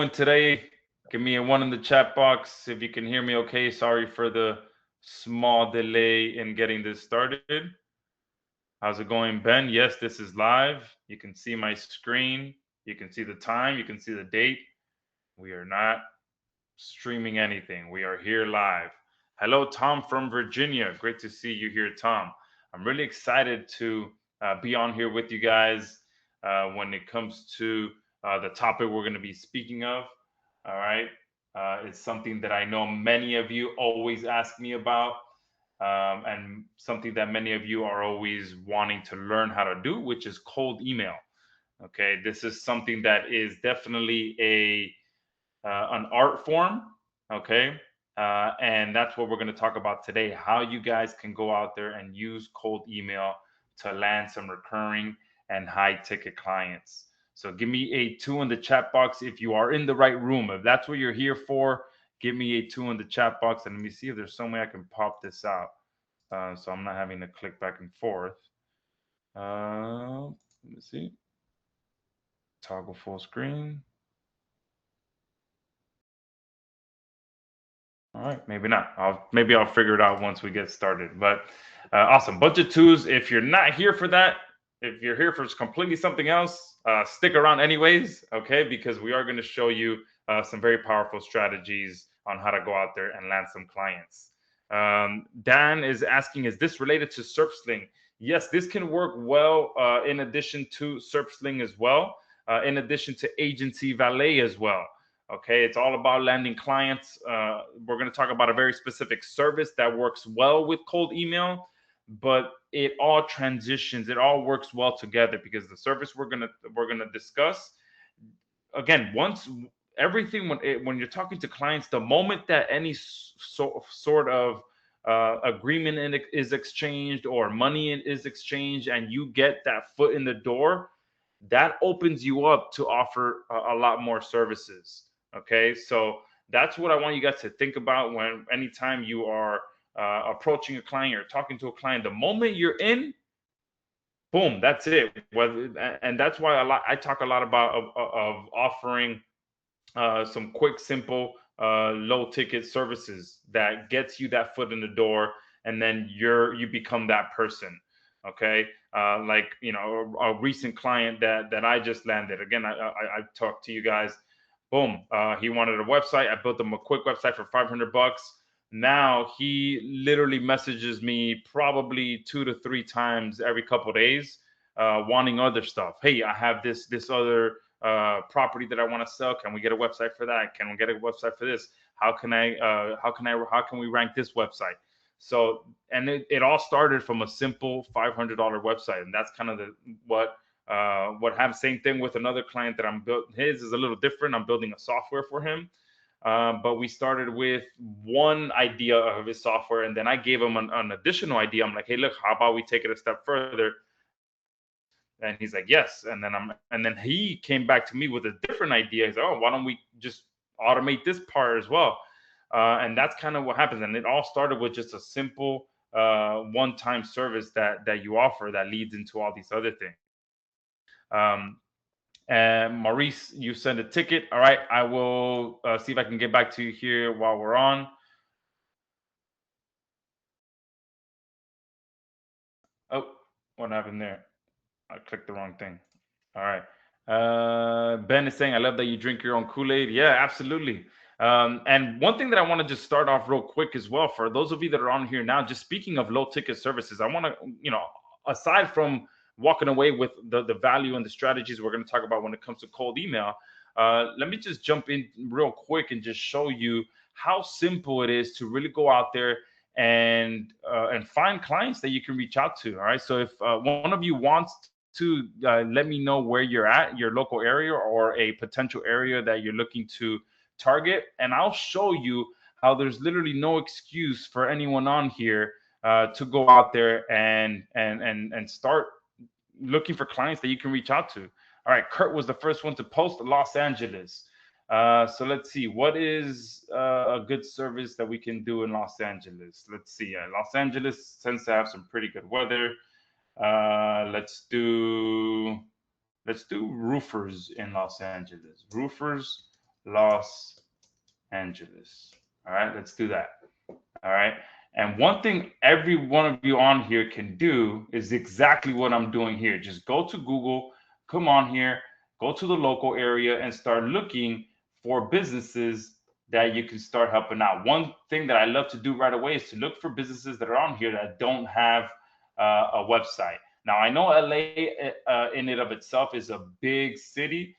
today? Give me a one in the chat box if you can hear me okay. Sorry for the small delay in getting this started. How's it going, Ben? Yes, this is live. You can see my screen. You can see the time. You can see the date. We are not streaming anything. We are here live. Hello, Tom from Virginia. Great to see you here, Tom. I'm really excited to be on here with you guys when it comes to the topic we're going to be speaking of. All right. It's something that I know many of you always ask me about, and something that many of you are always wanting to learn how to do, which is cold email. Okay. This is something that is definitely an art form. Okay. And that's what we're going to talk about today, how you guys can go out there and use cold email to land some recurring and high ticket clients. So give me a two in the chat box if you are in the right room. If that's what you're here for, give me a two in the chat box, and let me see if there's some way I can pop this out, so I'm not having to click back and forth. Let me see. Toggle full screen. All right, maybe not. Maybe I'll figure it out once we get started. But awesome, bunch of twos. If you're not here for that, if you're here for completely something else, stick around anyways, okay? Because we are going to show you some very powerful strategies on how to go out there and land some clients. Dan is asking, is this related to SerpSling? Yes, this can work well in addition to SerpSling as well, in addition to Agency Valet as well. Okay, it's all about landing clients. We're going to talk about a very specific service that works well with cold email, but it all transitions. It all works well together because the service we're gonna discuss again once everything when you're talking to clients, the moment that any sort of agreement is exchanged or money is exchanged, and you get that foot in the door, that opens you up to offer a lot more services. Okay, so that's what I want you guys to think about when anytime you are approaching a client or talking to a client. The moment you're in, boom, that's it. And that's why I talk a lot about of offering some quick, simple, low ticket services that gets you that foot in the door, and then you become that person. Okay, like a recent client that I just landed. Again, I talked to you guys. Boom, he wanted a website. I built him a quick website for $500. Now he literally messages me probably 2 to 3 times every couple of days, wanting other stuff. Hey, I have this other property that I want to sell. Can we get a website for that? Can we get a website for this? How can we rank this website? So, and it all started from a simple $500 website, and that's kind of what happened. Same thing with another client that I'm built. His is a little different. I'm building a software for him, but we started with one idea of his software, and then I gave him an additional idea. I'm like, hey, look, how about we take it a step further? And he's like, yes. And then he came back to me with a different idea. He's like, oh, why don't we just automate this part as well? And that's kind of what happens. And it all started with just a simple one-time service that you offer that leads into all these other things. And Maurice, you send a ticket. All right, I will see if I can get back to you here while we're on. Oh, what happened there? I clicked the wrong thing. All right. Ben is saying, I love that you drink your own Kool Aid. Yeah, absolutely. And one thing that I want to just start off real quick as well, for those of you that are on here now, just speaking of low ticket services, I want to, aside from walking away with the value and the strategies we're going to talk about when it comes to cold email, let me just jump in real quick and just show you how simple it is to really go out there and find clients that you can reach out to. All right. So if one of you wants to let me know where you're at, your local area or a potential area that you're looking to target, and I'll show you how there's literally no excuse for anyone on here to go out there and start looking for clients that you can reach out to. All right, Kurt was the first one to post Los Angeles. So let's see, what is a good service that we can do in Los Angeles? Let's see. Los Angeles tends to have some pretty good weather. Let's do roofers in Los Angeles. Roofers Los Angeles. All right, let's do that. All right. And one thing every one of you on here can do is exactly what I'm doing here. Just go to Google, come on here, go to the local area and start looking for businesses that you can start helping out. One thing that I love to do right away is to look for businesses that are on here that don't have a website. Now, I know LA in and of itself is a big city.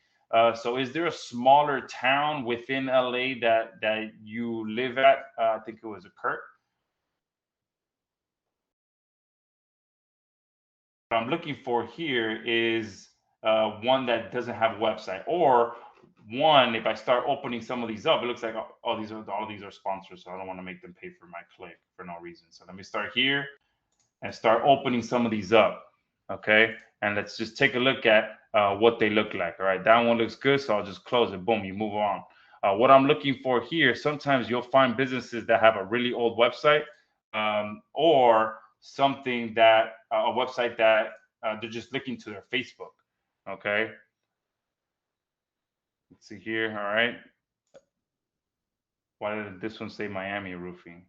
So is there a smaller town within LA that you live at? I think it was a Kurt. What I'm looking for here is one that doesn't have a website, or one, if I start opening some of these up, it looks like all these are sponsors, so I don't want to make them pay for my click for no reason. So let me start here and start opening some of these up. Okay, and let's just take a look at what they look like. All right, that one looks good, so I'll just close it. Boom, you move on. What I'm looking for here, sometimes you'll find businesses that have a really old website, or something that a website that they're just looking to their Facebook. Okay, let's see here. All right, why did this one say Miami Roofing?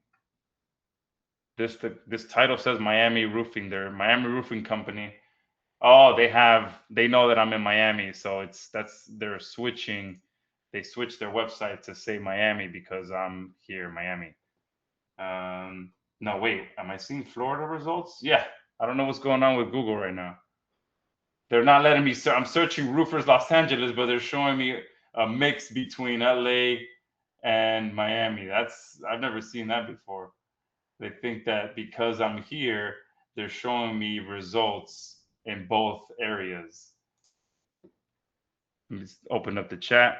This title says Miami Roofing. They're Miami Roofing Company. Oh, they know that I'm in Miami, so they're switching. They switched their website to say Miami because I'm here, Miami. No, wait, am I seeing Florida results? Yeah, I don't know what's going on with Google right now. They're not letting me. I'm searching roofers Los Angeles, but they're showing me a mix between LA and Miami. I've never seen that before. They think that because I'm here, they're showing me results in both areas. Let me just open up the chat.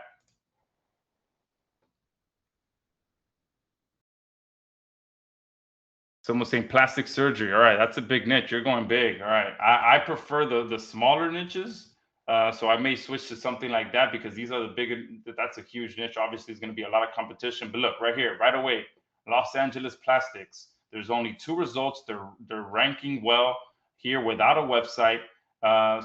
Someone's saying plastic surgery. All right, that's a big niche. You're going big. All right, I prefer the smaller niches. So I may switch to something like that because these are the bigger. That's a huge niche. Obviously, there's going to be a lot of competition. But look right here, right away, Los Angeles Plastics. There's only 2 results. They're ranking well here without a website.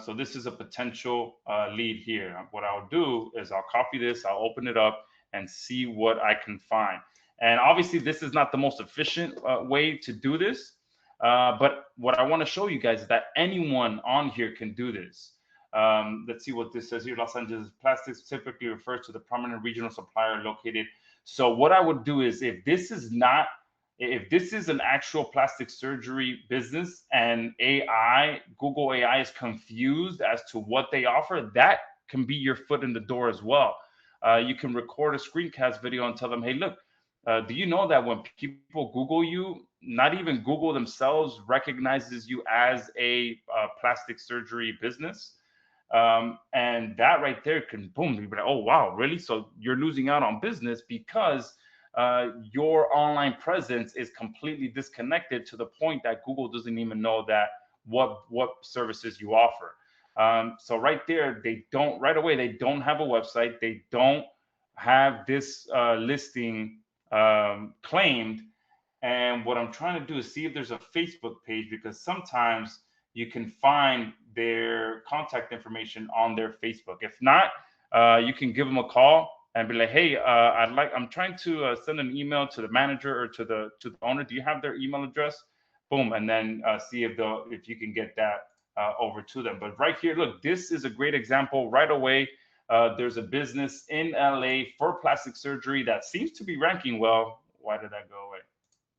So this is a potential lead here. What I'll do is I'll copy this. I'll open it up and see what I can find. And obviously, this is not the most efficient way to do this. But what I want to show you guys is that anyone on here can do this. Let's see what this says here. Los Angeles Plastics typically refers to the prominent regional supplier located. So what I would do is if this is an actual plastic surgery business and Google AI is confused as to what they offer, that can be your foot in the door as well. You can record a screencast video and tell them, hey, look, do you know that when people Google you, not even Google themselves recognizes you as a plastic surgery business? And that right there can boom, be like, oh wow, really? So you're losing out on business because your online presence is completely disconnected to the point that Google doesn't even know that what services you offer. So right there, they don't have a website. They don't have this listing claimed. And what I'm trying to do is see if there's a Facebook page, because sometimes you can find their contact information on their Facebook. If not, you can give them a call and be like, hey, I'm trying to send an email to the manager or to the owner. Do you have their email address? Boom, and then see if you can get that over to them. But right here, look, this is a great example right away. There's a business in LA for plastic surgery that seems to be ranking well. Why did that go away?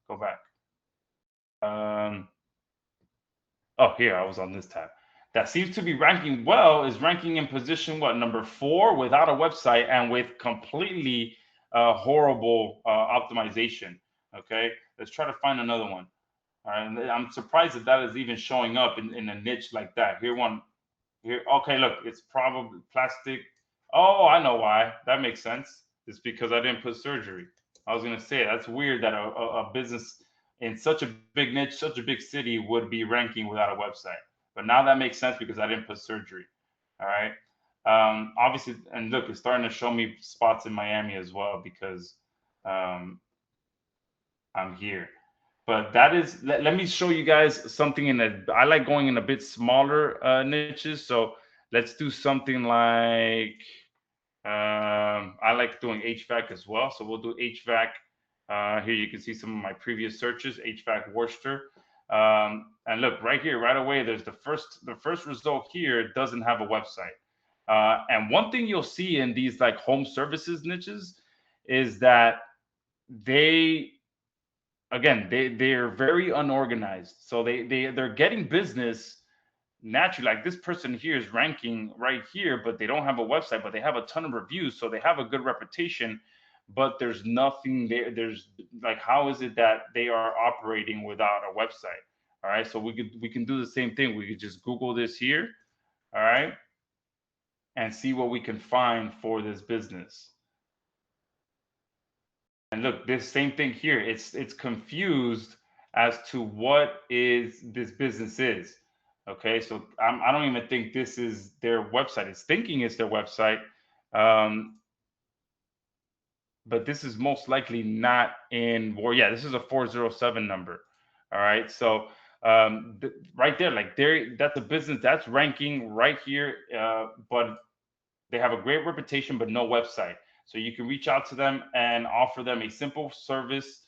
Go back. Oh, here, I was on this tab. That seems to be ranking well, is ranking in position, what, number 4 without a website and with completely horrible optimization. Okay, let's try to find another one. All right, I'm surprised that is even showing up in a niche like that. Here, okay, look, it's probably plastic. Oh, I know why. That makes sense. It's because I didn't put surgery. I was gonna say that's weird that a business in such a big niche, such a big city would be ranking without a website. But now that makes sense because I didn't put surgery. All right. Obviously, and look, it's starting to show me spots in Miami as well because I'm here. But that is, let me show you guys something I like going in a bit smaller niches. So let's do something like, I I like doing HVAC as well. So we'll do HVAC. Here you can see some of my previous searches, HVAC Worcester. And look right here, right away, there's the first result here. It doesn't have a website. And one thing you'll see in these like home services niches is that they they're very unorganized. So they're getting business naturally. Like this person here is ranking right here, but they don't have a website, but they have a ton of reviews, so they have a good reputation, but there's nothing there. There's like, how is it that they are operating without a website? All right, so we can do the same thing. We could just Google this here, all right, and see what we can find for this business. And look, this same thing here, it's confused as to what is this business is. Okay, so I don't even think this is their website. It's thinking it's their website, but this is most likely not in. Or yeah, this is a 407 number. All right, so right there, like there, that's a business that's ranking right here, but they have a great reputation, but no website. So you can reach out to them and offer them a simple service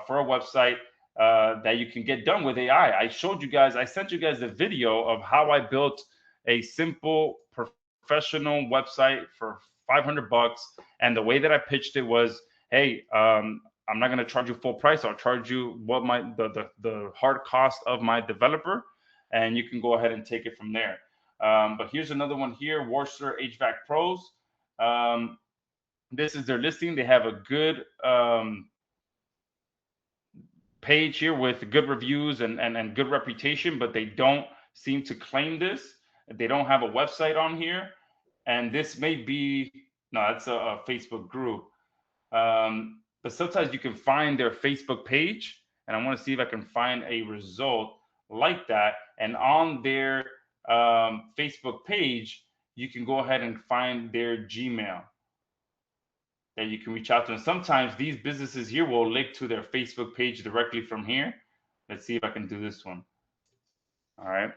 for a website that you can get done with AI. I showed you guys, I sent you guys a video of how I built a simple professional website for 500 bucks. And the way that I pitched it was, hey, I'm not going to charge you full price. I'll charge you what the hard cost of my developer, and you can go ahead and take it from there. But here's another one here, Worcester HVAC Pros. This is their listing. They have a good page here with good reviews and good reputation, but they don't seem to claim this. They don't have a website on here. And this may be, no, that's a Facebook group. But sometimes you can find their Facebook page, and I want to see if I can find a result like that. And on their Facebook page, you can go ahead and find their Gmail that you can reach out to. And sometimes these businesses here will link to their Facebook page directly from here. Let's see if I can do this one. All right.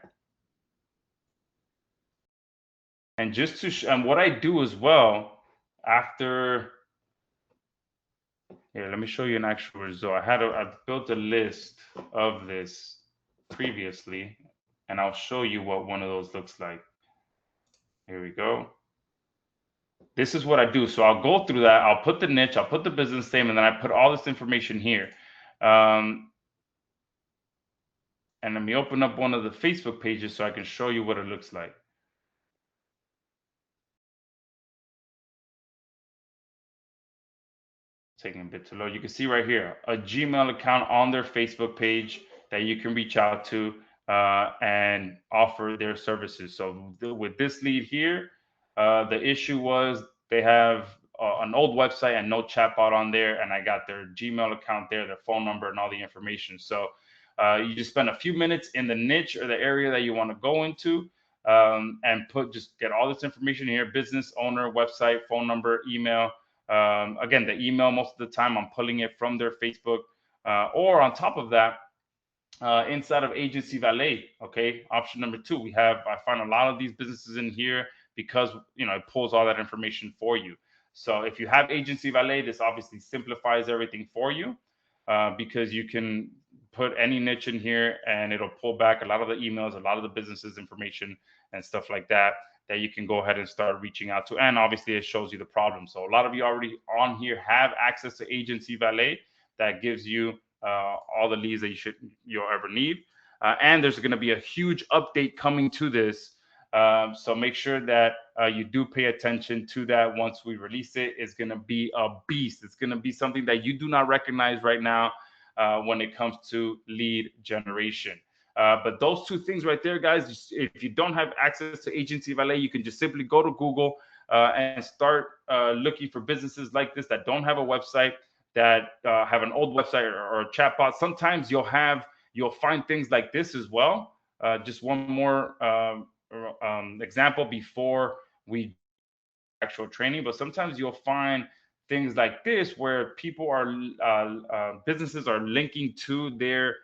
And just to and what I do as well after here, let me show you an actual result. I built a list of this previously, and I'll show you what one of those looks like. Here we go. This is what I do. So I'll go through that. I'll put the niche, I'll put the business name, and then I put all this information here. And let me open up one of the Facebook pages so I can show you what it looks like. Taking a bit to load. You can see right here a Gmail account on their Facebook page that you can reach out to and offer their services. So with this lead here, the issue was they have an old website and no chatbot on there, and I got their Gmail account there, their phone number, and all the information. So you just spend a few minutes in the niche or the area that you want to go into, and just get all this information here: business owner, website, phone number, email. Again, the email, most of the time I'm pulling it from their Facebook, or on top of that, inside of Agency Valet. Okay, option number 2, I find a lot of these businesses in here because it pulls all that information for you. So if you have Agency Valet, this obviously simplifies everything for you, because you can put any niche in here and it'll pull back a lot of the emails, a lot of the businesses information and stuff like that you can go ahead and start reaching out to. And obviously it shows you the problem. So a lot of you already on here have access to Agency Valet that gives you all the leads that you'll ever need. And there's going to be a huge update coming to this. So make sure that you do pay attention to that. Once we release it, it's going to be a beast. It's going to be something that you do not recognize right now when it comes to lead generation. But those 2 things right there, guys, if you don't have access to Agency Valet, you can just simply go to Google and start looking for businesses like this that don't have a website, that have an old website or a chatbot. Sometimes you'll find things like this as well. Just one more example before we actual training, but sometimes you'll find things like this where people businesses are linking to their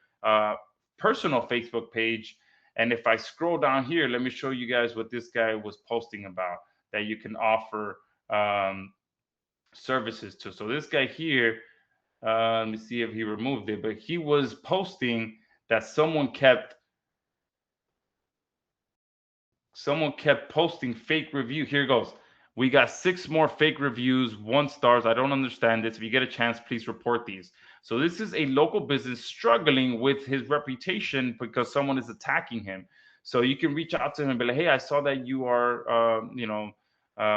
personal Facebook page. And if I scroll down here, let me show you guys what this guy was posting about that you can offer services to. So this guy here, let me see if he removed it, but he was posting that someone kept posting fake review. Here goes. We got 6 more fake reviews, 1 stars. I don't understand this. If you get a chance, please report these. So this is a local business struggling with his reputation because someone is attacking him. So you can reach out to him and be like, hey, I saw that you are,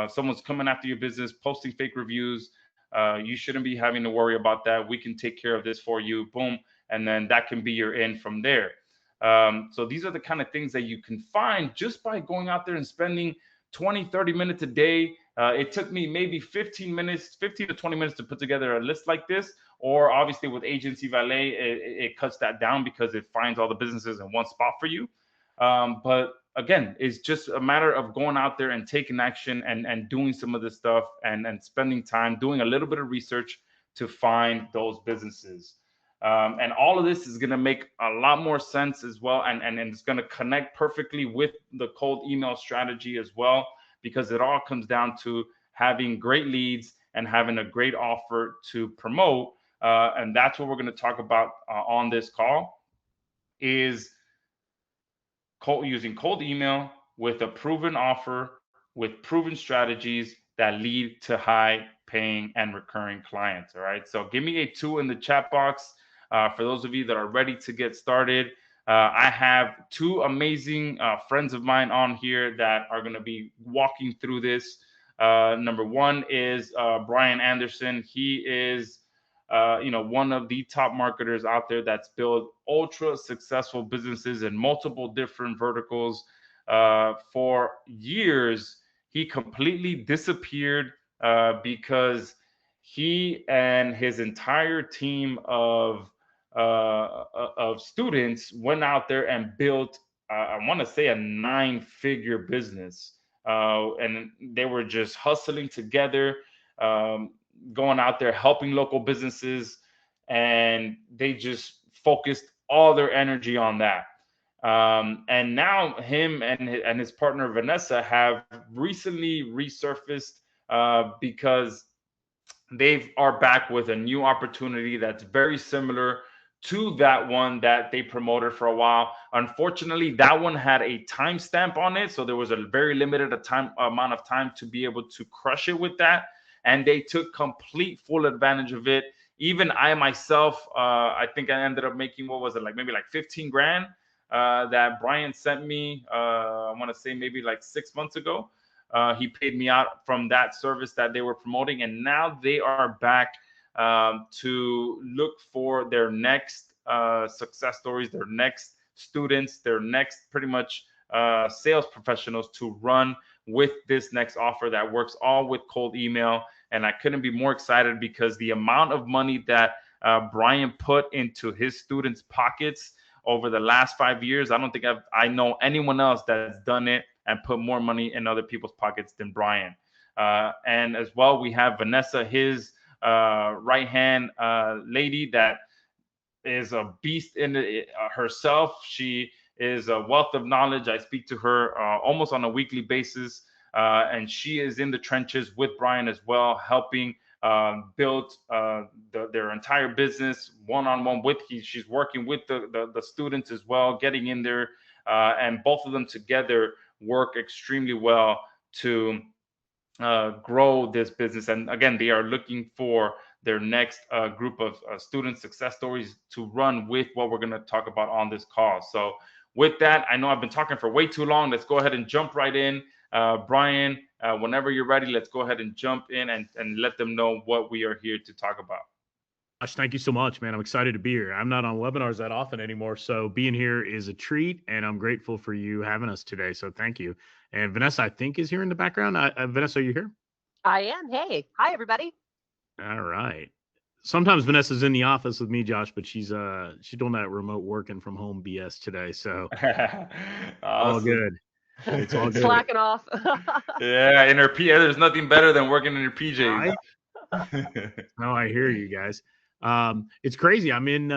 someone's coming after your business, posting fake reviews. You shouldn't be having to worry about that. We can take care of this for you. Boom. And then that can be your end from there. So these are the kind of things that you can find just by going out there and spending 20, 30 minutes a day. It took me maybe 15 minutes, 15 to 20 minutes to put together a list like this. Or obviously with Agency Valet, it cuts that down because it finds all the businesses in one spot for you. But again, it's just a matter of going out there and taking action and doing some of this stuff and spending time doing a little bit of research to find those businesses. And all of this is going to make a lot more sense as well. And it's going to connect perfectly with the cold email strategy as well, because it all comes down to having great leads and having a great offer to promote. And that's what we're going to talk about on this call is using cold email with a proven offer, with proven strategies that lead to high paying and recurring clients. All right. So give me a 2 in the chat box. For those of you that are ready to get started, I have 2 amazing friends of mine on here that are going to be walking through this. Number 1 is Brian Anderson. He is one of the top marketers out there that's built ultra successful businesses in multiple different verticals. For years, he completely disappeared because he and his entire team of students went out there and built, I want to say, a 9-figure business. And they were just hustling together, going out there helping local businesses, and they just focused all their energy on that. And now him and his partner Vanessa have recently resurfaced because they are back with a new opportunity that's very similar to that one that they promoted for a while. Unfortunately, that one had a timestamp on it, so there was a very limited amount of time to be able to crush it with that, and they took complete full advantage of it. Even I myself, I think I ended up making, what was it, like maybe like 15 grand that Brian sent me. I want to say maybe like 6 months ago. He paid me out from that service that they were promoting, and now they are back to look for their next success stories, their next students, their next pretty much sales professionals to run with this next offer that works all with cold email. And I couldn't be more excited because the amount of money that Brian put into his students' pockets over the last 5 years, I don't think I know anyone else that's done it and put more money in other people's pockets than Brian. And as well, we have Vanessa, his right hand lady that is a beast in it herself. She is a wealth of knowledge. I speak to her almost on a weekly basis, and she is in the trenches with Brian as well, helping build their entire business one-on-one with. She's working with the students as well, getting in there, and both of them together work extremely well to grow this business. And again, they are looking for their next group of student success stories to run with what we're going to talk about on this call. So with that, I know I've been talking for way too long. Let's go ahead and jump right in. Brian, whenever you're ready, let's go ahead and jump in and let them know what we are here to talk about. Josh, thank you so much, man. I'm excited to be here. I'm not on webinars that often anymore, so being here is a treat, and I'm grateful for you having us today. So thank you. And Vanessa, I think, is here in the background. Vanessa, are you here? I am. Hey, hi everybody. All right. Sometimes Vanessa's in the office with me, Josh, but she's doing that remote working from home BS today. So all good. It's all good. Slacking off. Yeah, in her there's nothing better than working in your PJs. No, I hear you guys. It's crazy. I'm in.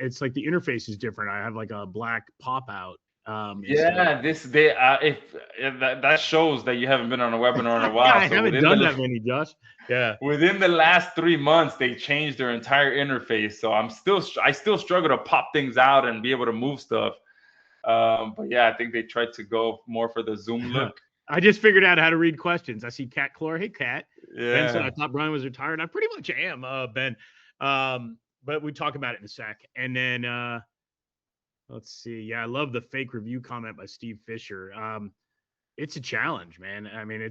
It's like the interface is different. I have like a black pop out Yeah, if that shows that you haven't been on a webinar in a while. I So haven't done that many, Josh. Yeah. within the last 3 months, they changed their entire interface. So I still struggle to pop things out and be able to move stuff. But yeah, I think they tried to go more for the Zoom look. I just figured out how to read questions. I see Cat Clore. Hey, Cat. Ben said, I Yeah. thought Brian was retired. I pretty much am, Ben. But we talk about it in a sec. And then let's see. Yeah, I love the fake review comment by Steve Fisher. It's a challenge, man. I mean,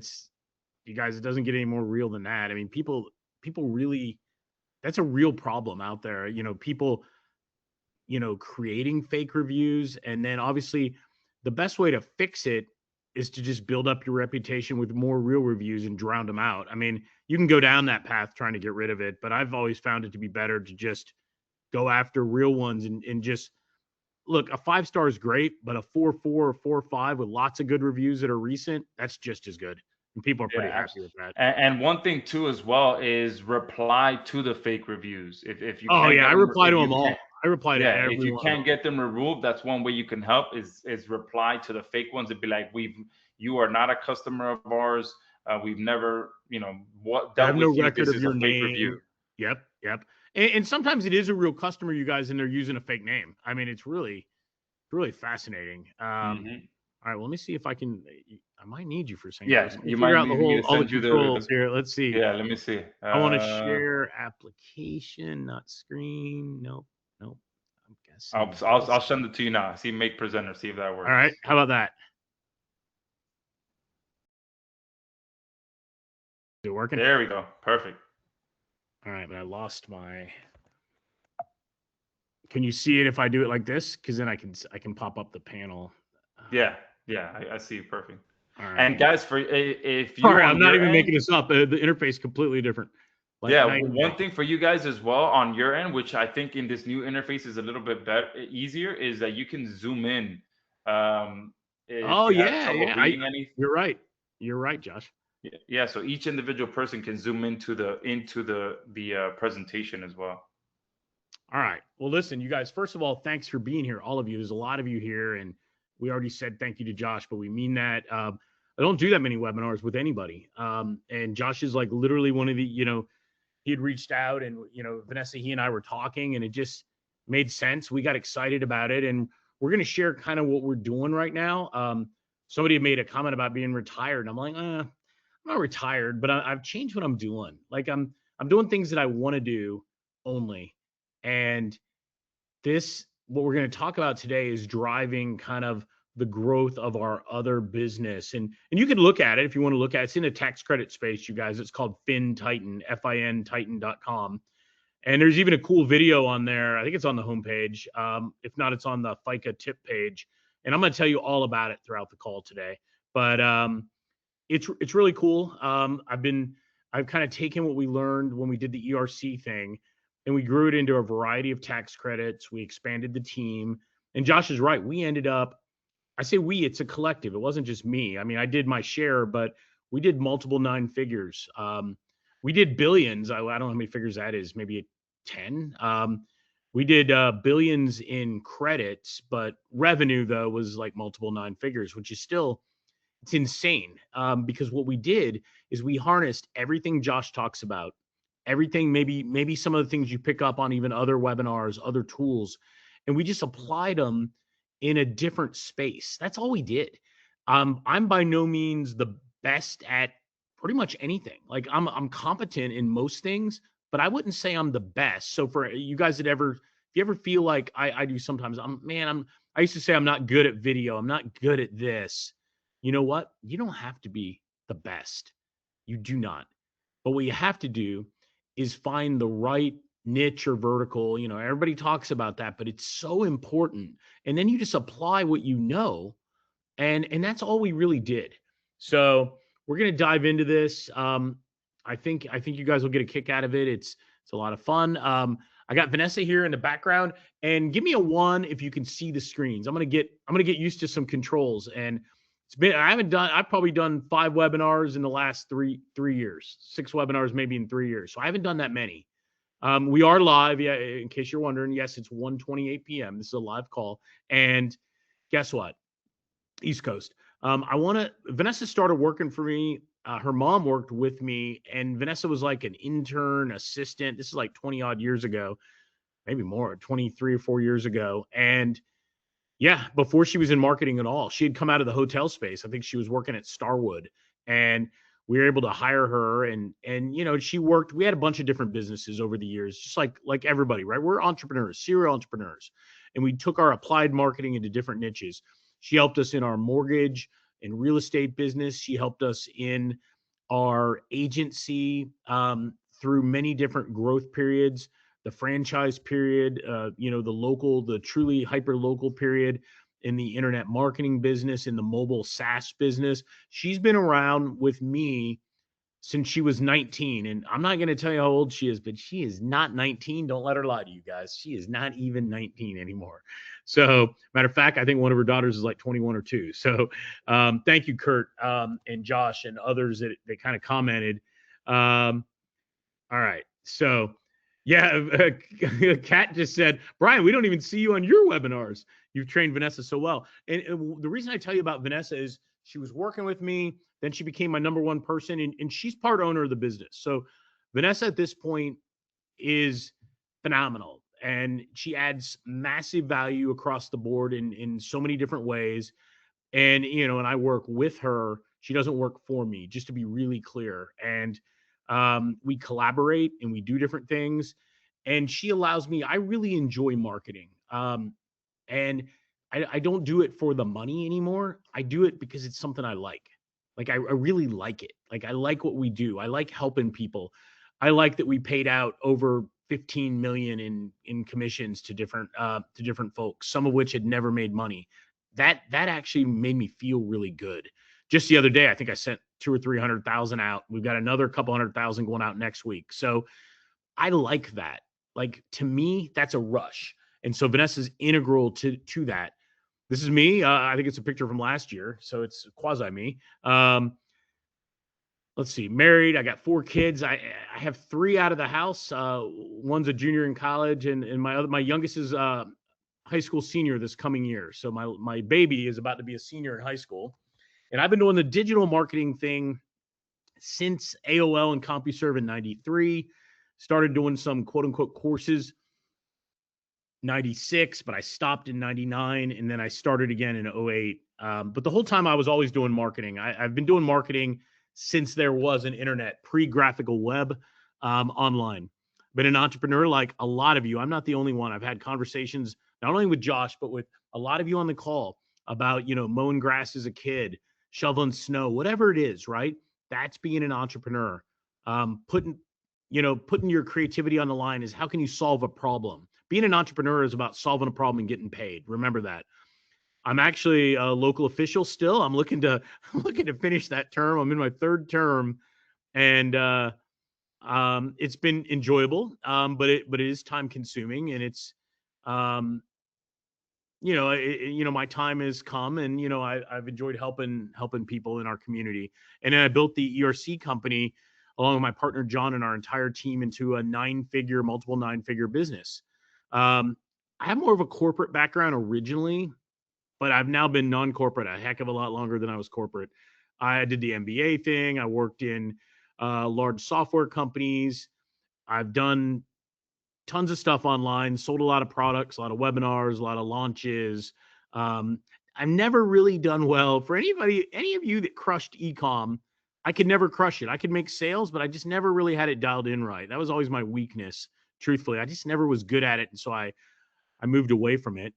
you guys, it doesn't get any more real than that. I mean, people really, that's a real problem out there. People, creating fake reviews. And then obviously the best way to fix it is to just build up your reputation with more real reviews and drown them out. I mean, you can go down that path trying to get rid of it, but I've always found it to be better to just go after real ones and just look. A 5-star is great, but a 4.4 or 4.5 with lots of good reviews that are recent, that's just as good. And people are pretty happy with that. And one thing too as well is reply to the fake reviews. If you I can't reply to them all. I reply to every if you one. can't get them removed, that's one way you can help is reply to the fake ones and be like, you are not a customer of ours. We've never, I have no record This of your is a fake name. review. Yep. And sometimes it is a real customer, you guys, and they're using a fake name. I mean, it's really fascinating. All right, well, let me see if I can. I might need you for saying. Yeah, you might need me to all the send you controls here. Let's see. Yeah, let me see. I want to share application, not screen. Nope. I'm guessing. I'll send it to you now. See, make presenter. See if that works. All right. How about that? Is it working? There we go. Perfect. All right, but I lost my. Can you see it if I do it like this? Because then I can pop up the panel. Yeah, I see. Perfect. All right. And guys, if you, sorry, I'm not even making this up. The interface is completely different. One thing for you guys as well on your end, which I think in this new interface is a little bit easier, is that you can zoom in. You're right. You're right, Josh. Yeah, so each individual person can zoom into the presentation as well. All right. Well, listen, you guys, first of all, thanks for being here. All of you. There's a lot of you here, and we already said thank you to Josh, but we mean that. I don't do that many webinars with anybody. And Josh is like literally one of the, he had reached out and, Vanessa, he and I were talking and it just made sense. We got excited about it and we're going to share kind of what we're doing right now. Somebody had made a comment about being retired. And I'm like, I'm not retired, but I've changed what I'm doing. Like I'm doing things that I want to do only. And what we're going to talk about today is driving kind of the growth of our other business. And you can look at it if you want to look at it. It's in a tax credit space, you guys. It's called FinTitan, FINTitan.com. And there's even a cool video on there. I think it's on the homepage. If not, it's on the FICA tip page. And I'm going to tell you all about it throughout the call today. But it's really cool. I've kind of taken what we learned when we did the ERC thing and we grew it into a variety of tax credits. We expanded the team. And Josh is right. We ended up, I say it's a collective. It wasn't just me. I mean, I did my share, but we did multiple 9 figures. We did billions. I don't know how many figures that is, maybe 10. We did billions in credits, but revenue, though, was like multiple 9 figures, which is still, it's insane. Because what we did is we harnessed everything Josh talks about, everything, maybe some of the things you pick up on even other webinars, other tools, and we just applied them in a different space. That's all we did. I'm by no means the best at pretty much anything. Like I'm competent in most things, but I wouldn't say I'm the best. So for you guys if you ever feel like I do sometimes, I used to say I'm not good at video. I'm not good at this. You know what? You don't have to be the best. You do not. But what you have to do is find the right niche or vertical. Everybody talks about that, but it's so important. And then you just apply what you know. And that's all we really did. So we're going to dive into this. I think you guys will get a kick out of it. It's a lot of fun. I got Vanessa here in the background, and give me a 1 if you can see the screens. I'm going to get used to some controls. And I've probably done 5 webinars in the last three years, 6 webinars, maybe in 3 years. So I haven't done that many. We are live. Yeah. In case you're wondering, yes, it's 1:28 p.m. This is a live call. And guess what? East Coast. Vanessa started working for me. Her mom worked with me, and Vanessa was like an intern assistant. This is like 20 odd years ago, maybe more, 23 or 4 years ago. And yeah, before she was in marketing at all, she had come out of the hotel space. I think she was working at Starwood, and we were able to hire her. And she worked. We had a bunch of different businesses over the years, just like everybody, right? We're entrepreneurs, serial entrepreneurs, and we took our applied marketing into different niches. She helped us in our mortgage and real estate business. She helped us in our agency through many different growth periods, the franchise period, the truly hyper local period, in the internet marketing business, in the mobile SaaS business. She's been around with me since she was 19. And I'm not going to tell you how old she is, but she is not 19. Don't let her lie to you guys. She is not even 19 anymore. So, matter of fact, I think one of her daughters is like 21 or 2. So, thank you, Kurt, and Josh and others that kind of commented. All right. So, yeah, Kat just said, Brian, we don't even see you on your webinars. You've trained Vanessa so well. And the reason I tell you about Vanessa is she was working with me. Then she became my number one person, and she's part owner of the business. So Vanessa at this point is phenomenal, and she adds massive value across the board in so many different ways. And, and I work with her. She doesn't work for me, just to be really clear. And we collaborate and we do different things. And she allows me, I really enjoy marketing. And I don't do it for the money anymore. I do it because it's something I like. Like, I really like it. Like, I like what we do. I like helping people. I like that we paid out over 15 million in commissions to different folks, some of which had never made money. That actually made me feel really good. Just the other day, I think I sent 200,000 or 300,000 out. We've got another couple 100,000 going out next week. So I like that. Like, to me, that's a rush. And so Vanessa's integral to that. This is me. I think it's a picture from last year, so it's quasi me. Let's see, married. I got 4 kids. I have 3 out of the house. One's a junior in college, and my youngest is high school senior this coming year. So my baby is about to be a senior in high school. And I've been doing the digital marketing thing since AOL and CompuServe in 93. Started doing some quote unquote courses 96, but I stopped in 99, and then I started again in 08. But the whole time I was always doing marketing. I've been doing marketing since there was an internet, pre-graphical web, online. Been an entrepreneur like a lot of you. I'm not the only one. I've had conversations not only with Josh, but with a lot of you on the call about, mowing grass as a kid, shoveling snow, whatever it is, right? That's being an entrepreneur. Putting your creativity on the line is how can you solve a problem? Being an entrepreneur is about solving a problem and getting paid. Remember that. I'm actually a local official still. I'm looking to finish that term. I'm in my 3rd term, and it's been enjoyable. But it is time consuming, and it's my time has come, and I've enjoyed helping people in our community. And then I built the ERC company along with my partner John and our entire team into a multiple 9-figure business. I have more of a corporate background originally, but I've now been non-corporate a heck of a lot longer than I was corporate. I did the MBA thing. I worked in large software companies. I've done tons of stuff online, sold a lot of products, a lot of webinars, a lot of launches. I've never really done well for any of you that crushed e-com. I could never crush it. I could make sales, but I just never really had it dialed in right. That was always my weakness. Truthfully, I just never was good at it. And so I moved away from it.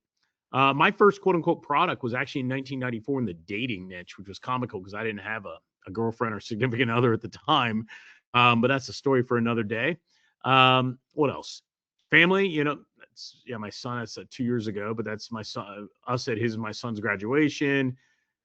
My first quote unquote product was actually in 1994 in the dating niche, which was comical because I didn't have a girlfriend or significant other at the time. But that's a story for another day. What else? Family, my son, that's 2 years ago, but that's my son, us at my son's graduation.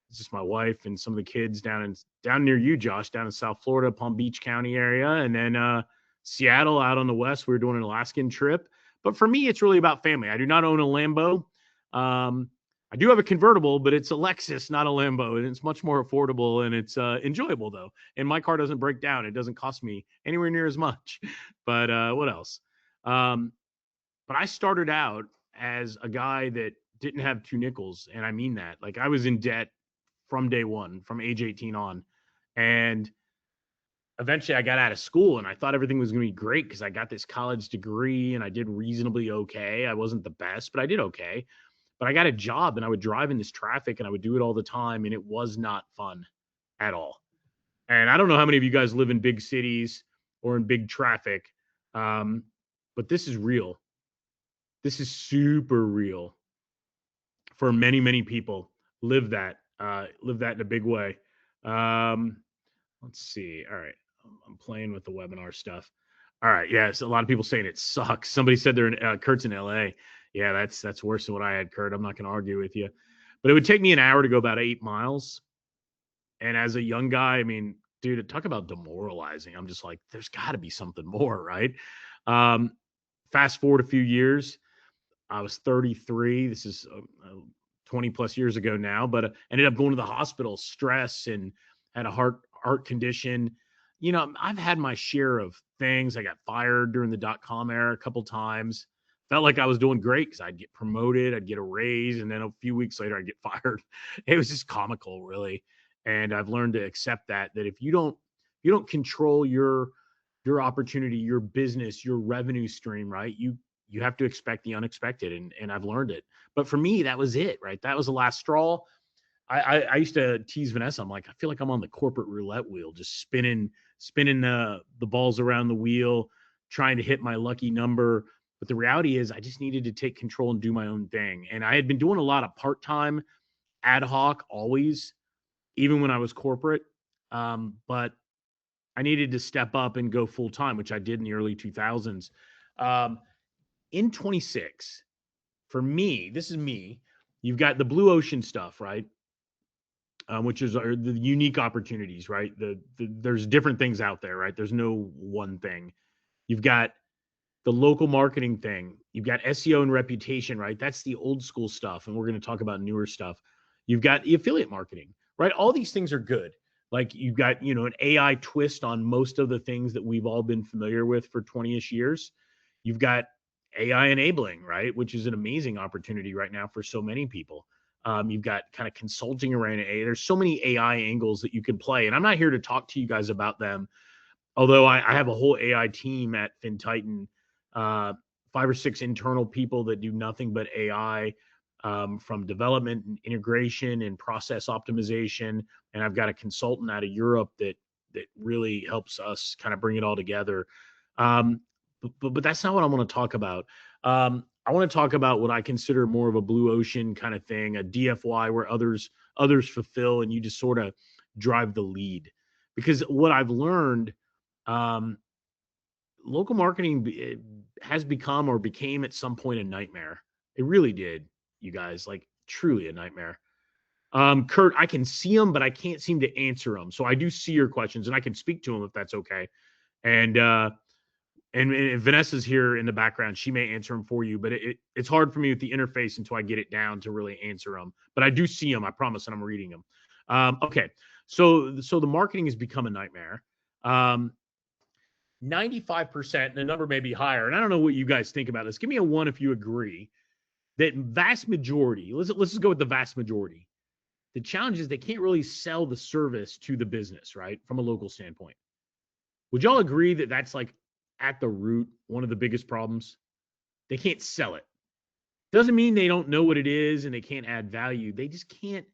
It's just my wife and some of the kids down near you, Josh, down in South Florida, Palm Beach County area. And then Seattle out on the west, we were doing an Alaskan trip. But for me, it's really about family. I do not own a Lambo. I do have a convertible, but it's a Lexus, not a Lambo, and it's much more affordable, and it's enjoyable though. And my car doesn't break down. It doesn't cost me anywhere near as much. But what else? But I started out as a guy that didn't have 2 nickels, and I mean that. Like, I was in debt from day one, from age 18 on. And eventually I got out of school and I thought everything was going to be great because I got this college degree and I did reasonably okay. I wasn't the best, but I did okay. But I got a job and I would drive in this traffic and I would do it all the time. And it was not fun at all. And I don't know how many of you guys live in big cities or in big traffic, but this is real. This is super real for many, many people. Live that in a big way. Let's see. All right. I'm playing with the webinar stuff. All right. Yeah. So a lot of people saying it sucks. Somebody said they're in Kurt's in LA. Yeah, that's worse than what I had, Kurt. I'm not going to argue with you. But it would take me an hour to go about 8 miles. And as a young guy, I mean, dude, talk about demoralizing. I'm just like, there's got to be something more, right? Fast forward a few years. I was 33. This is 20 plus years ago now, but ended up going to the hospital, stress, and had a heart condition. You know, I've had my share of things. I got fired during the .com era a couple times. Felt like I was doing great because I'd get promoted, I'd get a raise, and then a few weeks later I'd get fired. It was just comical, really. And I've learned to accept that if you don't control your opportunity, your business, your revenue stream, right? You have to expect the unexpected, and I've learned it. But for me, that was it, right? That was the last straw. I used to tease Vanessa. I'm like, I feel like I'm on the corporate roulette wheel, just spinning the balls around the wheel, trying to hit my lucky number. But the reality is I just needed to take control and do my own thing. And I had been doing a lot of part-time, ad hoc, always, even when I was corporate. But I needed to step up and go full-time, which I did in the early 2000s. In 26, for me, this is me, you've got the blue ocean stuff, right? Which is the unique opportunities, right? There's different things out there, right? There's no one thing. You've got the local marketing thing. You've got SEO and reputation, right? That's the old school stuff. And we're going to talk about newer stuff. You've got the affiliate marketing, right? All these things are good. Like you've got, an AI twist on most of the things that we've all been familiar with for 20-ish years. You've got AI enabling, right? Which is an amazing opportunity right now for so many people. You've got kind of consulting around AI. There's so many AI angles that you can play. And I'm not here to talk to you guys about them. Although I have a whole AI team at FinTitan, 5 or 6 internal people that do nothing but AI, from development and integration and process optimization. And I've got a consultant out of Europe that really helps us kind of bring it all together. But that's not what I want to talk about. I want to talk about what I consider more of a blue ocean kind of thing, a DFY where others fulfill and you just sort of drive the lead. Because what I've learned, local marketing has become or became at some point a nightmare. It really did, you guys, like truly a nightmare. Kurt, I can see them, but I can't seem to answer them. So I do see your questions and I can speak to them if that's okay. And Vanessa's here in the background. She may answer them for you, but it's hard for me with the interface until I get it down to really answer them. But I do see them, I promise, and I'm reading them. Okay, so the marketing has become a nightmare. 95%, and the number may be higher, and I don't know what you guys think about this. Give me a 1 if you agree that vast majority, let's just go with the vast majority. The challenge is they can't really sell the service to the business, right, from a local standpoint. Would y'all agree that that's like at the root, one of the biggest problems? They can't sell it. Doesn't mean they don't know what it is and they can't add value. They just can't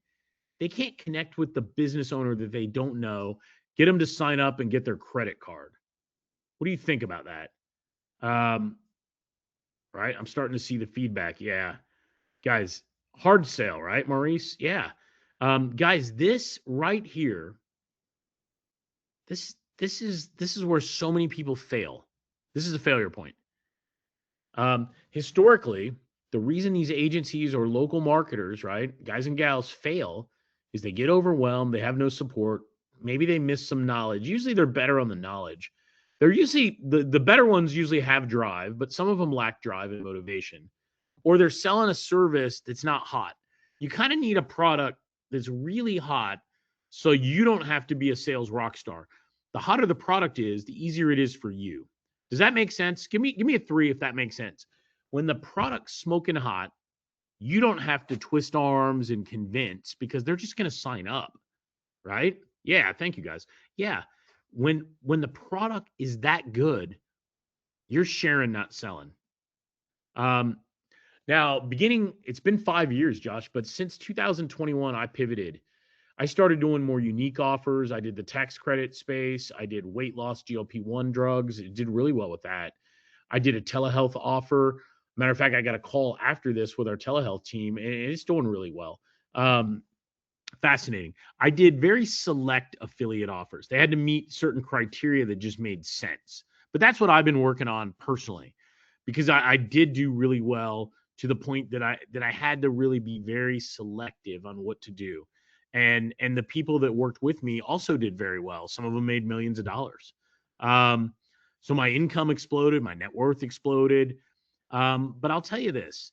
connect with the business owner that they don't know, get them to sign up and get their credit card. What do you think about that? Right? I'm starting to see the feedback. Yeah. Guys, hard sale, right, Maurice? Yeah. Guys, this right here, this is where so many people fail. This is a failure point. Historically, the reason these agencies or local marketers, right, guys and gals, fail is they get overwhelmed, they have no support, maybe they miss some knowledge. Usually they're better on the knowledge. They're usually, the better ones usually have drive, but some of them lack drive and motivation. Or they're selling a service that's not hot. You kind of need a product that's really hot so you don't have to be a sales rock star. The hotter the product is, the easier it is for you. Does that make sense? Give me a 3 if that makes sense. When the product's smoking hot you don't have to twist arms and convince because they're just going to sign up, right? Yeah, thank you guys. Yeah. When the product is that good, you're sharing, not selling. Now, it's been 5 years, Josh, but since 2021, I pivoted. I started doing more unique offers. I did the tax credit space. I did weight loss GLP-1 drugs. It did really well with that. I did a telehealth offer. Matter of fact, I got a call after this with our telehealth team, and it's doing really well. Fascinating. I did very select affiliate offers. They had to meet certain criteria that just made sense. But that's what I've been working on personally, because I did do really well to the point that I had to really be very selective on what to do. And the people that worked with me also did very well. Some of them made millions of dollars. So my income exploded, my net worth exploded. But I'll tell you this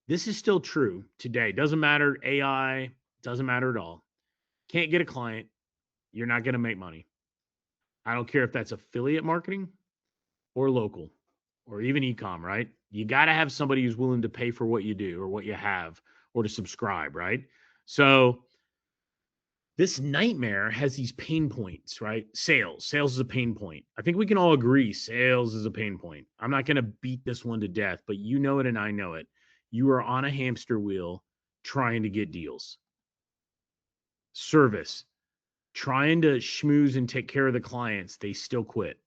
is still true today. Doesn't matter AI, doesn't matter at all. Can't get a client, you're not going to make money. I don't care if that's affiliate marketing or local or even e-com, right? You got to have somebody who's willing to pay for what you do or what you have or to subscribe, right? So this nightmare has these pain points, right? Sales is a pain point. I think we can all agree sales is a pain point. I'm not going to beat this one to death, but you know it and I know it. You are on a hamster wheel trying to get deals. Service, trying to schmooze and take care of the clients, they still quit.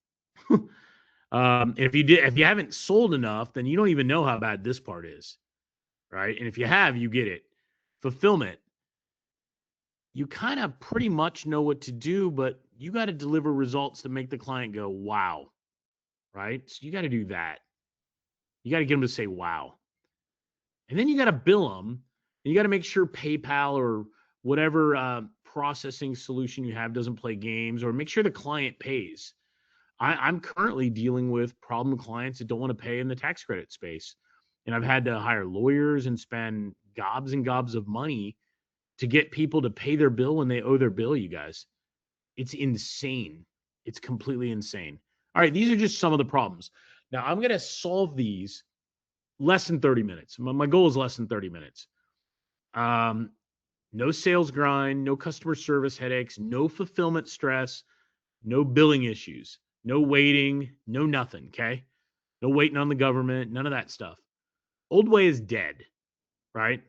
If you haven't sold enough, then you don't even know how bad this part is, right? And if you have, you get it. Fulfillment, you kind of pretty much know what to do, but you got to deliver results that make the client go, wow, right? So you got to do that. You got to get them to say, wow. And then you got to bill them. And you got to make sure PayPal or whatever processing solution you have doesn't play games, or make sure the client pays. I'm currently dealing with problem clients that don't want to pay in the tax credit space. And I've had to hire lawyers and spend gobs and gobs of money to get people to pay their bill when they owe their bill, you guys. It's insane. It's completely insane. All right, these are just some of the problems. Now, I'm going to solve these less than 30 minutes. My goal is less than 30 minutes. No sales grind, no customer service headaches, no fulfillment stress, no billing issues, no waiting, no nothing, okay? No waiting on the government, none of that stuff. Old way is dead, right?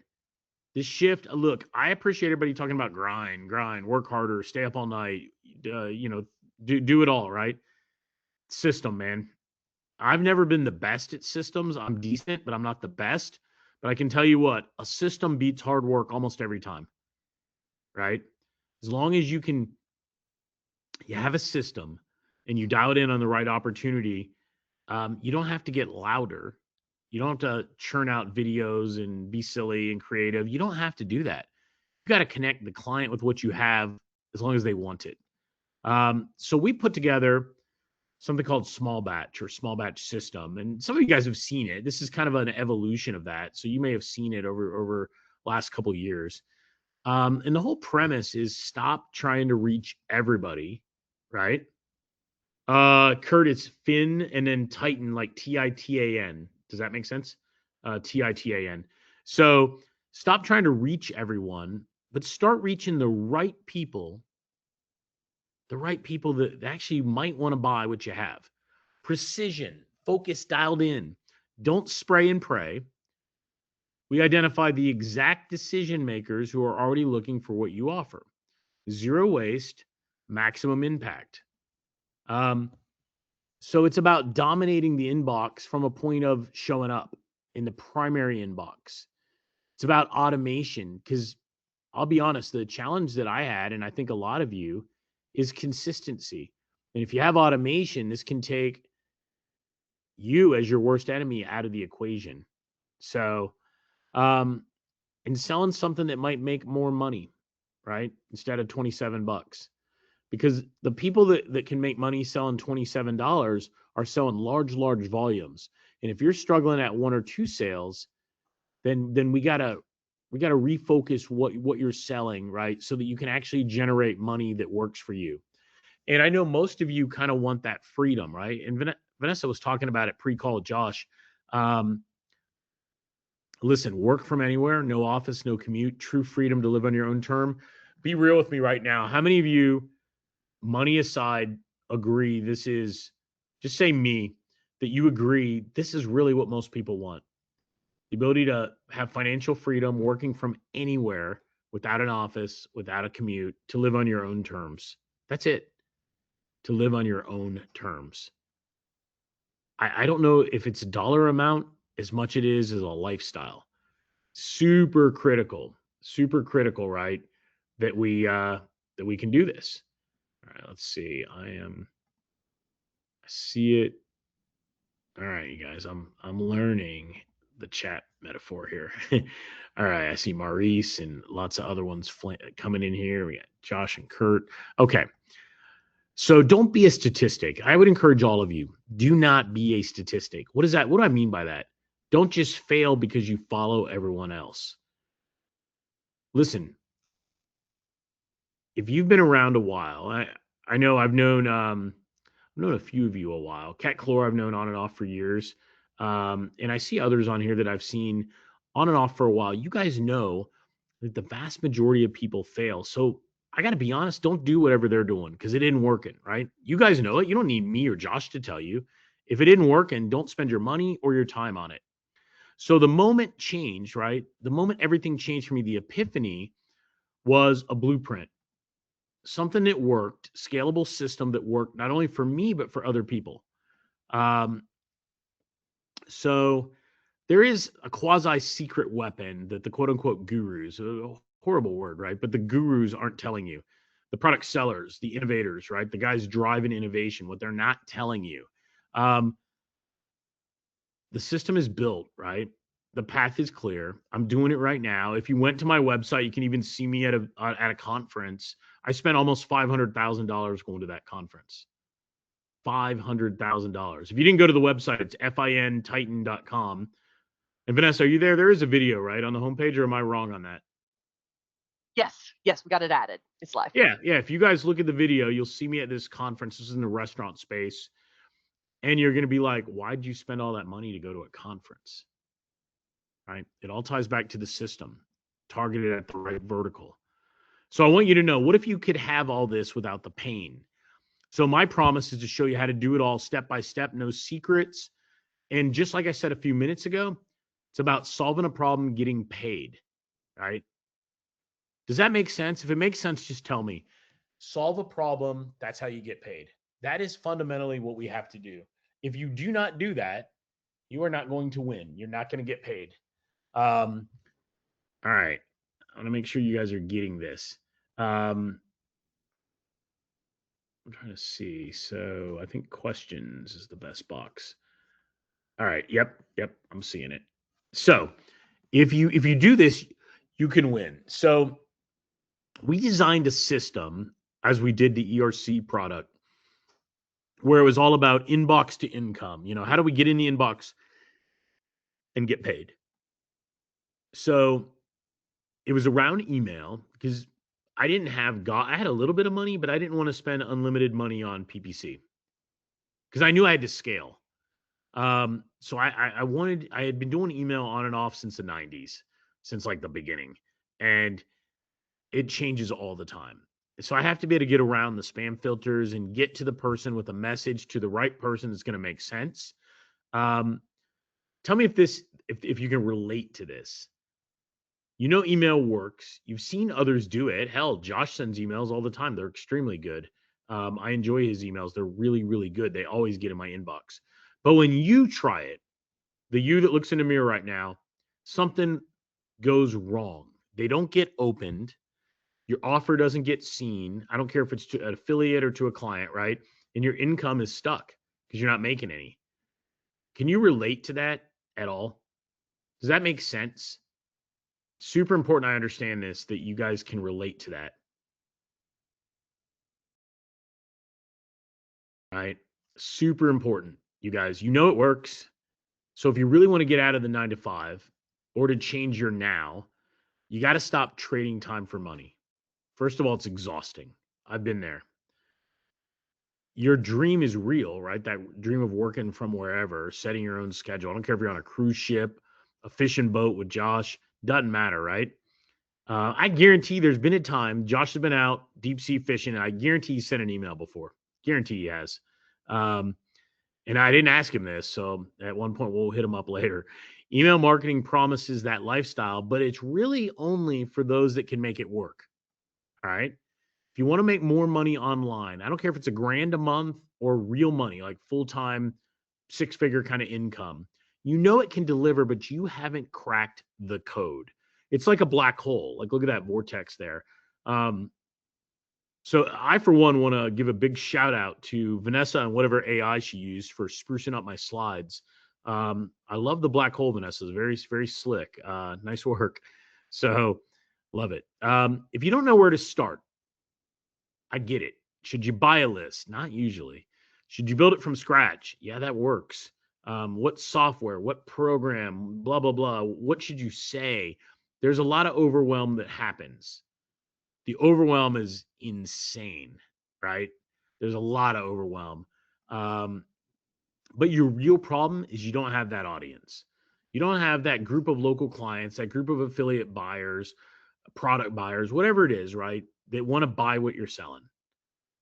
This shift, look, I appreciate everybody talking about grind, work harder, stay up all night, do it all, right? System, man. I've never been the best at systems. I'm decent, but I'm not the best. But I can tell you what, a system beats hard work almost every time, right? As long as you have a system and you dial it in on the right opportunity, you don't have to get louder. You don't have to churn out videos and be silly and creative. You don't have to do that. You got to connect the client with what you have as long as they want it. So we put together something called small batch or small batch system. And some of you guys have seen it. This is kind of an evolution of that. So you may have seen it over last couple of years. And the whole premise is stop trying to reach everybody, right? Kurt, it's Finn and then Titan, like Titan. Does that make sense? Titan. So stop trying to reach everyone, but start reaching the right people that actually might want to buy what you have. Precision, focus, dialed in. Don't spray and pray. We identify the exact decision makers who are already looking for what you offer. Zero waste, maximum impact. So it's about dominating the inbox from a point of showing up in the primary inbox. It's about automation, because I'll be honest, the challenge that I had, and I think a lot of you, is consistency. And if you have automation, this can take you as your worst enemy out of the equation. So, and selling something that might make more money, right? Instead of $27. Because the people that can make money selling $27 are selling large volumes. And if you're struggling at one or two sales, then we gotta refocus what you're selling, right? So that you can actually generate money that works for you. And I know most of you kind of want that freedom, right? And Vanessa was talking about it pre-call, Josh. Listen, work from anywhere, no office, no commute, true freedom to live on your own term. Be real with me right now. How many of you, money aside, agree this is, just say me, that you agree this is really what most people want? The ability to have financial freedom, working from anywhere without an office, without a commute, to live on your own terms. That's it. To live on your own terms. I don't know if it's a dollar amount as much it is as a lifestyle. Super critical, right? That we can do this. All right, let's see. I see it. All right, you guys, I'm learning the chat metaphor here. All right, I see Maurice and lots of other ones coming in here. We got Josh and Kurt. Okay. So don't be a statistic. I would encourage all of you, do not be a statistic. What is that? What do I mean by that? Don't just fail because you follow everyone else. Listen, if you've been around a while, I know I've known a few of you a while. Cat Chlor I've known on and off for years. And I see others on here that I've seen on and off for a while. You guys know that the vast majority of people fail. So I got to be honest, don't do whatever they're doing because it isn't working, right? You guys know it. You don't need me or Josh to tell you. If it isn't working, don't spend your money or your time on it. So the moment changed, right? The moment everything changed for me, the epiphany was a blueprint, something that worked, scalable system that worked not only for me, but for other people. So there is a quasi secret weapon that the quote unquote gurus, a horrible word, right? But the gurus aren't telling you. The product sellers, the innovators, right? The guys driving innovation, what they're not telling you. The system is built, right? The path is clear. I'm doing it right now. If you went to my website, you can even see me at a conference. I spent almost $500,000 going to that conference. $500,000. If you didn't go to the website, it's fintitan.com. And Vanessa, are you there? There is a video, right, on the homepage, or am I wrong on that? Yes, we got it added. It's live. Yeah. If you guys look at the video, you'll see me at this conference. This is in the restaurant space. And you're going to be like, why'd you spend all that money to go to a conference? Right? It all ties back to the system, targeted at the right vertical. So I want you to know, what if you could have all this without the pain? So my promise is to show you how to do it all step by step, no secrets. And just like I said a few minutes ago, it's about solving a problem, getting paid, right? Does that make sense? If it makes sense, just tell me. Solve a problem, that's how you get paid. That is fundamentally what we have to do. If you do not do that, you are not going to win. You're not going to get paid. All right. I want to make sure you guys are getting this. I'm trying to see. So I think questions is the best box. All right. Yep. I'm seeing it. So if you do this, you can win. So we designed a system as we did the ERC product where it was all about inbox to income. You know, how do we get in the inbox and get paid? So it was around email because I didn't have I had a little bit of money, but I didn't want to spend unlimited money on PPC because I knew I had to scale. So I had been doing email on and off since the 90s, since like the beginning, and it changes all the time. So I have to be able to get around the spam filters and get to the person with a message to the right person that's going to make sense. Tell me if you can relate to this. You know, email works. You've seen others do it. Hell, Josh sends emails all the time. They're extremely good. I enjoy his emails. They're really, really good. They always get in my inbox. But when you try it, the you that looks in the mirror right now, something goes wrong. They don't get opened. Your offer doesn't get seen. I don't care if it's to an affiliate or to a client, right? And your income is stuck because you're not making any. Can you relate to that at all? Does that make sense? Super important I understand this, that you guys can relate to that. Right? Super important, you guys. You know it works. So if you really want to get out of the 9 to 5 or to change your now, you got to stop trading time for money. First of all, it's exhausting. I've been there. Your dream is real, right? That dream of working from wherever, setting your own schedule. I don't care if you're on a cruise ship a fishing boat with Josh. Doesn't matter, right? I guarantee there's been a time Josh has been out deep sea fishing, and I guarantee he sent an email before. Guarantee he has. And I didn't ask him this, so at one point we'll hit him up later. Email marketing promises that lifestyle, but it's really only for those that can make it work. All right. If you want to make more money online, I don't care if it's $1,000 a month or real money, like full-time, six-figure kind of income. You know it can deliver, but you haven't cracked the code. It's like a black hole. Like, look at that vortex there. So I, for one, want to give a big shout out to Vanessa and whatever AI she used for sprucing up my slides. I love the black hole, Vanessa. It's very, very slick. Nice work. So love it. If you don't know where to start, I get it. Should you buy a list? Not usually. Should you build it from scratch? Yeah, that works. What software? What program? Blah, blah, blah. What should you say? There's a lot of overwhelm that happens. The overwhelm is insane, right? There's a lot of overwhelm. But your real problem is you don't have that audience. You don't have that group of local clients, that group of affiliate buyers, product buyers, whatever it is, right? That want to buy what you're selling.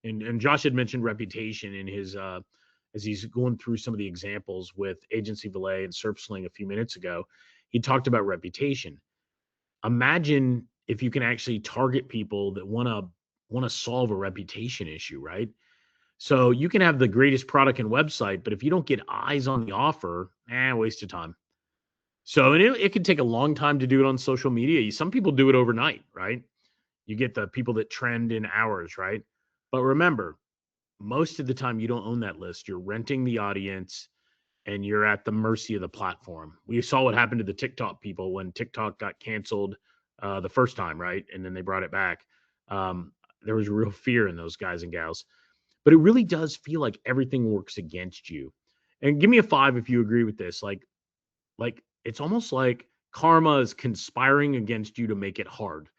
And Josh had mentioned reputation in his as he's going through some of the examples with Agency Valet and SerpSling a few minutes ago. He talked about reputation. Imagine if you can actually target people that want to solve a reputation issue, right? So you can have the greatest product and website, but if you don't get eyes on the offer, waste of time. So and it can take a long time to do it on social media. Some people do it overnight, right? You get the people that trend in hours, right? But remember, most of the time you don't own that list. You're renting the audience and you're at the mercy of the platform. We saw what happened to the TikTok people when TikTok got canceled the first time, right? And then they brought it back. There was real fear in those guys and gals. But it really does feel like everything works against you. And give me a 5 if you agree with this. Like it's almost like karma is conspiring against you to make it hard.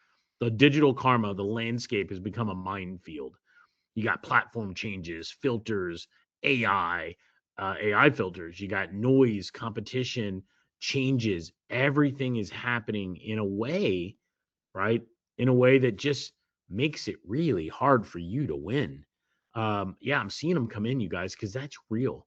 The digital karma, the landscape has become a minefield. You got platform changes, filters, AI filters. You got noise, competition, changes. Everything is happening in a way, right? In a way that just makes it really hard for you to win. I'm seeing them come in, you guys, because that's real.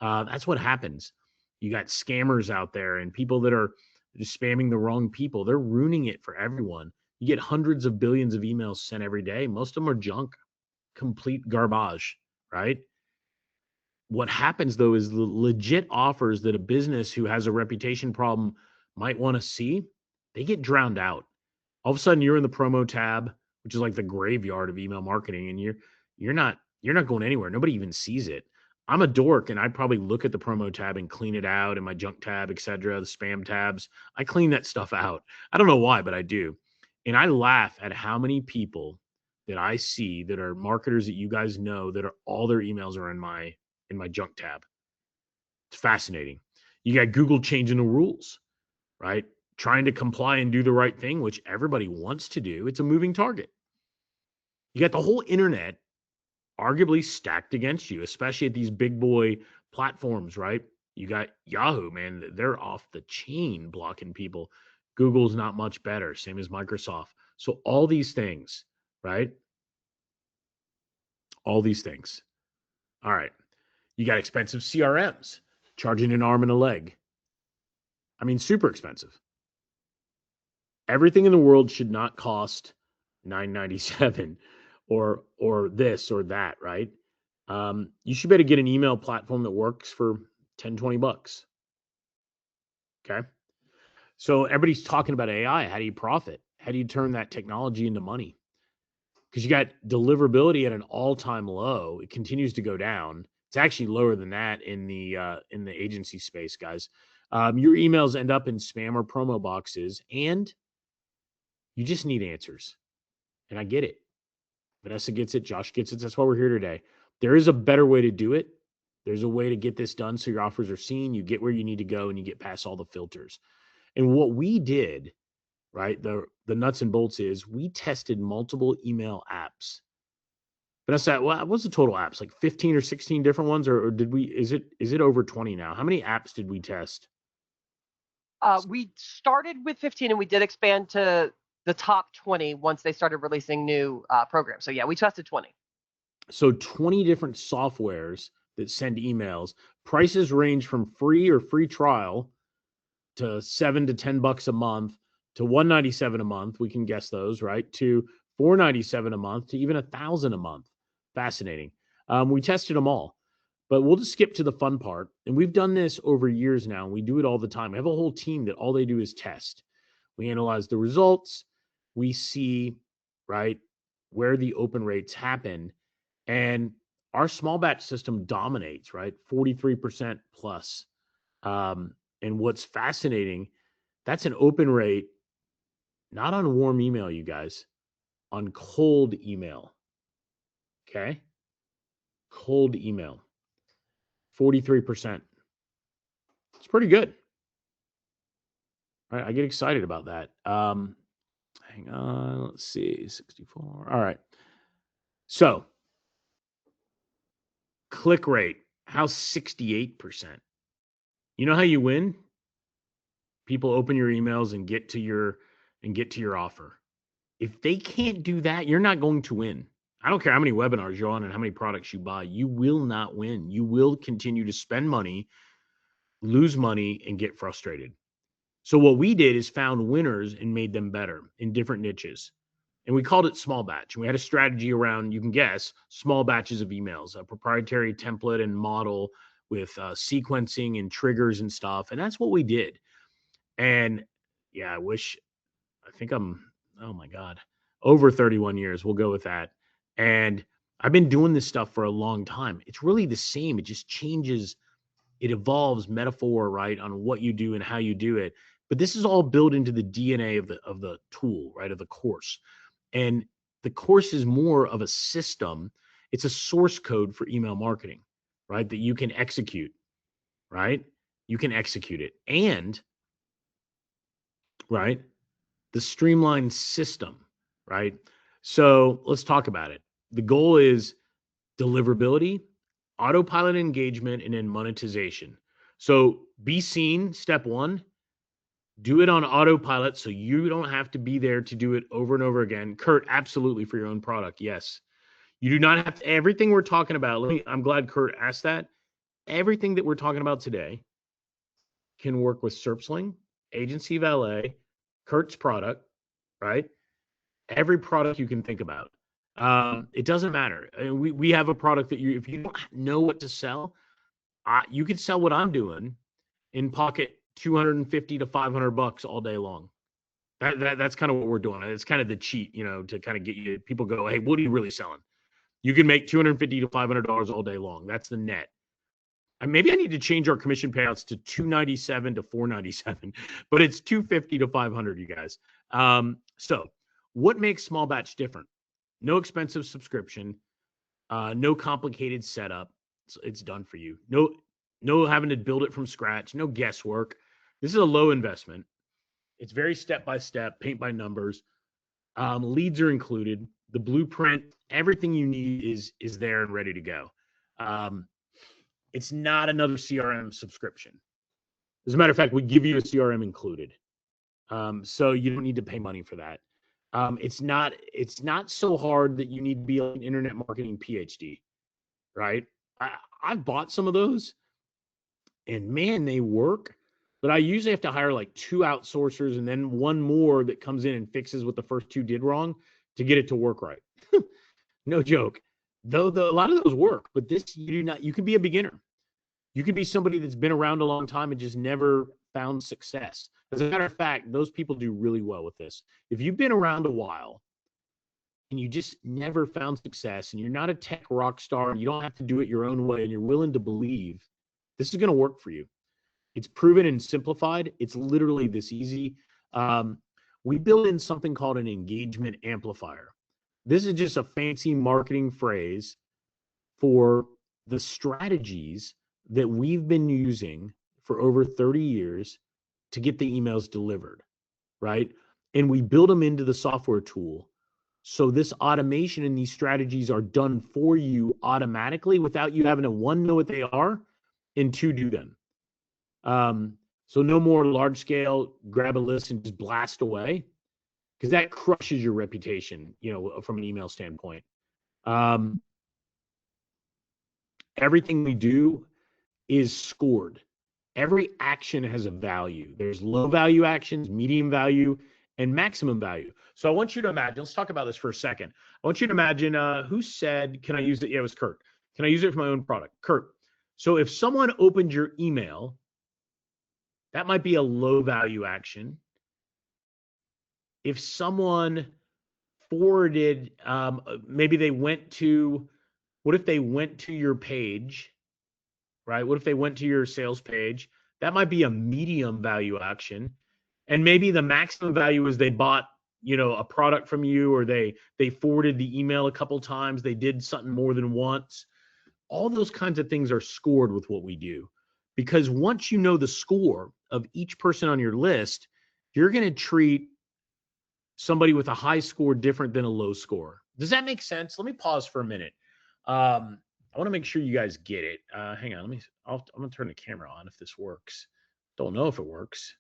That's what happens. You got scammers out there and people that are just spamming the wrong people. They're ruining it for everyone. You get hundreds of billions of emails sent every day. Most of them are junk, complete garbage, right? What happens, though, is the legit offers that a business who has a reputation problem might want to see, they get drowned out. All of a sudden, you're in the promo tab, which is like the graveyard of email marketing, and you're not going anywhere. Nobody even sees it. I'm a dork, and I probably look at the promo tab and clean it out, and my junk tab, etc., the spam tabs. I clean that stuff out. I don't know why, but I do. And I laugh at how many people that I see that are marketers that you guys know that are all their emails are in my junk tab. It's fascinating. You got Google changing the rules, right? Trying to comply and do the right thing, which everybody wants to do. It's a moving target. You got the whole internet arguably stacked against you, especially at these big boy platforms, right? You got Yahoo, man. They're off the chain blocking people. Google's not much better, same as Microsoft. So all these things, right? All these things. All right. You got expensive CRMs, charging an arm and a leg. I mean, super expensive. Everything in the world should not cost $9.97 or this or that, right? You should be able to get an email platform that works for $10-20. Okay. So everybody's talking about AI. How do you profit? How do you turn that technology into money? Because you got deliverability at an all-time low. It continues to go down. It's actually lower than that in the agency space, guys. Your emails end up in spam or promo boxes, and you just need answers. And I get it. Vanessa gets it. Josh gets it. That's why we're here today. There is a better way to do it. There's a way to get this done so your offers are seen, you get where you need to go, and you get past all the filters. And what we did, right, the nuts and bolts is we tested multiple email apps. Vanessa, what's the total apps? Like 15 or 16 different ones, or did we? Is it over 20 now? How many apps did we test? We started with 15 and we did expand to the top 20 once they started releasing new programs. So yeah, we tested 20. So 20 different softwares that send emails. Prices range from free or free trial to $7 to $10 a month to $197 a month. We can guess those, right? To $497 a month to even $1,000 a month. Fascinating. We tested them all, but we'll just skip to the fun part. And we've done this over years now. And we do it all the time. We have a whole team that all they do is test. We analyze the results. We see, right, where the open rates happen. And our small batch system dominates, right? 43% plus. And what's fascinating, that's an open rate, not on warm email, you guys, on cold email. Okay? Cold email. 43%. It's pretty good. All right, I get excited about that. Hang on, let's see, 64. All right. So, click rate, how's 68%? You know how you win? People open your emails and get to your offer. If they can't do that, you're not going to win. I don't care how many webinars you're on and how many products you buy, you will not win. You will continue to spend money, lose money, and get frustrated. So what we did is found winners and made them better in different niches. And we called it small batch. And we had a strategy around, you can guess, small batches of emails, a proprietary template and model with sequencing and triggers and stuff. And that's what we did. And yeah, I think I'm, oh my God, over 31 years. We'll go with that. And I've been doing this stuff for a long time. It's really the same. It just changes. It evolves metaphor, right, on what you do and how you do it. But this is all built into the DNA of the tool, right, of the course. And the course is more of a system. It's a source code for email marketing, right, that you can execute, right? You can execute it. And, right, the streamlined system, right? So let's talk about it. The goal is deliverability, autopilot engagement, and then monetization. So be seen, step one, do it on autopilot so you don't have to be there to do it over and over again. Kurt, absolutely, for your own product, yes. You do not have to, everything we're talking about, I'm glad Kurt asked that. Everything that we're talking about today can work with SERPsling, Agency Valet, Kurt's product, right? Every product you can think about. It doesn't matter. We have a product that if you don't know what to sell, you could sell what I'm doing in pocket $250 to $500 all day long. That's kind of what we're doing. It's kind of the cheat, to kind of get you. People go, hey, what are you really selling? You can make $250 to $500 all day long. That's the net. And maybe I need to change our commission payouts to $297 to $497, but it's $250 to $500, you guys. So what makes small batch different? No expensive subscription, no complicated setup. It's done for you. No having to build it from scratch, no guesswork. This is a low investment. It's very step-by-step, paint by numbers. Leads are included. The blueprint, everything you need is there and ready to go. It's not another CRM subscription. As a matter of fact, we give you a CRM included. So you don't need to pay money for that. It's not so hard that you need to be an internet marketing PhD, right? I've bought some of those and man, they work, but I usually have to hire like 2 outsourcers and then one more that comes in and fixes what the first 2 did wrong to get it to work right. No joke. Though a lot of those work, but this you can be a beginner. You can be somebody that's been around a long time and just never found success. As a matter of fact, those people do really well with this. If you've been around a while and you just never found success and you're not a tech rock star and you don't have to do it your own way and you're willing to believe, this is going to work for you. It's proven and simplified. It's literally this easy. We built in something called an engagement amplifier. This is just a fancy marketing phrase for the strategies that we've been using for over 30 years to get the emails delivered, right? And we build them into the software tool. So this automation and these strategies are done for you automatically without you having to, 1, know what they are, and 2, do them. So no more large scale, grab a list and just blast away, because that crushes your reputation, from an email standpoint. Everything we do is scored. Every action has a value. There's low value actions, medium value, and maximum value. So I want you to imagine, let's talk about this for a second. I want you to imagine who said, can I use it? Yeah, it was Kurt. Can I use it for my own product? Kurt. So if someone opened your email, that might be a low value action. If someone forwarded, maybe they went to, what if they went to your page, right? What if they went to your sales page? That might be a medium value action. And maybe the maximum value is they bought, a product from you, or they forwarded the email a couple times. They did something more than once. All those kinds of things are scored with what we do, because once you know the score of each person on your list, you're going to treat somebody with a high score different than a low score. Does that make sense? Let me pause for a minute. I want to make sure you guys get it. Hang on. I'm going to turn the camera on if this works. Don't know if it works.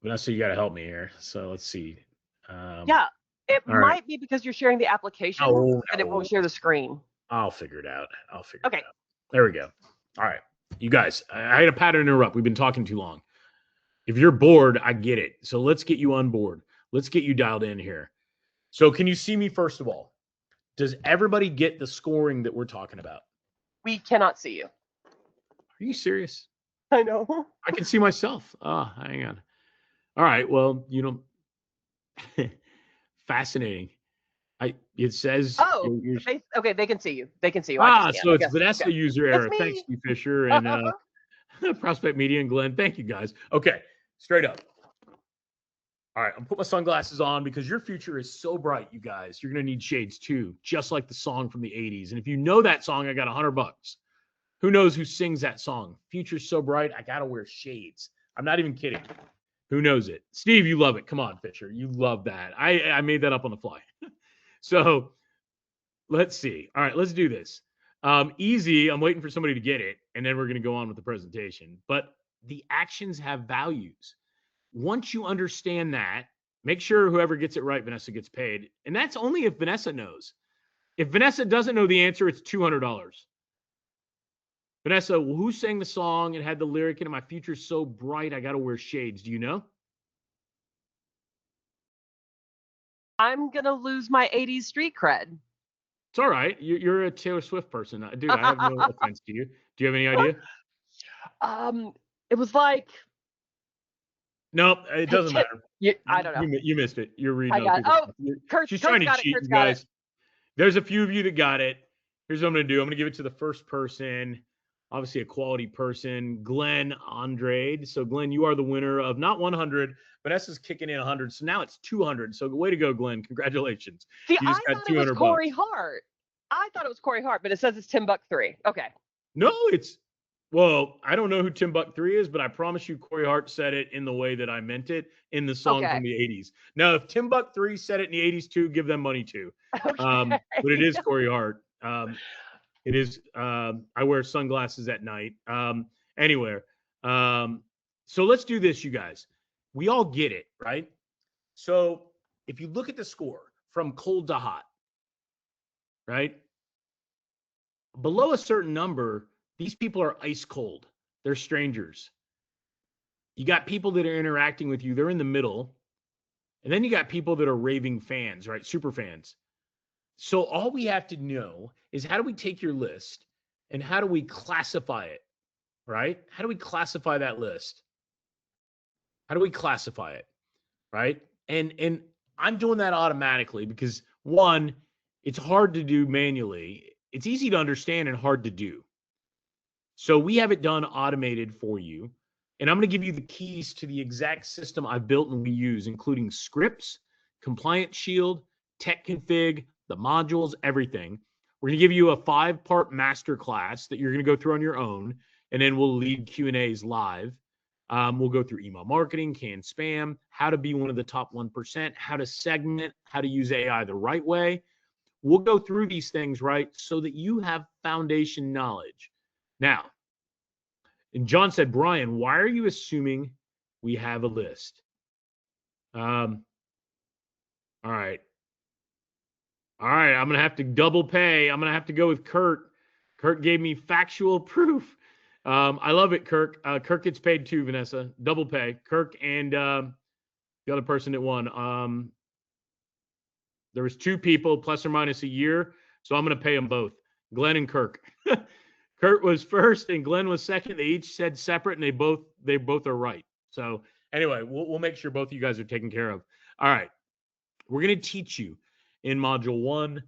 Vanessa, you got to help me here. So let's see. Yeah, it might be because you're sharing the application and it won't share the screen. I'll figure it out. Okay. There we go. All right. You guys, I had a pattern interrupt. We've been talking too long. If you're bored, I get it. So let's get you on board. Let's get you dialed in here. So can you see me first of all? Does everybody get the scoring that we're talking about? We cannot see you. Are you serious? I know. I can see myself. Hang on. All right. Well, fascinating. It says. Oh, okay. They can see you. They can see you. So it's Vanessa user error. Thanks, Steve Fisher and Prospect Media and Glenn. Thank you, guys. Okay, straight up. All right, I'm putting my sunglasses on because your future is so bright, you guys. You're gonna need shades too, just like the song from the '80s. And if you know that song, I got $100. Who knows who sings that song? Future's so bright, I gotta wear shades. I'm not even kidding. Who knows it? Steve, you love it. Come on, Fisher. You love that. I made that up on the fly. So let's see. All right, let's do this. Easy. I'm waiting for somebody to get it, and then we're going to go on with the presentation. But the actions have values. Once you understand that, make sure whoever gets it right, Vanessa, gets paid. And that's only if Vanessa knows. If Vanessa doesn't know the answer, it's $200. Vanessa, who sang the song and had the lyric in it? My future's so bright, I got to wear shades. Do you know? I'm going to lose my 80s street cred. It's all right. You're a Taylor Swift person. Dude, I have no offense to you. Do you have any idea? It was like. Nope, it doesn't matter. I don't know. You missed it. You're reading. She's trying to cheat, you guys. There's a few of you that got it. Here's what I'm going to do. I'm going to give it to the first person. Obviously, a quality person, Glenn Andrade. So, Glenn, you are the winner of not 100. Vanessa's kicking in 100. So now it's 200. So, way to go, Glenn. Congratulations. See, I thought it was Corey Hart. I thought it was Corey Hart, but it says it's Tim Buck 3. Okay. No, I don't know who Tim Buck 3 is, but I promise you Corey Hart said it in the way that I meant it in the song from the 80s. Now, if Tim Buck 3 said it in the 80s too, give them money too. Okay. But it is Corey Hart. It is. I wear sunglasses at night. Anyway, so let's do this, you guys. We all get it, right? So if you look at the score from cold to hot, right? Below a certain number, these people are ice cold. They're strangers. You got people that are interacting with you. They're in the middle. And then you got people that are raving fans, right? Super fans. So all we have to know is how do we take your list and how do we classify it, right? How do we classify that list? How do we classify it, right? And I'm doing that automatically because, one, it's hard to do manually. It's easy to understand and hard to do. So we have it done automated for you. And I'm going to give you the keys to the exact system I've built and we use, including scripts, Compliance Shield, Tech Config, the modules, everything. We're going to give you a 5-part masterclass that you're going to go through on your own, and then we'll lead Q&As live. We'll go through email marketing, canned spam, how to be one of the top 1%, how to segment, how to use AI the right way. We'll go through these things, right, so that you have foundation knowledge. Now, And John said, Brian, why are you assuming we have a list? All right. All right. I'm going to have to double pay. I'm going to have to go with Kurt. Kurt gave me factual proof. I love it, Kirk. Kirk gets paid too, Vanessa. Double pay. Kirk and the other person that won. There was 2 people plus or minus a year, so I'm going to pay them both. Glenn and Kirk. Kurt was first and Glenn was second. They each said separate, and they both are right. So anyway, we'll make sure both of you guys are taken care of. All right, we're going to teach you in module 1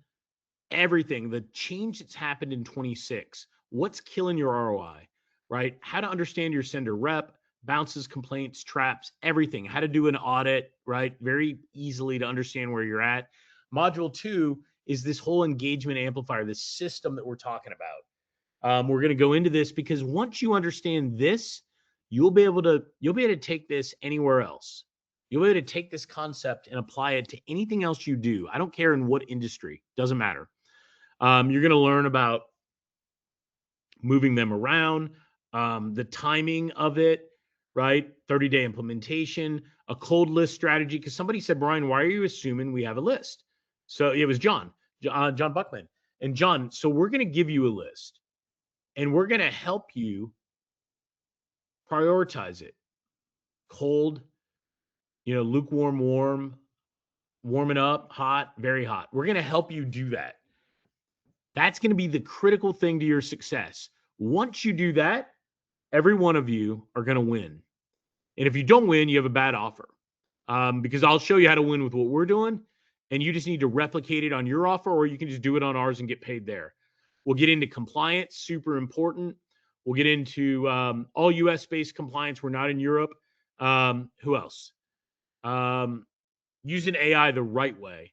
everything, the change that's happened in 26, what's killing your ROI, right? How to understand your sender rep, bounces, complaints, traps, everything. How to do an audit, right? Very easily to understand where you're at. Module 2 is this whole engagement amplifier, this system that we're talking about. We're going to go into this because once you understand this, you'll be able to take this anywhere else. You'll be able to take this concept and apply it to anything else you do. I don't care in what industry, doesn't matter. You're going to learn about moving them around, the timing of it, right? 30-day implementation, a cold list strategy. Because somebody said, Brian, why are you assuming we have a list? So it was John Buckman. And John, so we're going to give you a list and we're going to help you prioritize it. Cold, lukewarm, warm, warming up, hot, very hot. We're going to help you do that. That's going to be the critical thing to your success. Once you do that, every one of you are going to win. And if you don't win, you have a bad offer. Because I'll show you how to win with what we're doing, and you just need to replicate it on your offer, or you can just do it on ours and get paid there. We'll get into compliance, super important. We'll get into all US-based compliance. We're not in Europe. Who else? Using AI the right way,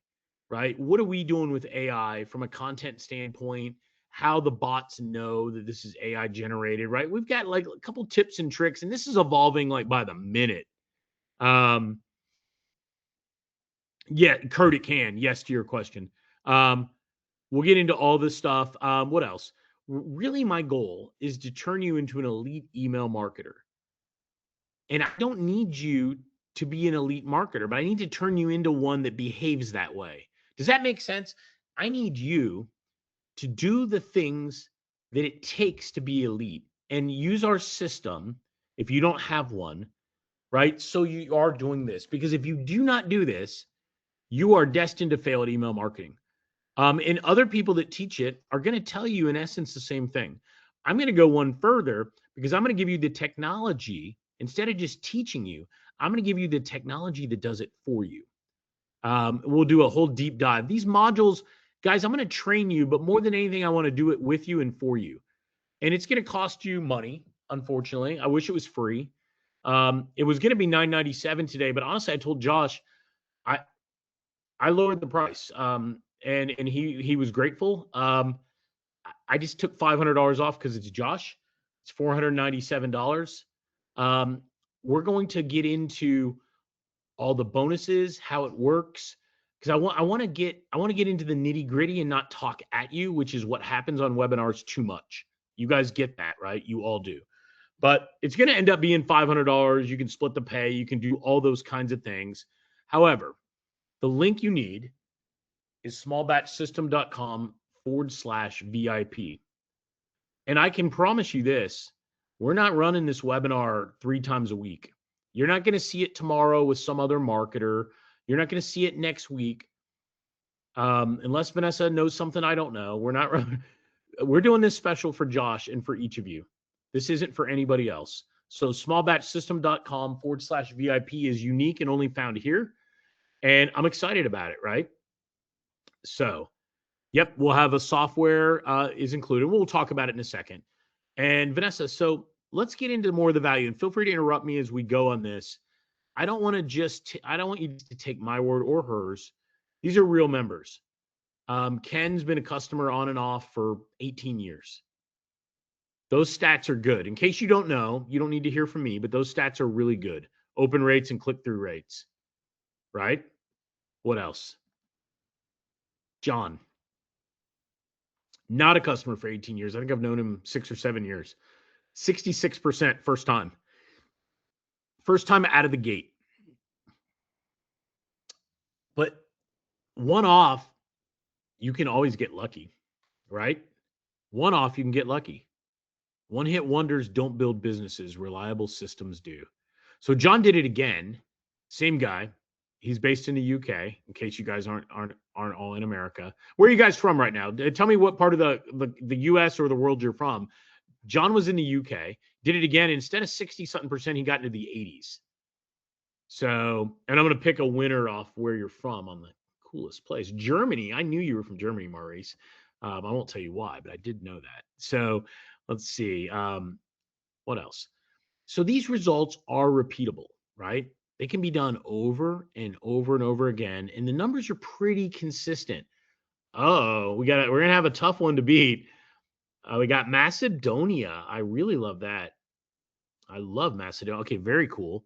right? What are we doing with AI from a content standpoint? How the bots know that this is AI generated, right? We've got like a couple tips and tricks, and this is evolving like by the minute. Yeah, Kurt, it can. Yes, to your question. We'll get into all this stuff. What else? Really, my goal is to turn you into an elite email marketer. And I don't need you to be an elite marketer, but I need to turn you into one that behaves that way. Does that make sense? I need you to do the things that it takes to be elite and use our system if you don't have one, right? So you are doing this, because if you do not do this, you are destined to fail at email marketing. And other people that teach it are going to tell you in essence the same thing. I'm going to go one further because I'm going to give you the technology. Instead of just teaching you, I'm going to give you the technology that does it for you. We'll do a whole deep dive. These modules, guys, I'm going to train you, but more than anything, I want to do it with you and for you. And it's going to cost you money, unfortunately. I wish it was free. It was going to be $9.97 today, but honestly, I told Josh, I lowered the price. And he was grateful. I just took $500 off because it's Josh. It's $497. We're going to get into all the bonuses, how it works, because I want to get into the nitty gritty and not talk at you, which is what happens on webinars too much. You guys get that, right? You all do. But it's going to end up being $500. You can split the pay. You can do all those kinds of things. However, the link you need is smallbatchsystem.com/VIP. And I can promise you this, we're not running this webinar 3 times a week. You're not going to see it tomorrow with some other marketer. You're not going to see it next week. Unless Vanessa knows something I don't know. We're doing this special for Josh and for each of you. This isn't for anybody else. So smallbatchsystem.com/VIP is unique and only found here. And I'm excited about it, right? So, yep, we'll have a software is included. We'll talk about it in a second. And Vanessa, so let's get into more of the value. And feel free to interrupt me as we go on this. I don't want you to take my word or hers. These are real members. Ken's been a customer on and off for 18 years. Those stats are good. In case you don't know, you don't need to hear from me, but those stats are really good. Open rates and click-through rates, right? What else? John, not a customer for 18 years. I think I've known him 6 or 7 years. 66% first time. First time out of the gate. But one off, you can always get lucky, right? One off, you can get lucky. One hit wonders don't build businesses. Reliable systems do. So John did it again. Same guy. He's based in the UK. In case you guys aren't all in America, where are you guys from right now? Tell me what part of the US or the world you're from. John was in the UK. Did it again. Instead of 60-something%, he got into the 80s. So, and I'm going to pick a winner off where you're from on the coolest place. Germany. I knew you were from Germany, Maurice. I won't tell you why, but I did know that. So let's see. What else? So these results are repeatable, right? They can be done over and over and over again. And the numbers are pretty consistent. Oh, we're going to have a tough one to beat. We got Macedonia. I really love that. I love Macedonia. Okay, very cool.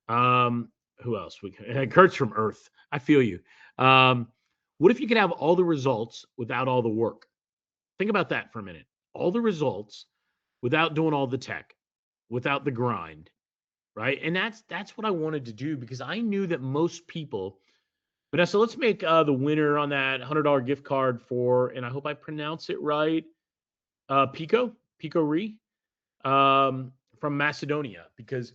Who else? Kurt's from Earth. I feel you. What if you could have all the results without all the work? Think about that for a minute. All the results without doing all the tech, without the grind, right? And that's what I wanted to do because I knew that most people. Vanessa, let's make the winner on that $100 gift card for, and I hope I pronounce it right, Pico Ree, from Macedonia, because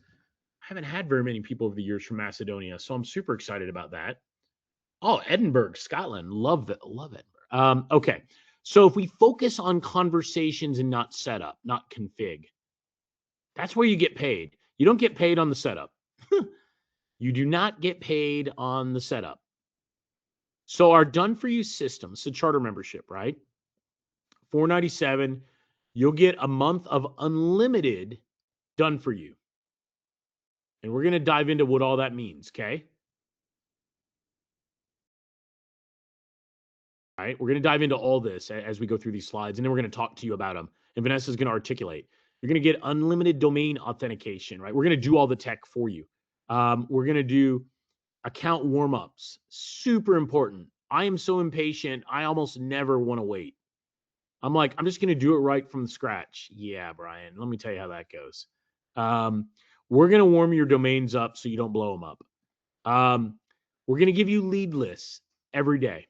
I haven't had very many people over the years from Macedonia, so I'm super excited about that. Oh, Edinburgh, Scotland. Love Edinburgh. Okay. So if we focus on conversations and not setup, not config, that's where you get paid. You don't get paid on the setup. You do not get paid on the setup. So our done for you system, it's a charter membership, right? $497. You'll get a month of unlimited done for you. And we're going to dive into what all that means, okay? All right, we're going to dive into all this as we go through these slides, and then we're going to talk to you about them. And Vanessa's going to articulate. You're going to get unlimited domain authentication, right? We're going to do all the tech for you. We're going to do account warm-ups. Super important. I am so impatient. I almost never want to wait. I'm like, I'm just going to do it right from scratch. Yeah, Brian, let me tell you how that goes. We're going to warm your domains up so you don't blow them up. We're going to give you lead lists every day.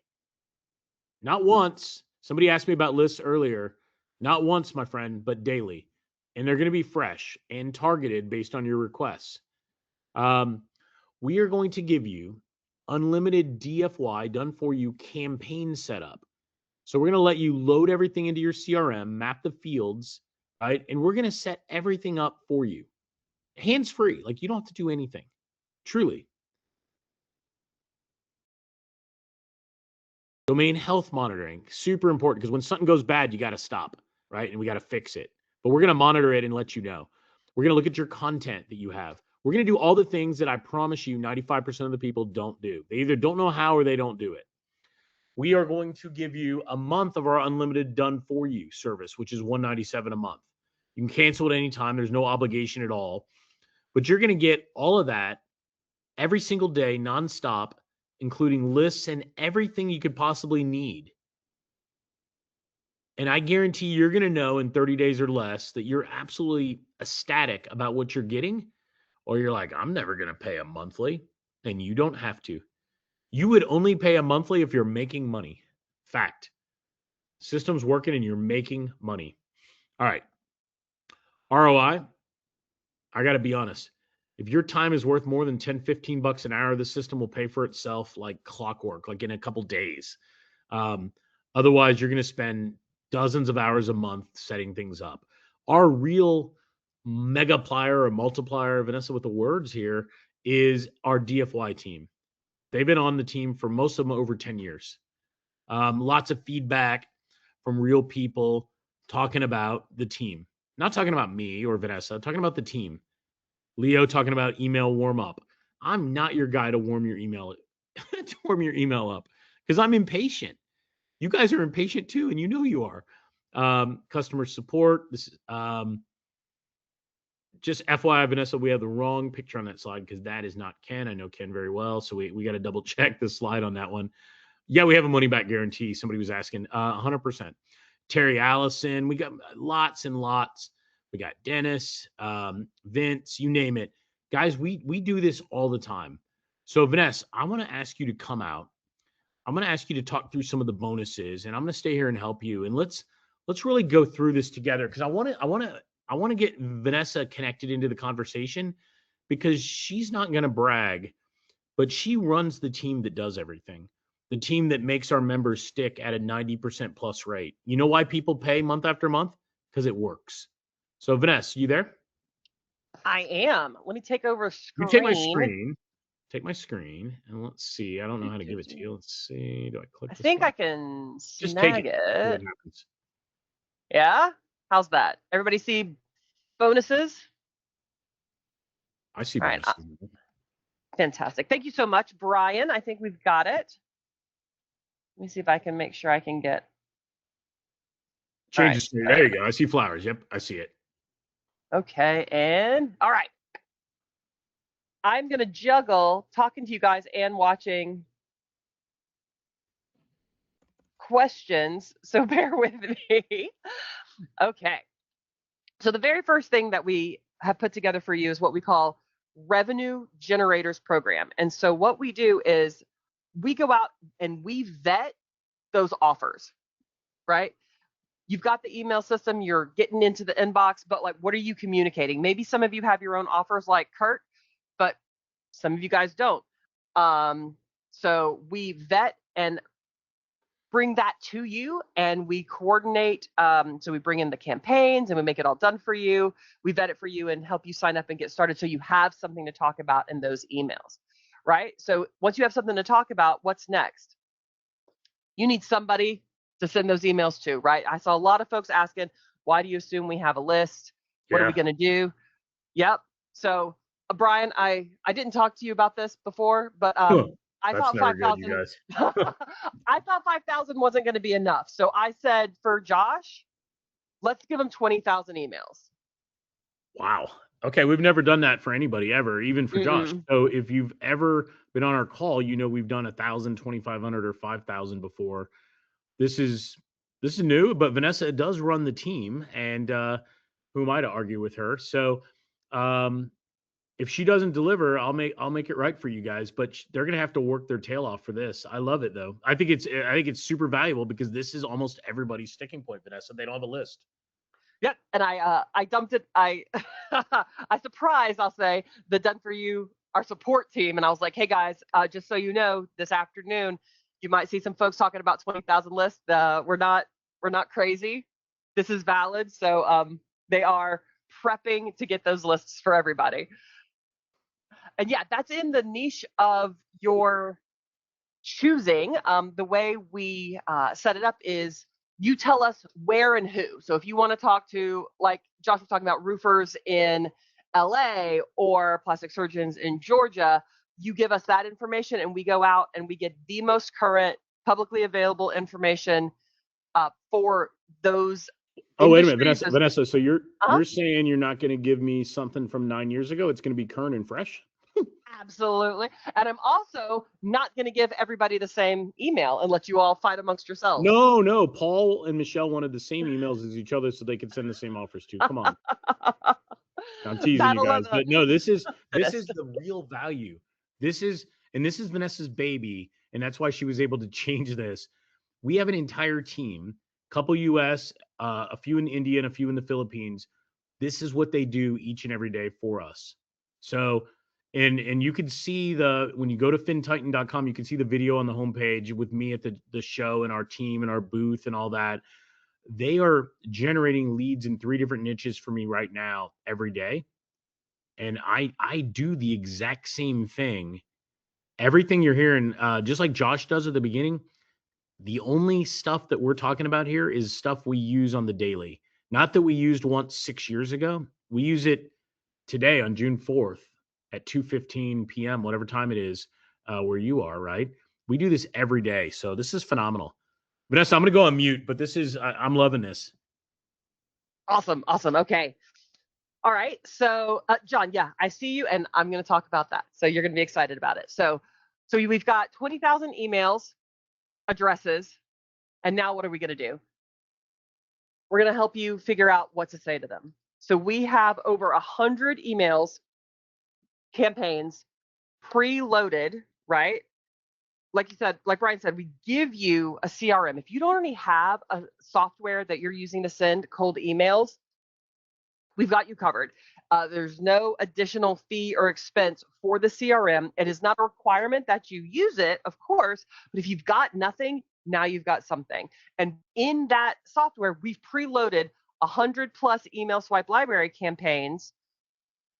Not once. Somebody asked me about lists earlier. Not once, my friend, but daily. And they're going to be fresh and targeted based on your requests. We are going to give you unlimited DFY, done for you campaign setup. So we're going to let you load everything into your CRM, map the fields, right? And we're going to set everything up for you. Hands-free, like you don't have to do anything. Truly. Domain health monitoring, super important because when something goes bad, you got to stop, right? And we got to fix it. But we're going to monitor it and let you know. We're going to look at your content that you have. We're going to do all the things that I promise you 95% of the people don't do. They either don't know how or they don't do it. We are going to give you a month of our unlimited done for you service, which is $197 a month. You can cancel at any time. There's no obligation at all. But you're going to get all of that every single day, nonstop, including lists and everything you could possibly need. And I guarantee you're going to know in 30 days or less that you're absolutely ecstatic about what you're getting, or you're like, I'm never going to pay a monthly, and you don't have to. You would only pay a monthly if you're making money. Fact. System's working and you're making money. All right. ROI, I got to be honest. If your time is worth more than 10, 15 bucks an hour, the system will pay for itself like clockwork, like in a couple days. Otherwise, you're going to spend dozens of hours a month setting things up. Our real megaplier or multiplier, Vanessa with the words here, is our DFY team. They've been on the team for most of them over 10 years. Lots of feedback from real people talking about the team. Not talking about me or Vanessa, talking about the team. Leo talking about email warm up. I'm not your guy to warm your email up because I'm impatient. You guys are impatient too, and you know you are. Customer support. This is just FYI, Vanessa, we have the wrong picture on that slide because that is not Ken. I know Ken very well, so we got to double check the slide on that one. Yeah, we have a money back guarantee. Somebody was asking. 100%. Terry Allison. We got lots and lots. We got Dennis, Vince, you name it. Guys, we do this all the time. So Vanessa, I want to ask you to come out. I'm going to ask you to talk through some of the bonuses, and I'm going to stay here and help you. And let's really go through this together, because I want to get Vanessa connected into the conversation, because she's not going to brag, but she runs the team that does everything. The team that makes our members stick at a 90% plus rate. You know why people pay month after month? Because it works. So Vanessa, you there? I am. Let me take over a screen. You take my screen. Take my screen, and let's see. I don't know how to give it to you. Let's see. Do I click? I think I can just take it. it. See what happens. Yeah? How's that? Everybody see bonuses? I see All right, bonuses. Fantastic. Thank you so much, Brian. I think we've got it. Let me see if I can make sure I can get. Changes. Right. There you go. I see flowers. Yep, I see it. Okay, and all right. I'm going to juggle talking to you guys and watching questions, so bear with me. Okay. So the very first thing that we have put together for you is what we call Revenue Generators Program. And so what we do is we go out and we vet those offers, right? You've got the email system, you're getting into the inbox, but like, what are you communicating? Maybe some of you have your own offers like Kurt, but some of you guys don't. So we vet and bring that to you, and we coordinate. So we bring in the campaigns and we make it all done for you. We vet it for you and help you sign up and get started, so you have something to talk about in those emails, right? So once you have something to talk about, what's next? You need somebody to send those emails to, right? I saw a lot of folks asking, why do you assume we have a list? What are we going to do? Yep. So Brian, I didn't talk to you about this before, but I thought 5,000. I thought 5,000 wasn't going to be enough. So I said, for Josh, let's give him 20,000 emails. Wow. Okay, we've never done that for anybody ever, even for Josh. So if you've ever been on our call, you know we've done 1,000, 2,500, or 5,000 before. This is new, but Vanessa does run the team, and who am I to argue with her? So if she doesn't deliver, I'll make it right for you guys. But they're gonna have to work their tail off for this. I love it though. I think it's super valuable, because this is almost everybody's sticking point, Vanessa. They don't have a list. Yep, and I dumped it. I surprised, I'll say, the Done For You, our support team, and I was like, hey guys, just so you know, this afternoon you might see some folks talking about 20,000 lists. We're not crazy. This is valid. So they are prepping to get those lists for everybody. And yeah, that's in the niche of your choosing. The way we set it up is you tell us where and who. So if you want to talk to, like Josh was talking about, roofers in LA or plastic surgeons in Georgia, you give us that information, and we go out and we get the most current publicly available information for those. Oh, wait a minute, Vanessa. So you're saying you're not going to give me something from 9 years ago? It's going to be current and fresh? Absolutely. And I'm also not going to give everybody the same email and let you all fight amongst yourselves. No. Paul and Michelle wanted the same emails as each other so they could send the same offers too. Come on. I'm teasing you guys. But no, this is the real value. This is Vanessa's baby, and that's why she was able to change this. We have an entire team, couple US, a few in India and a few in the Philippines. This is what they do each and every day for us. So, and you can see when you go to fintitan.com, you can see the video on the homepage with me at the show and our team and our booth and all that. They are generating leads in 3 different niches for me right now every day. And I do the exact same thing. Everything you're hearing, just like Josh does at the beginning, the only stuff that we're talking about here is stuff we use on the daily. Not that we used once 6 years ago. We use it today on June 4th at 2:15 p.m., whatever time it is where you are, right? We do this every day. So this is phenomenal. Vanessa, I'm going to go on mute, but I'm loving this. Awesome. Okay. All right. So, John, yeah, I see you, and I'm going to talk about that. So you're going to be excited about it. So we've got 20,000 emails, addresses, and now what are we going to do? We're going to help you figure out what to say to them. So we have over 100 emails, campaigns preloaded, right? Like you said, like Brian said, we give you a CRM. If you don't already have a software that you're using to send cold emails, we've got you covered. There's no additional fee or expense for the CRM. It is not a requirement that you use it, of course, but if you've got nothing, now you've got something. And in that software, we've preloaded 100 plus email swipe library campaigns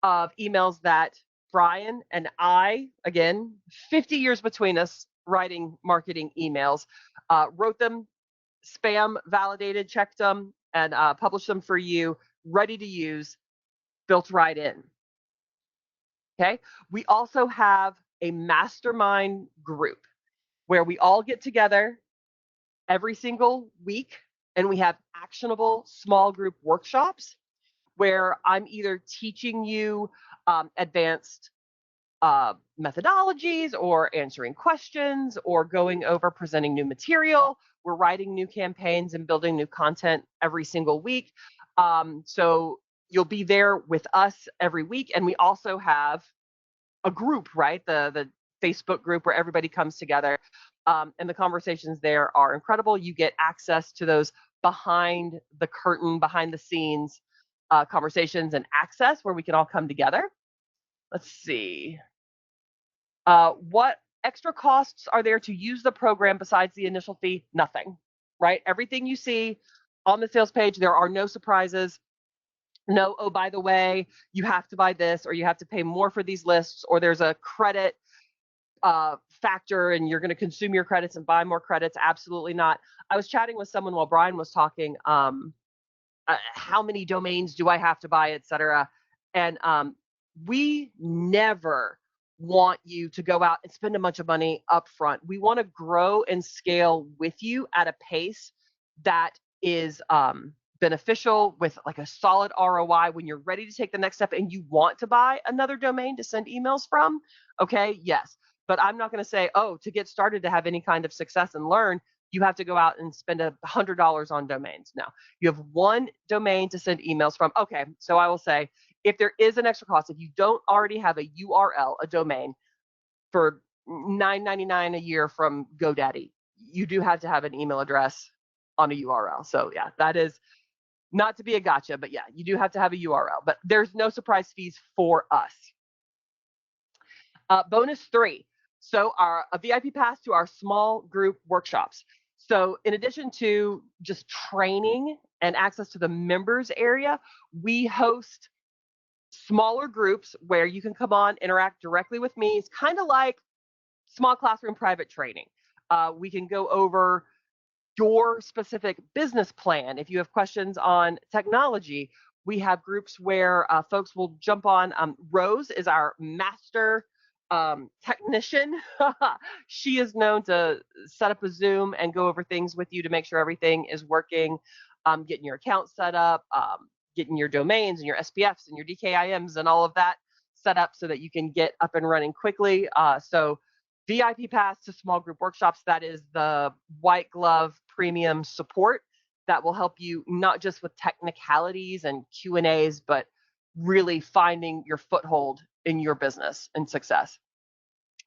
of emails that Brian and I, again, 50 years between us writing marketing emails, wrote them, spam validated, checked them, and published them for you, ready to use, built right in. Okay. We also have a mastermind group where we all get together every single week and we have actionable small group workshops where I'm either teaching you advanced methodologies or answering questions or going over presenting new material. We're writing new campaigns and building new content every single week. So you'll be there with us every week. And we also have a group, right? The Facebook group where everybody comes together. And the conversations there are incredible. You get access to those behind the curtain, behind the scenes conversations and access where we can all come together. Let's see. What extra costs are there to use the program besides the initial fee? Nothing, right? Everything you see on the sales page, there are no surprises. No, oh, by the way, you have to buy this or you have to pay more for these lists or there's a credit factor and you're going to consume your credits and buy more credits. Absolutely not. I was chatting with someone while Brian was talking, how many domains do I have to buy, et cetera. And we never want you to go out and spend a bunch of money up front. We want to grow and scale with you at a pace that is beneficial with like a solid ROI when you're ready to take the next step and you want to buy another domain to send emails from. Okay, yes. But I'm not going to say, oh, to get started to have any kind of success and learn, you have to go out and spend $100 on domains. No, you have one domain to send emails from. Okay, so I will say, if there is an extra cost, if you don't already have a URL, a domain for $9.99 a year from GoDaddy, you do have to have an email address on a URL. So yeah, that is not to be a gotcha, but yeah, you do have to have a URL, but there's no surprise fees for us. Bonus 3. So a VIP pass to our small group workshops. So in addition to just training and access to the members area, we host smaller groups where you can come on, interact directly with me. It's kind of like small classroom private training. We can go over your specific business plan. If you have questions on technology, we have groups where folks will jump on. Rose is our master technician. She is known to set up a Zoom and go over things with you to make sure everything is working, getting your account set up, getting your domains and your SPFs and your DKIMs and all of that set up so that you can get up and running quickly. So VIP pass to small group workshops, that is the white glove premium support that will help you not just with technicalities and Q&As, but really finding your foothold in your business and success.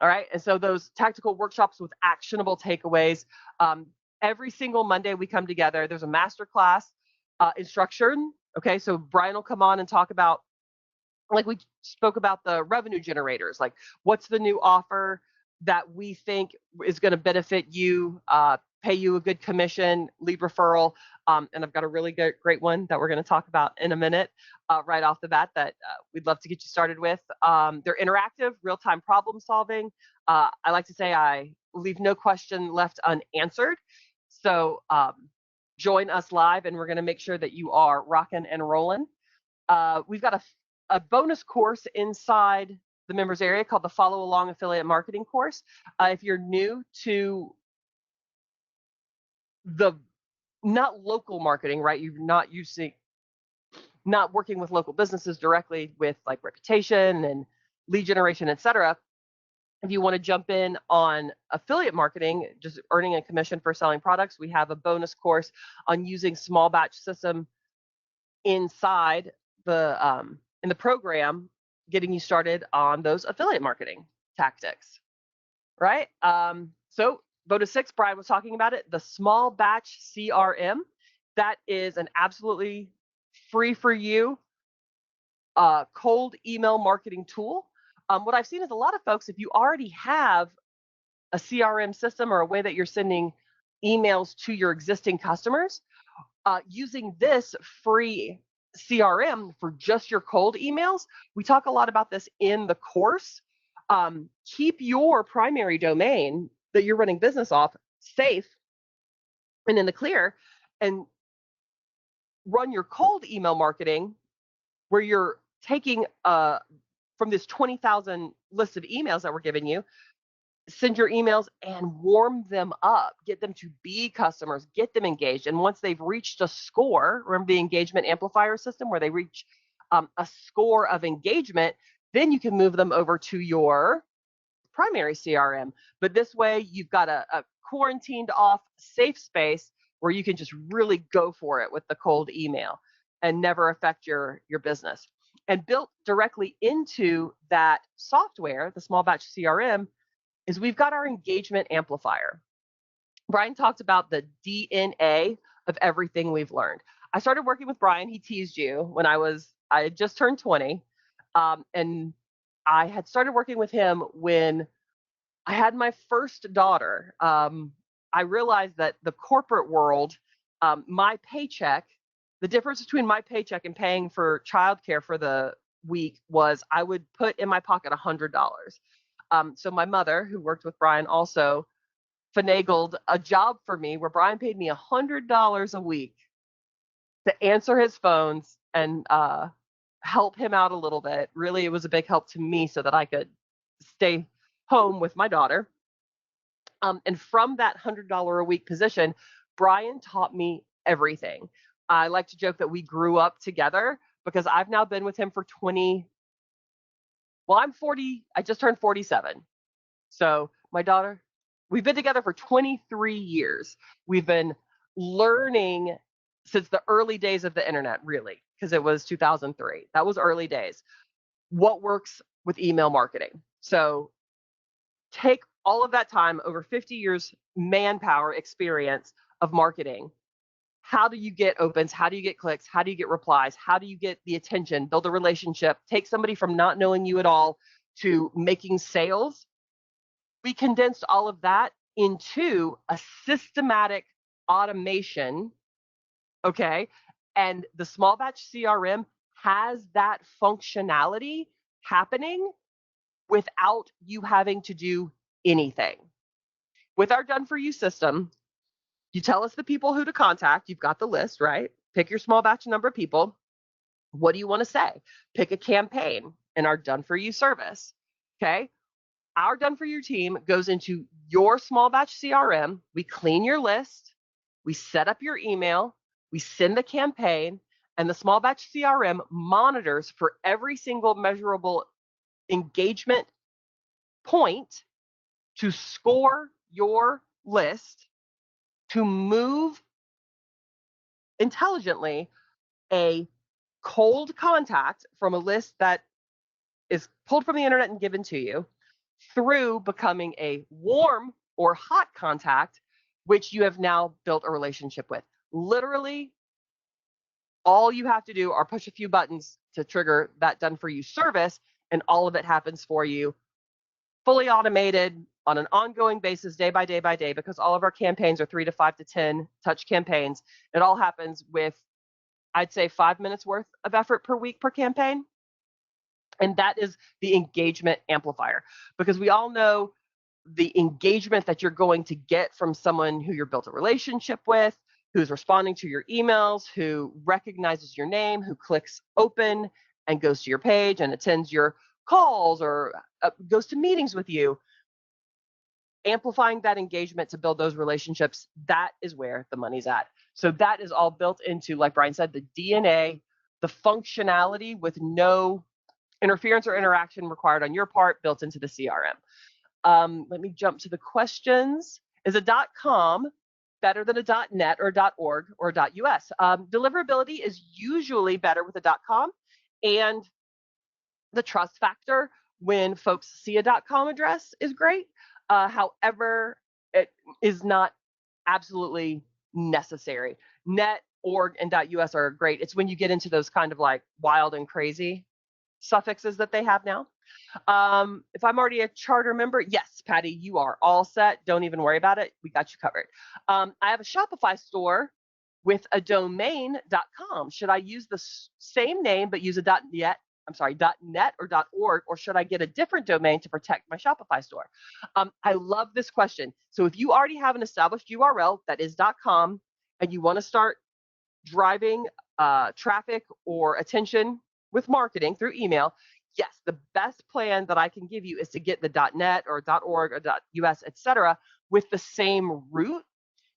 All right, and so those tactical workshops with actionable takeaways, every single Monday we come together. There's a masterclass instruction. Okay, so Brian will come on and talk about, like we spoke about the revenue generators, like what's the new offer that we think is going to benefit you, pay you a good commission, lead referral. And I've got a really great one that we're going to talk about in a minute right off the bat that we'd love to get you started with. They're interactive, real-time problem solving. I like to say I leave no question left unanswered. So join us live and we're going to make sure that you are rocking and rolling. We've got a bonus course inside the members area called the Follow Along Affiliate Marketing course. If you're new to the not local marketing, right? You're not working with local businesses directly with like reputation and lead generation, et cetera. If you want to jump in on affiliate marketing, just earning a commission for selling products, we have a bonus course on using small batch system inside the program, getting you started on those affiliate marketing tactics, right? So bonus 6, Brian was talking about it, the small batch CRM. That is an absolutely free for you cold email marketing tool. What I've seen is a lot of folks, if you already have a CRM system or a way that you're sending emails to your existing customers, using this free CRM for just your cold emails. We talk a lot about this in the course. Keep your primary domain that you're running business off safe and in the clear, and run your cold email marketing where you're taking from this 20,000 list of emails that we're giving you, send your emails and warm them up, get them to be customers, get them engaged. And once they've reached a score, remember the engagement amplifier system where they reach a score of engagement, then you can move them over to your primary CRM. But this way you've got a quarantined off safe space where you can just really go for it with the cold email and never affect your business. And built directly into that software, the small batch CRM, is we've got our engagement amplifier. Brian talked about the DNA of everything we've learned. I started working with Brian. He teased you when I had just turned 20. And I had started working with him when I had my first daughter. I realized that the corporate world, my paycheck, the difference between my paycheck and paying for childcare for the week was I would put in my pocket $100. So my mother, who worked with Brian, also finagled a job for me where Brian paid me $100 a week to answer his phones and help him out a little bit. Really, it was a big help to me so that I could stay home with my daughter. And from that $100 a week position, Brian taught me everything. I like to joke that we grew up together because I've now been with him for I'm 40. I just turned 47. So my daughter, we've been together for 23 years. We've been learning since the early days of the internet, really, because it was 2003. That was early days. What works with email marketing? So take all of that time, over 50 years manpower experience of marketing. How do you get opens? How do you get clicks? How do you get replies? How do you get the attention, build a relationship, take somebody from not knowing you at all to making sales? We condensed all of that into a systematic automation, okay? And the small batch CRM has that functionality happening without you having to do anything. With our done for you system, you tell us the people who to contact. You've got the list, right? Pick your small batch number of people. What do you want to say? Pick a campaign in our done for you service. Okay. Our done for you team goes into your small batch CRM. We clean your list. We set up your email. We send the campaign, and the small batch CRM monitors for every single measurable engagement point to score your list, to move intelligently a cold contact from a list that is pulled from the internet and given to you through becoming a warm or hot contact, which you have now built a relationship with. Literally, all you have to do are push a few buttons to trigger that done for you service, and all of it happens for you, fully automated on an ongoing basis, day by day by day, because all of our campaigns are 3 to 5 to 10 touch campaigns. It all happens with, I'd say, 5 minutes worth of effort per week per campaign. And that is the engagement amplifier, because we all know the engagement that you're going to get from someone who you're built a relationship with, who's responding to your emails, who recognizes your name, who clicks open and goes to your page and attends your calls or goes to meetings with you. Amplifying that engagement to build those relationships, that is where the money's at. So that is all built into, like Brian said, the DNA, the functionality with no interference or interaction required on your part, built into the CRM. Let me jump to the questions. Is a .com better than a .net or .org or .us? Deliverability is usually better with a .com. And the trust factor when folks see a .com address is great. However, it is not absolutely necessary. Net, org, and .us are great. It's when you get into those kind of like wild and crazy suffixes that they have now. If I'm already a charter member, yes, Patty, you are all set. Don't even worry about it. We got you covered. I have a Shopify store with a domain.com. Should I use the same name but use a .net? I'm sorry, .net or .org, or should I get a different domain to protect my Shopify store? I love this question. So if you already have an established URL that is .com and you want to start driving traffic or attention with marketing through email, yes, the best plan that I can give you is to get the .net or .org or .us, etc., with the same root,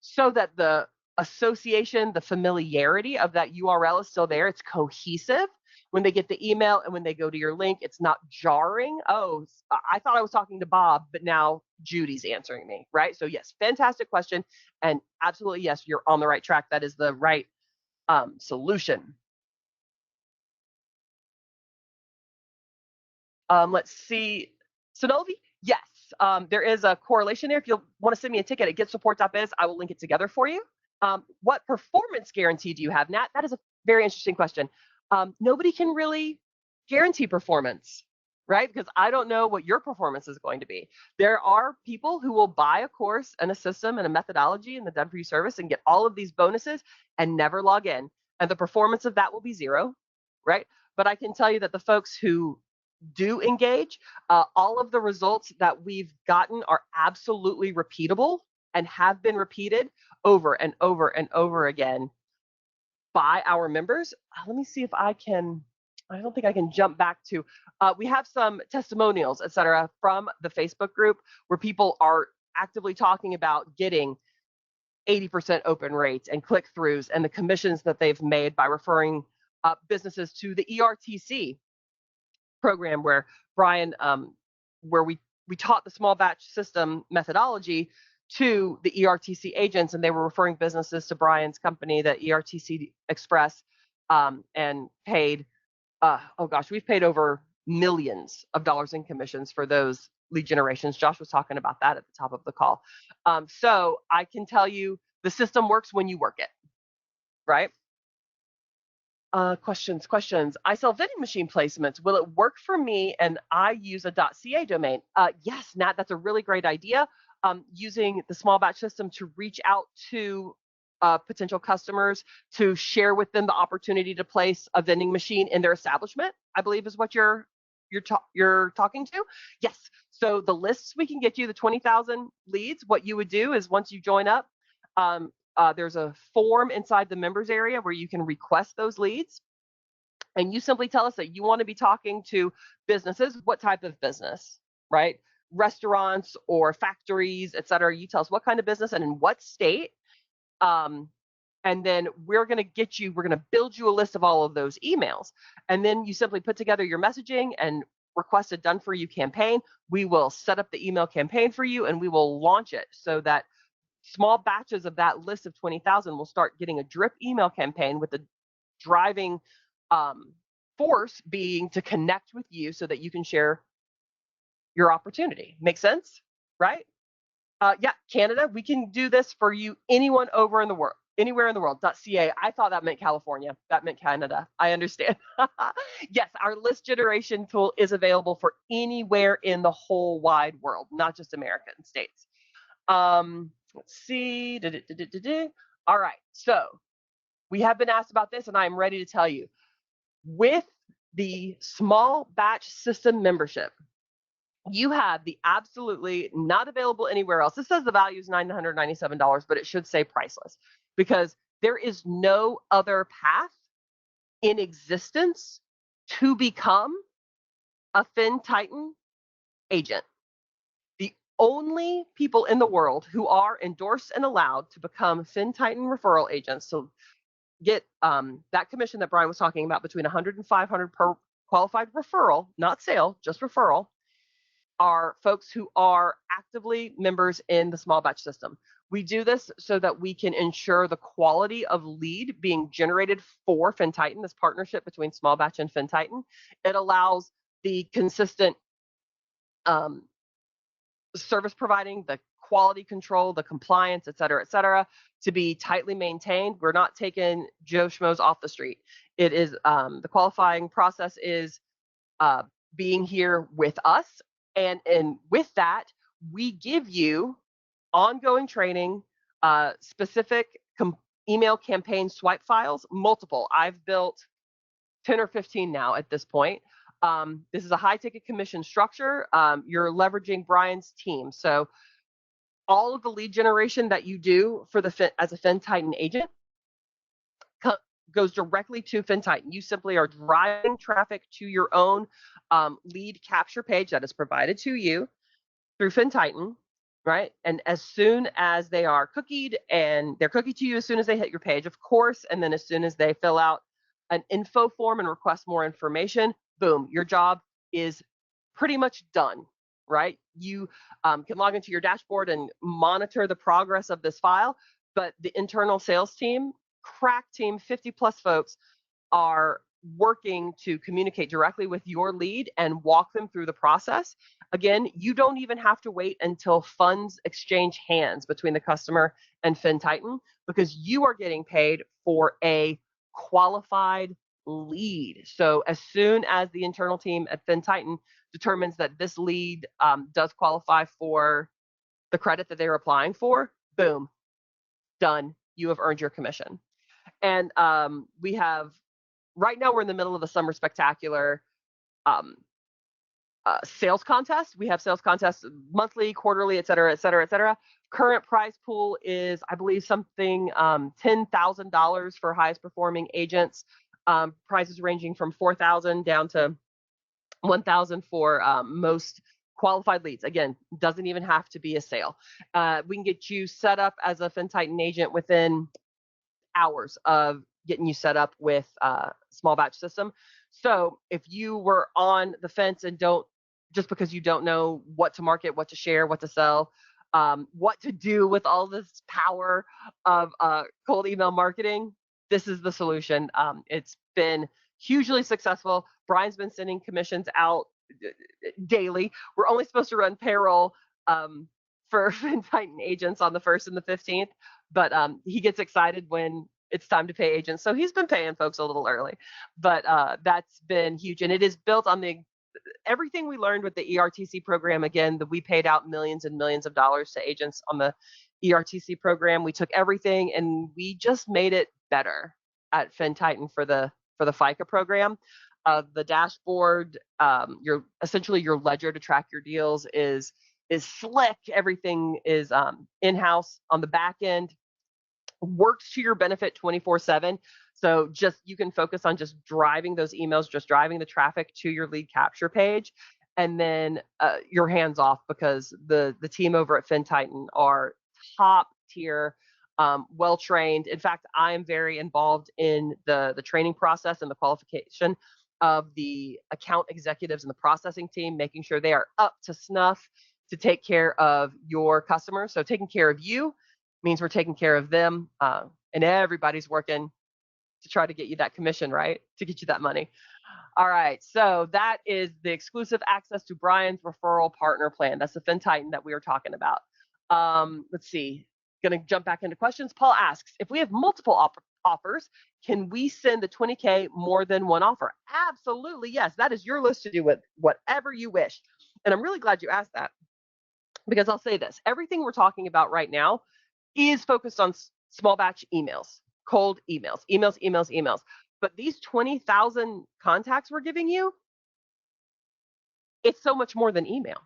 so that the association, the familiarity of that URL is still there. It's cohesive. When they get the email and when they go to your link, it's not jarring. Oh, I thought I was talking to Bob, but now Judy's answering me, right? So yes, fantastic question. And absolutely, yes, you're on the right track. That is the right solution. Let's see. Sonovi, yes, there is a correlation there. If you want to send me a ticket at getsupport.biz, I will link it together for you. What performance guarantee do you have, Nat? That is a very interesting question. Nobody can really guarantee performance, right? Because I don't know what your performance is going to be. There are people who will buy a course and a system and a methodology and the Done For You service and get all of these bonuses and never log in. And the performance of that will be zero, right? But I can tell you that the folks who do engage, all of the results that we've gotten are absolutely repeatable and have been repeated over and over and over again by our members. Let me see if I don't think I can jump back to, we have some testimonials, et cetera, from the Facebook group where people are actively talking about getting 80% open rates and click-throughs and the commissions that they've made by referring businesses to the ERTC program where Brian, where we taught the small batch system methodology to the ERTC agents, and they were referring businesses to Brian's company, the ERTC Express, and paid, oh gosh, we've paid over millions of dollars in commissions for those lead generations. Josh was talking about that at the top of the call. So I can tell you the system works when you work it, right? Questions. I sell vending machine placements. Will it work for me and I use a .ca domain? Yes, Nat, that's a really great idea. Using the small batch system to reach out to potential customers to share with them the opportunity to place a vending machine in their establishment, I believe is what you're talking to. Yes. So the lists we can get you, the 20,000 leads. What you would do is once you join up, there's a form inside the members area where you can request those leads. And you simply tell us that you want to be talking to businesses. What type of business, right? Restaurants or factories, et cetera. You tell us what kind of business and in what state. And then we're going to build you a list of all of those emails. And then you simply put together your messaging and request a Done For You campaign. We will set up the email campaign for you and we will launch it so that small batches of that list of 20,000 will start getting a drip email campaign with the driving force being to connect with you so that you can share your opportunity. Make sense? Right? Yeah, Canada, we can do this for you. Anyone over in the world, anywhere in the world. .ca. I thought that meant California. That meant Canada. I understand. Yes, our list generation tool is available for anywhere in the whole wide world, not just American states. Let's see. All right. So we have been asked about this, and I'm ready to tell you. With the small batch system membership, you have the absolutely not available anywhere else. This says the value is $997, but it should say priceless because there is no other path in existence to become a FinTitan agent. Only people in the world who are endorsed and allowed to become FinTitan referral agents, so get that commission that Brian was talking about between $100 and $500 per qualified referral, not sale, just referral, are folks who are actively members in the small batch system. We do this so that we can ensure the quality of lead being generated for FinTitan, this partnership between small batch and FinTitan. It allows the consistent service providing, the quality control, the compliance, et cetera, to be tightly maintained. We're not taking Joe Schmoes off the street. It is the qualifying process is being here with us. And with that, we give you ongoing training, specific email campaign swipe files, multiple. I've built 10 or 15 now at this point. This is a high ticket commission structure. You're leveraging Brian's team. So all of the lead generation that you do for as a FinTitan agent goes directly to FinTitan. You simply are driving traffic to your own lead capture page that is provided to you through FinTitan, right? And as soon as they are cookied, and they're cookied to you as soon as they hit your page, of course, and then as soon as they fill out an info form and request more information, boom, your job is pretty much done, right? You can log into your dashboard and monitor the progress of this file, but the internal sales team, crack team, 50 plus folks, are working to communicate directly with your lead and walk them through the process. Again, you don't even have to wait until funds exchange hands between the customer and FinTitan, because you are getting paid for a qualified lead. So as soon as the internal team at FinTitan determines that this lead does qualify for the credit that they're applying for, boom, done. You have earned your commission. And we have, right now we're in the middle of the Summer Spectacular sales contest. We have sales contests monthly, quarterly, et cetera. Current prize pool is, I believe, something $10,000 for highest performing agents. Prizes ranging from $4,000 down to $1,000 for most qualified leads. Again, doesn't even have to be a sale. We can get you set up as a FinTitan agent within hours of getting you set up with a small batch system. So if you were on the fence and just because you don't know what to market, what to share, what to sell, what to do with all this power of cold email marketing, this is the solution. It's been hugely successful. Brian's been sending commissions out daily. We're only supposed to run payroll for FinTitan agents on the 1st and the 15th, but he gets excited when it's time to pay agents. So he's been paying folks a little early, but that's been huge. And it is built on everything we learned with the ERTC program. Again, that we paid out millions and millions of dollars to agents on the ERTC program. We took everything and we just made it better at FinTitan for the FICA program. The dashboard, essentially your ledger to track your deals is slick. Everything is in-house on the back end. Works to your benefit 24/7. So you can focus on just driving those emails, just driving the traffic to your lead capture page, and then your hands off, because the team over at FinTitan are top tier, well trained. In fact, I am very involved in the training process and the qualification of the account executives and the processing team, making sure they are up to snuff to take care of your customers. So taking care of you means we're taking care of them, and everybody's working to try to get you that commission, right? To get you that money. All right, so that is the exclusive access to Brian's referral partner plan. That's the FinTitan that we were talking about. Let's see, gonna jump back into questions. Paul asks, if we have multiple offers, can we send the 20K more than one offer? Absolutely, yes. That is your list to do with whatever you wish. And I'm really glad you asked that, because I'll say this, everything we're talking about right now is focused on small batch emails, cold emails. But these 20,000 contacts we're giving you, it's so much more than email,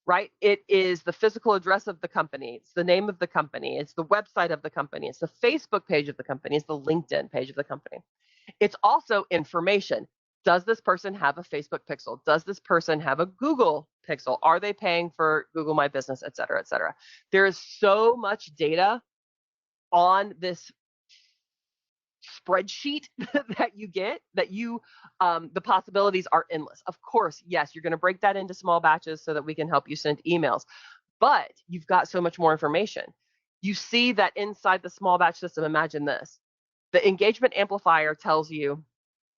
right? It is the physical address of the company. It's the name of the company. It's the website of the company. It's the Facebook page of the company. It's the LinkedIn page of the company. It's also information. Does this person have a Facebook pixel? Does this person have a Google pixel? Are they paying for Google My Business, et cetera, et cetera? There is so much data on this spreadsheet that you get, that you the possibilities are endless. Of course, yes, you're going to break that into small batches so that we can help you send emails, but you've got so much more information. You see that inside the small batch system, imagine this. The engagement amplifier tells you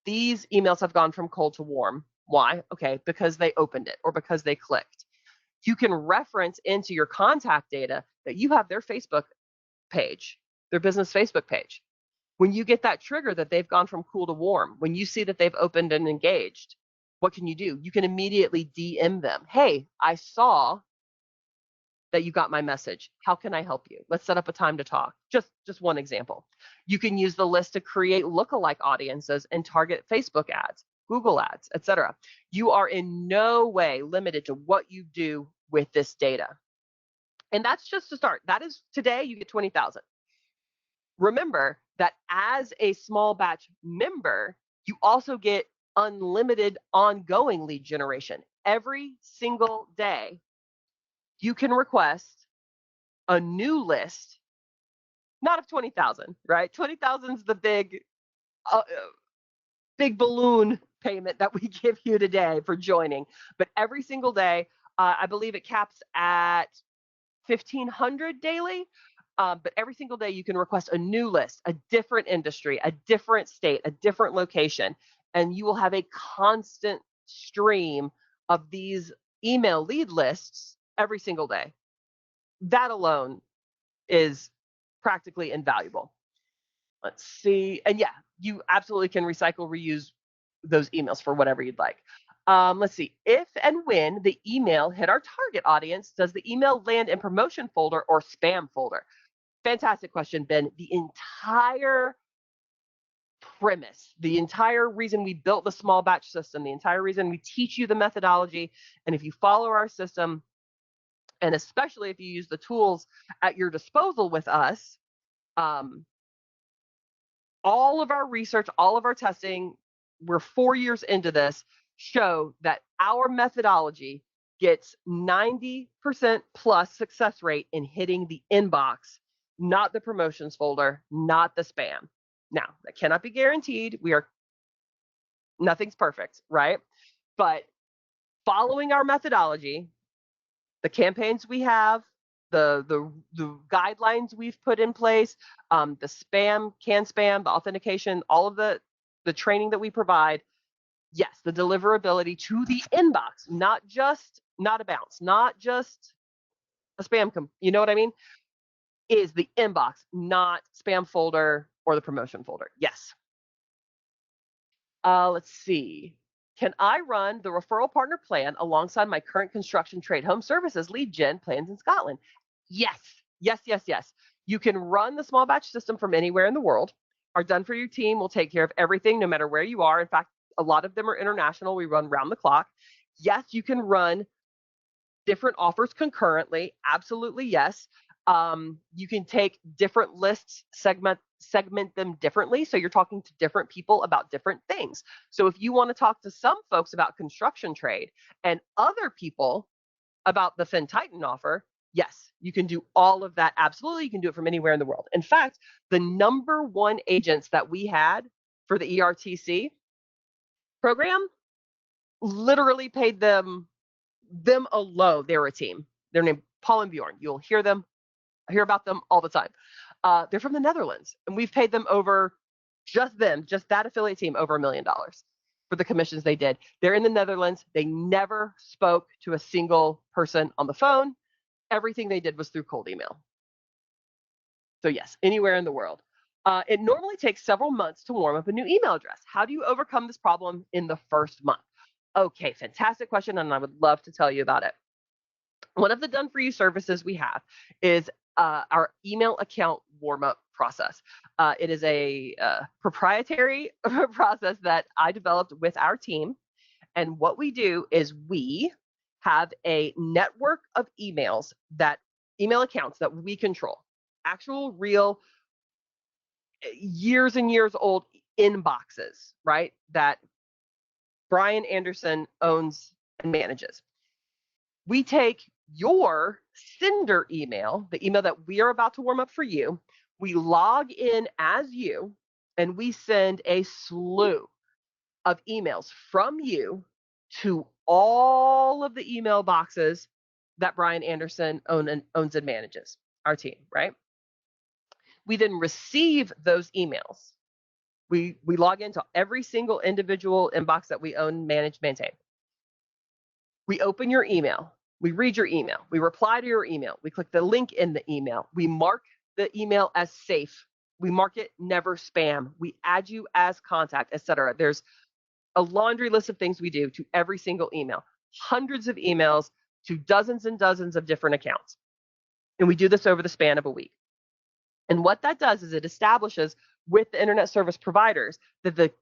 these emails have gone from cold to warm. Why? Okay, because they opened it or because they clicked. You can reference into your contact data that you have their Facebook page, their business Facebook page. When you get that trigger that they've gone from cool to warm, when you see that they've opened and engaged, what can you do? You can immediately DM them. Hey, I saw that you got my message. How can I help you? Let's set up a time to talk. Just one example. You can use the list to create lookalike audiences and target Facebook ads, Google ads, etc. You are in no way limited to what you do with this data. And that's just to start. That is today you get 20,000. Remember that as a small batch member, you also get unlimited ongoing lead generation. Every single day, you can request a new list, not of 20,000, right? 20,000 is the big balloon payment that we give you today for joining. But every single day, I believe it caps at 1,500 daily. But every single day you can request a new list, a different industry, a different state, a different location, and you will have a constant stream of these email lead lists every single day. That alone is practically invaluable. Let's see. And yeah, you absolutely can recycle, reuse those emails for whatever you'd like. Let's see. If and when the email hit our target audience, does the email land in promotion folder or spam folder? Fantastic question, Ben. The entire premise, the entire reason we built the small batch system, the entire reason we teach you the methodology, and if you follow our system, and especially if you use the tools at your disposal with us, all of our research, all of our testing, we're 4 years into this, show that our methodology gets 90% plus success rate in hitting the inbox, not the promotions folder, not the spam. Now, that cannot be guaranteed. Nothing's perfect, right? But following our methodology, the campaigns we have, the guidelines we've put in place, the spam, the authentication, all of the training that we provide, yes, the deliverability to the inbox, not a bounce, not just a spam, you know what I mean? Is the inbox, not spam folder or the promotion folder. Yes. Let's see. Can I run the referral partner plan alongside my current construction trade home services lead gen plans in Scotland? Yes, yes, yes, yes. You can run the small batch system from anywhere in the world. Our Done For You team will take care of everything, no matter where you are. In fact, a lot of them are international. We run round the clock. Yes, you can run different offers concurrently. Absolutely, yes. You can take different lists, segment them differently. So you're talking to different people about different things. So if you want to talk to some folks about construction trade and other people about the FinTitan offer, yes, you can do all of that. Absolutely. You can do it from anywhere in the world. In fact, the number one agents that we had for the ERTC program literally paid them alone. They were a team. They're named Paul and Bjorn. You'll hear about them all the time. They're from the Netherlands, and we've paid them just that affiliate team, over $1 million for the commissions they did. They're in the Netherlands. They never spoke to a single person on the phone. Everything they did was through cold email. So yes, anywhere in the world. It normally takes several months to warm up a new email address. How do you overcome this problem in the first month? Okay, fantastic question, and I would love to tell you about it. One of the Done For You services we have is our email account warm-up process. It is a proprietary process that I developed with our team. And what we do is we have a network of email accounts that we control, actual real years and years old inboxes, right? That Brian Anderson owns and manages. We take your sender email, the email that we are about to warm up for you. We log in as you, and we send a slew of emails from you to all of the email boxes that Brian Anderson owns and manages, our team, right? We then receive those emails. We log into every single individual inbox that we own, manage, maintain. We open your email. We read your email. We reply to your email. We click the link in the email. We mark the email as safe. We mark it never spam. We add you as contact, etc. There's a laundry list of things we do to every single email, hundreds of emails to dozens and dozens of different accounts. And we do this over the span of a week. And what that does is it establishes with the internet service providers that the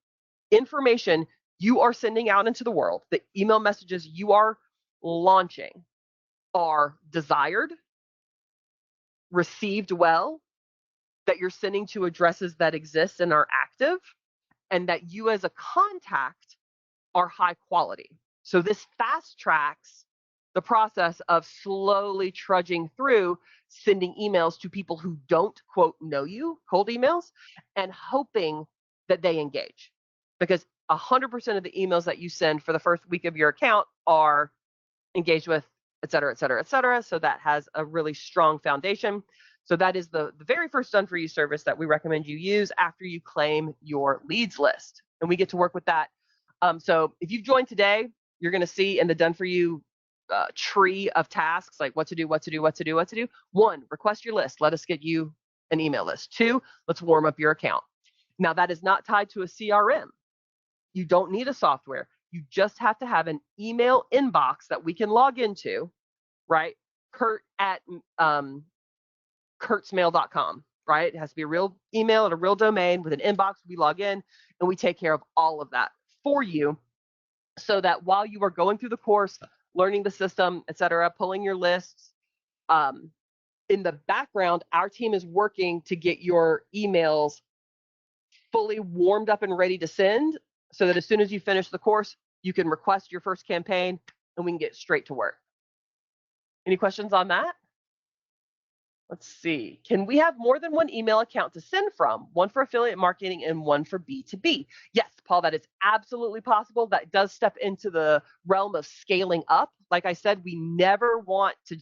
information you are sending out into the world, the email messages you are launching, are desired, received well, that you're sending to addresses that exist and are active, and that you as a contact are high quality. So this fast tracks the process of slowly trudging through sending emails to people who don't, quote, know you, cold emails, and hoping that they engage. Because 100% of the emails that you send for the first week of your account are engaged with, et cetera, et cetera, et cetera. So that has a really strong foundation. So that is the very first done for you service that we recommend you use after you claim your leads list. And we get to work with that. So if you've joined today, you're going to see in the done for you tree of tasks, like what to do, what to do, what to do, what to do. 1, request your list. Let us get you an email list. 2, let's warm up your account. Now that is not tied to a CRM. You don't need a software. You just have to have an email inbox that we can log into, right? Kurt at kurtzmail.com, right? It has to be a real email and a real domain with an inbox. We log in and we take care of all of that for you so that while you are going through the course, learning the system, et cetera, pulling your lists, in the background, our team is working to get your emails fully warmed up and ready to send so that as soon as you finish the course, you can request your first campaign and we can get straight to work. Any questions on that? Let's see. Can we have more than one email account to send from? One for affiliate marketing and one for B2B. Yes, Paul, that is absolutely possible. That does step into the realm of scaling up. Like I said, we never want to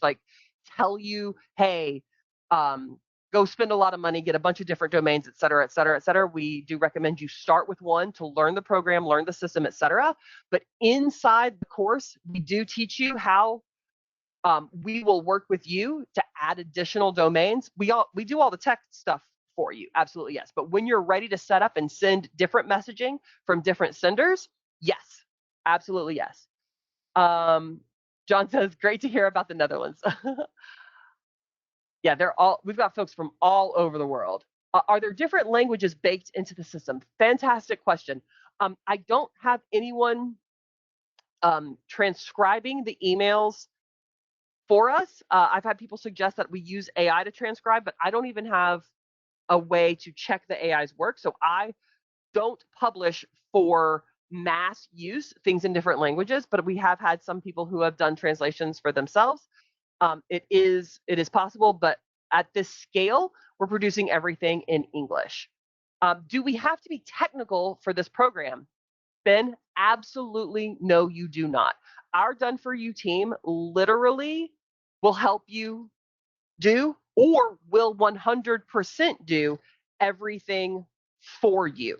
tell you, hey, go spend a lot of money, get a bunch of different domains, et cetera, et cetera, et cetera. We do recommend you start with one to learn the program, learn the system, et cetera. But inside the course, we do teach you how we will work with you to add additional domains. We do all the tech stuff for you, absolutely yes. But when you're ready to set up and send different messaging from different senders, yes, absolutely yes. John says, great to hear about the Netherlands. Yeah, we've got folks from all over the world. Are there different languages baked into the system? Fantastic question. I don't have anyone transcribing the emails for us. I've had people suggest that we use AI to transcribe, but I don't even have a way to check the AI's work. So I don't publish for mass use things in different languages, but we have had some people who have done translations for themselves. It is possible, but at this scale, we're producing everything in English. Do we have to be technical for this program? Ben, absolutely no, you do not. Our Done For You team literally will help you do or will 100% do everything for you.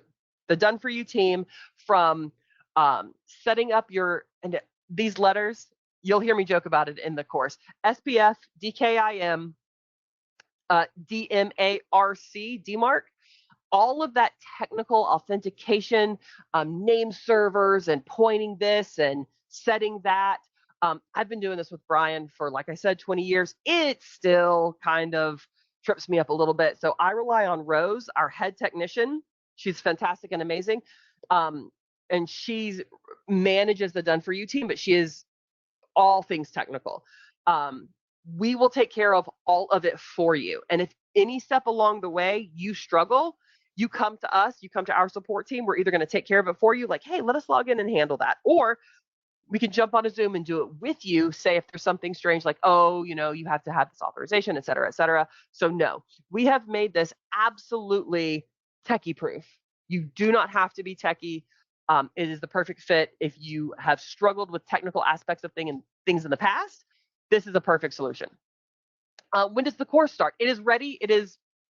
The Done For You team, from setting up and these letters, you'll hear me joke about it in the course, SPF, DKIM, DMARC, DMARC, all of that technical authentication, name servers and pointing this and setting that. I've been doing this with Brian for, like I said, 20 years. It still kind of trips me up a little bit. So I rely on Rose, our head technician. She's fantastic and amazing. And she manages the Done For You team, but she is all things technical. We will take care of all of it for you. And if any step along the way you struggle, you come to us, you come to our support team. We're either going to take care of it for you, like, hey, let us log in and handle that. Or we can jump on a Zoom and do it with you, say if there's something strange, like, oh, you have to have this authorization, et cetera, et cetera. So no, we have made this absolutely techie proof. You do not have to be techie. It is the perfect fit. If you have struggled with technical aspects of things in the past, this is a perfect solution. When does the course start? It is ready. It is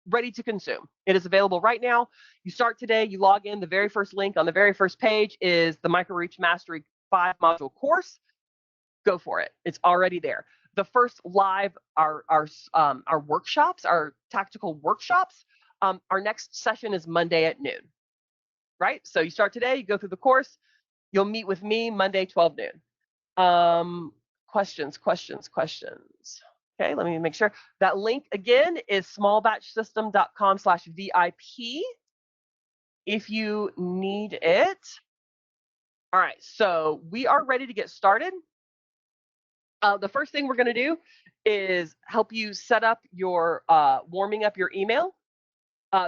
ready to consume. It is available right now. You start today. You log in. The very first link on the very first page is the MicroReach Mastery 5-module course. Go for it. It's already there. The first live our workshops, our tactical workshops. Our next session is Monday at noon. Right? So you start today. You go through the course. You'll meet with me Monday 12 noon. Questions. Okay, let me make sure. That link again is smallbatchsystem.com/VIP if you need it. All right, so we are ready to get started. The first thing we're going to do is help you set up your warming up your email.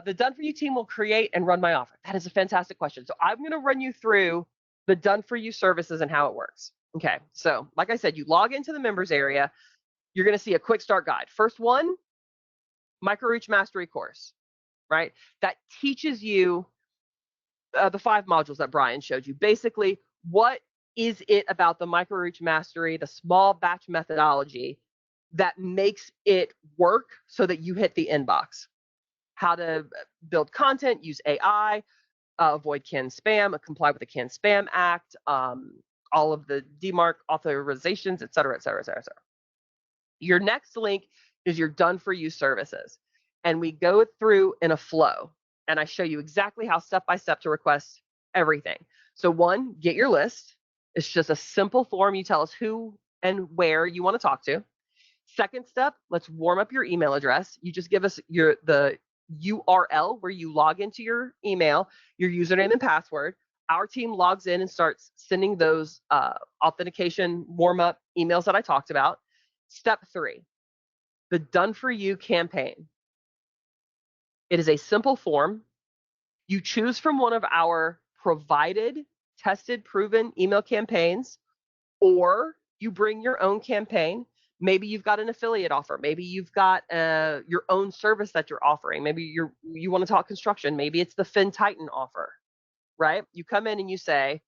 The Done For You team will create and run my offer. That is a fantastic question. So I'm going to run you through the Done For You services and how it works. Okay, so like I said, you log into the members area. You're going to see a quick start guide. First one, MicroReach Mastery course, right? That teaches you the 5 modules that Brian showed you. Basically, what is it about the MicroReach Mastery, the small batch methodology that makes it work so that you hit the inbox? How to build content, use AI, avoid canned spam, comply with the Canned Spam Act, all of the DMARC authorizations, et cetera, et cetera, et cetera, et cetera. Your next link is your Done For You services. And we go through in a flow. And I show you exactly how step-by-step to request everything. So 1, get your list. It's just a simple form. You tell us who and where you want to talk to. Second step, let's warm up your email address. You just give us the URL where you log into your email, your username and password. Our team logs in and starts sending those authentication warm-up emails that I talked about. Step 3, the Done For You campaign. It is a simple form. You choose from one of our provided, tested, proven email campaigns, or you bring your own campaign. Maybe you've got an affiliate offer. Maybe you've got your own service that you're offering. Maybe you want to talk construction. Maybe it's the FinTitan offer, right? You come in and you say,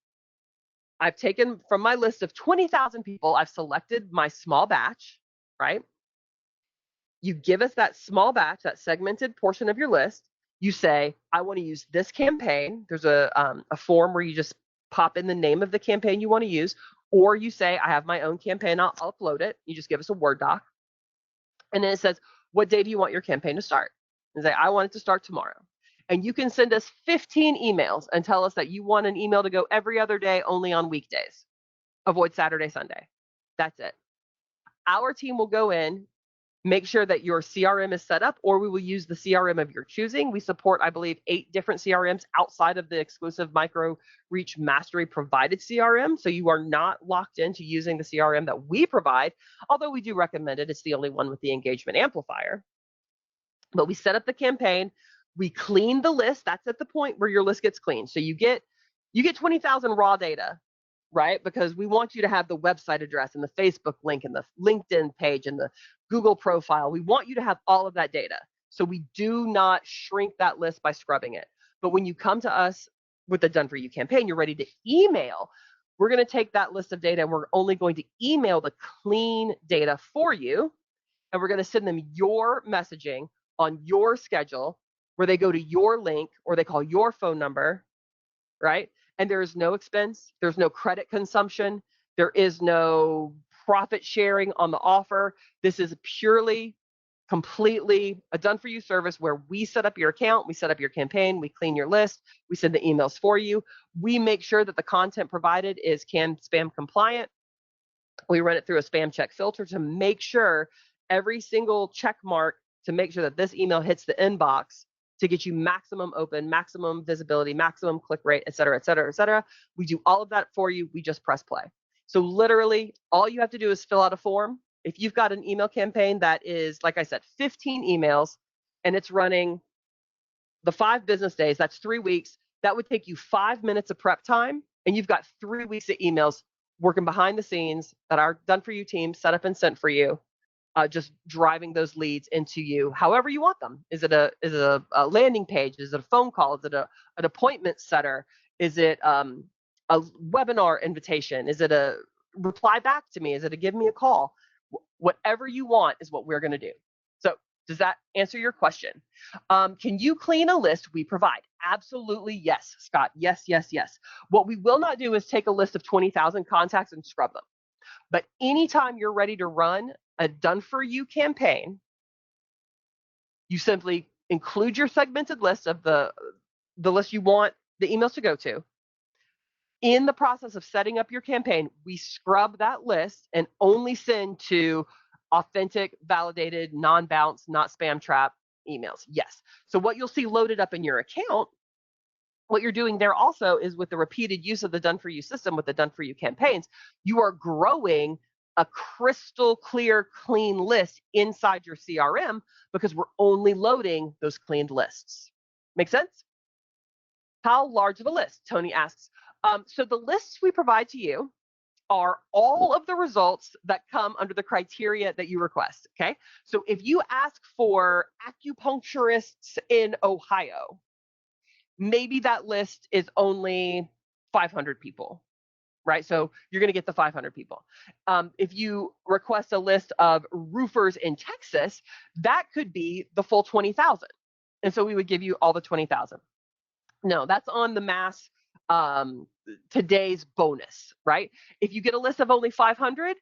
I've taken from my list of 20,000 people, I've selected my small batch, right? You give us that small batch, that segmented portion of your list. You say, I want to use this campaign. There's a form where you just pop in the name of the campaign you want to use. Or you say, I have my own campaign. I'll upload it. You just give us a Word doc. And then it says, what day do you want your campaign to start? And say, I want it to start tomorrow. And you can send us 15 emails and tell us that you want an email to go every other day, only on weekdays. Avoid Saturday, Sunday. That's it. Our team will go in, make sure that your CRM is set up, or we will use the CRM of your choosing. We support, I believe, 8 different CRMs outside of the exclusive MicroReach Mastery provided CRM. So you are not locked into using the CRM that we provide, although we do recommend it. It's the only one with the engagement amplifier. But we set up the campaign. We clean the list. That's at the point where your list gets clean. So you get 20,000 raw data, right? Because we want you to have the website address and the Facebook link and the LinkedIn page and the Google profile. We want you to have all of that data. So we do not shrink that list by scrubbing it. But when you come to us with the Done For You campaign, you're ready to email. We're going to take that list of data and we're only going to email the clean data for you. And we're going to send them your messaging on your schedule where they go to your link or they call your phone number, right? And there is no expense. There's no credit consumption. There is no profit sharing on the offer. This is purely, completely a Done For You service where we set up your account, we set up your campaign, we clean your list, we send the emails for you. We make sure that the content provided is canned spam compliant. We run it through a spam check filter to make sure every single check mark to make sure that this email hits the inbox to get you maximum open, maximum visibility, maximum click rate, et cetera, et cetera, et cetera. We do all of that for you. We just press play. So literally, all you have to do is fill out a form. If you've got an email campaign that is, like I said, 15 emails, and it's running the 5 business days, that's 3 weeks, that would take you 5 minutes of prep time, and you've got 3 weeks of emails working behind the scenes that our Done For You team set up and sent for you just driving those leads into you however you want them. Is it a landing page? Is it a phone call? Is it an appointment setter? Is it a webinar invitation? Is it a reply back to me? Is it a give me a call? Whatever you want is what we're going to do. So does that answer your question? Can you clean a list we provide? Absolutely yes, Scott. Yes, yes, yes. What we will not do is take a list of 20,000 contacts and scrub them. But anytime you're ready to run a done-for-you campaign, you simply include your segmented list of the list you want the emails to go to. In the process of setting up your campaign, we scrub that list and only send to authentic, validated, non-bounce, not spam trap emails. Yes. So what you'll see loaded up in your account, what you're doing there also is with the repeated use of the done-for-you system, with the done-for-you campaigns, you are growing a crystal clear, clean list inside your CRM because we're only loading those cleaned lists. Make sense? How large of a list? Tony asks. So the lists we provide to you are all of the results that come under the criteria that you request, okay? So if you ask for acupuncturists in Ohio, maybe that list is only 500 people, right? So you're gonna get the 500 people. If you request a list of roofers in Texas, that could be the full 20,000. And so we would give you all the 20,000. No, that's on the mass today's bonus, right? If you get a list of only 500,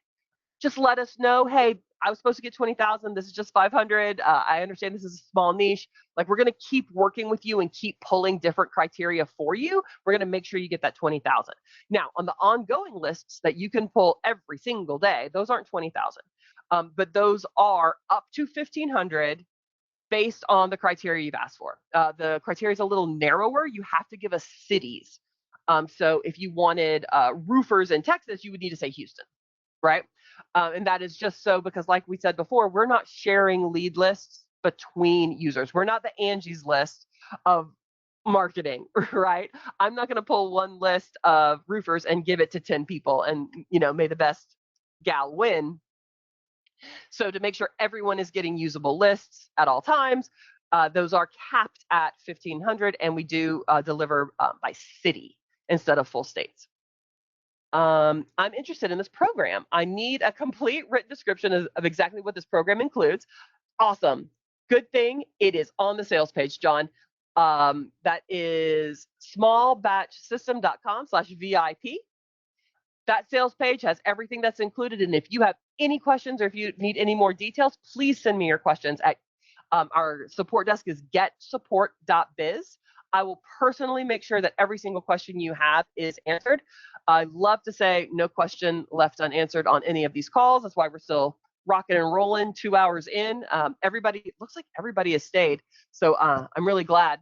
just let us know, hey, I was supposed to get 20,000. This is just 500. I understand this is a small niche. Like, we're going to keep working with you and keep pulling different criteria for you. We're going to make sure you get that 20,000. Now, on the ongoing lists that you can pull every single day, those aren't 20,000, but those are up to 1,500 based on the criteria you've asked for. The criteria is a little narrower. You have to give us cities. So if you wanted roofers in Texas, you would need to say Houston, right? And that is just so because, like we said before, we're not sharing lead lists between users. We're not the Angie's list of marketing, right? I'm not going to pull one list of roofers and give it to 10 people and, may the best gal win. So to make sure everyone is getting usable lists at all times, those are capped at 1,500, and we do deliver by city instead of full states. I'm interested in this program. I need a complete written description of exactly what this program includes. Awesome. Good thing it is on the sales page, John. That is smallbatchsystem.com/VIP. That sales page has everything that's included. And if you have any questions or if you need any more details, please send me your questions at our support desk is getsupport.biz. I will personally make sure that every single question you have is answered. I love to say no question left unanswered on any of these calls. That's why we're still rocking and rolling 2 hours in. It looks like everybody has stayed. So I'm really glad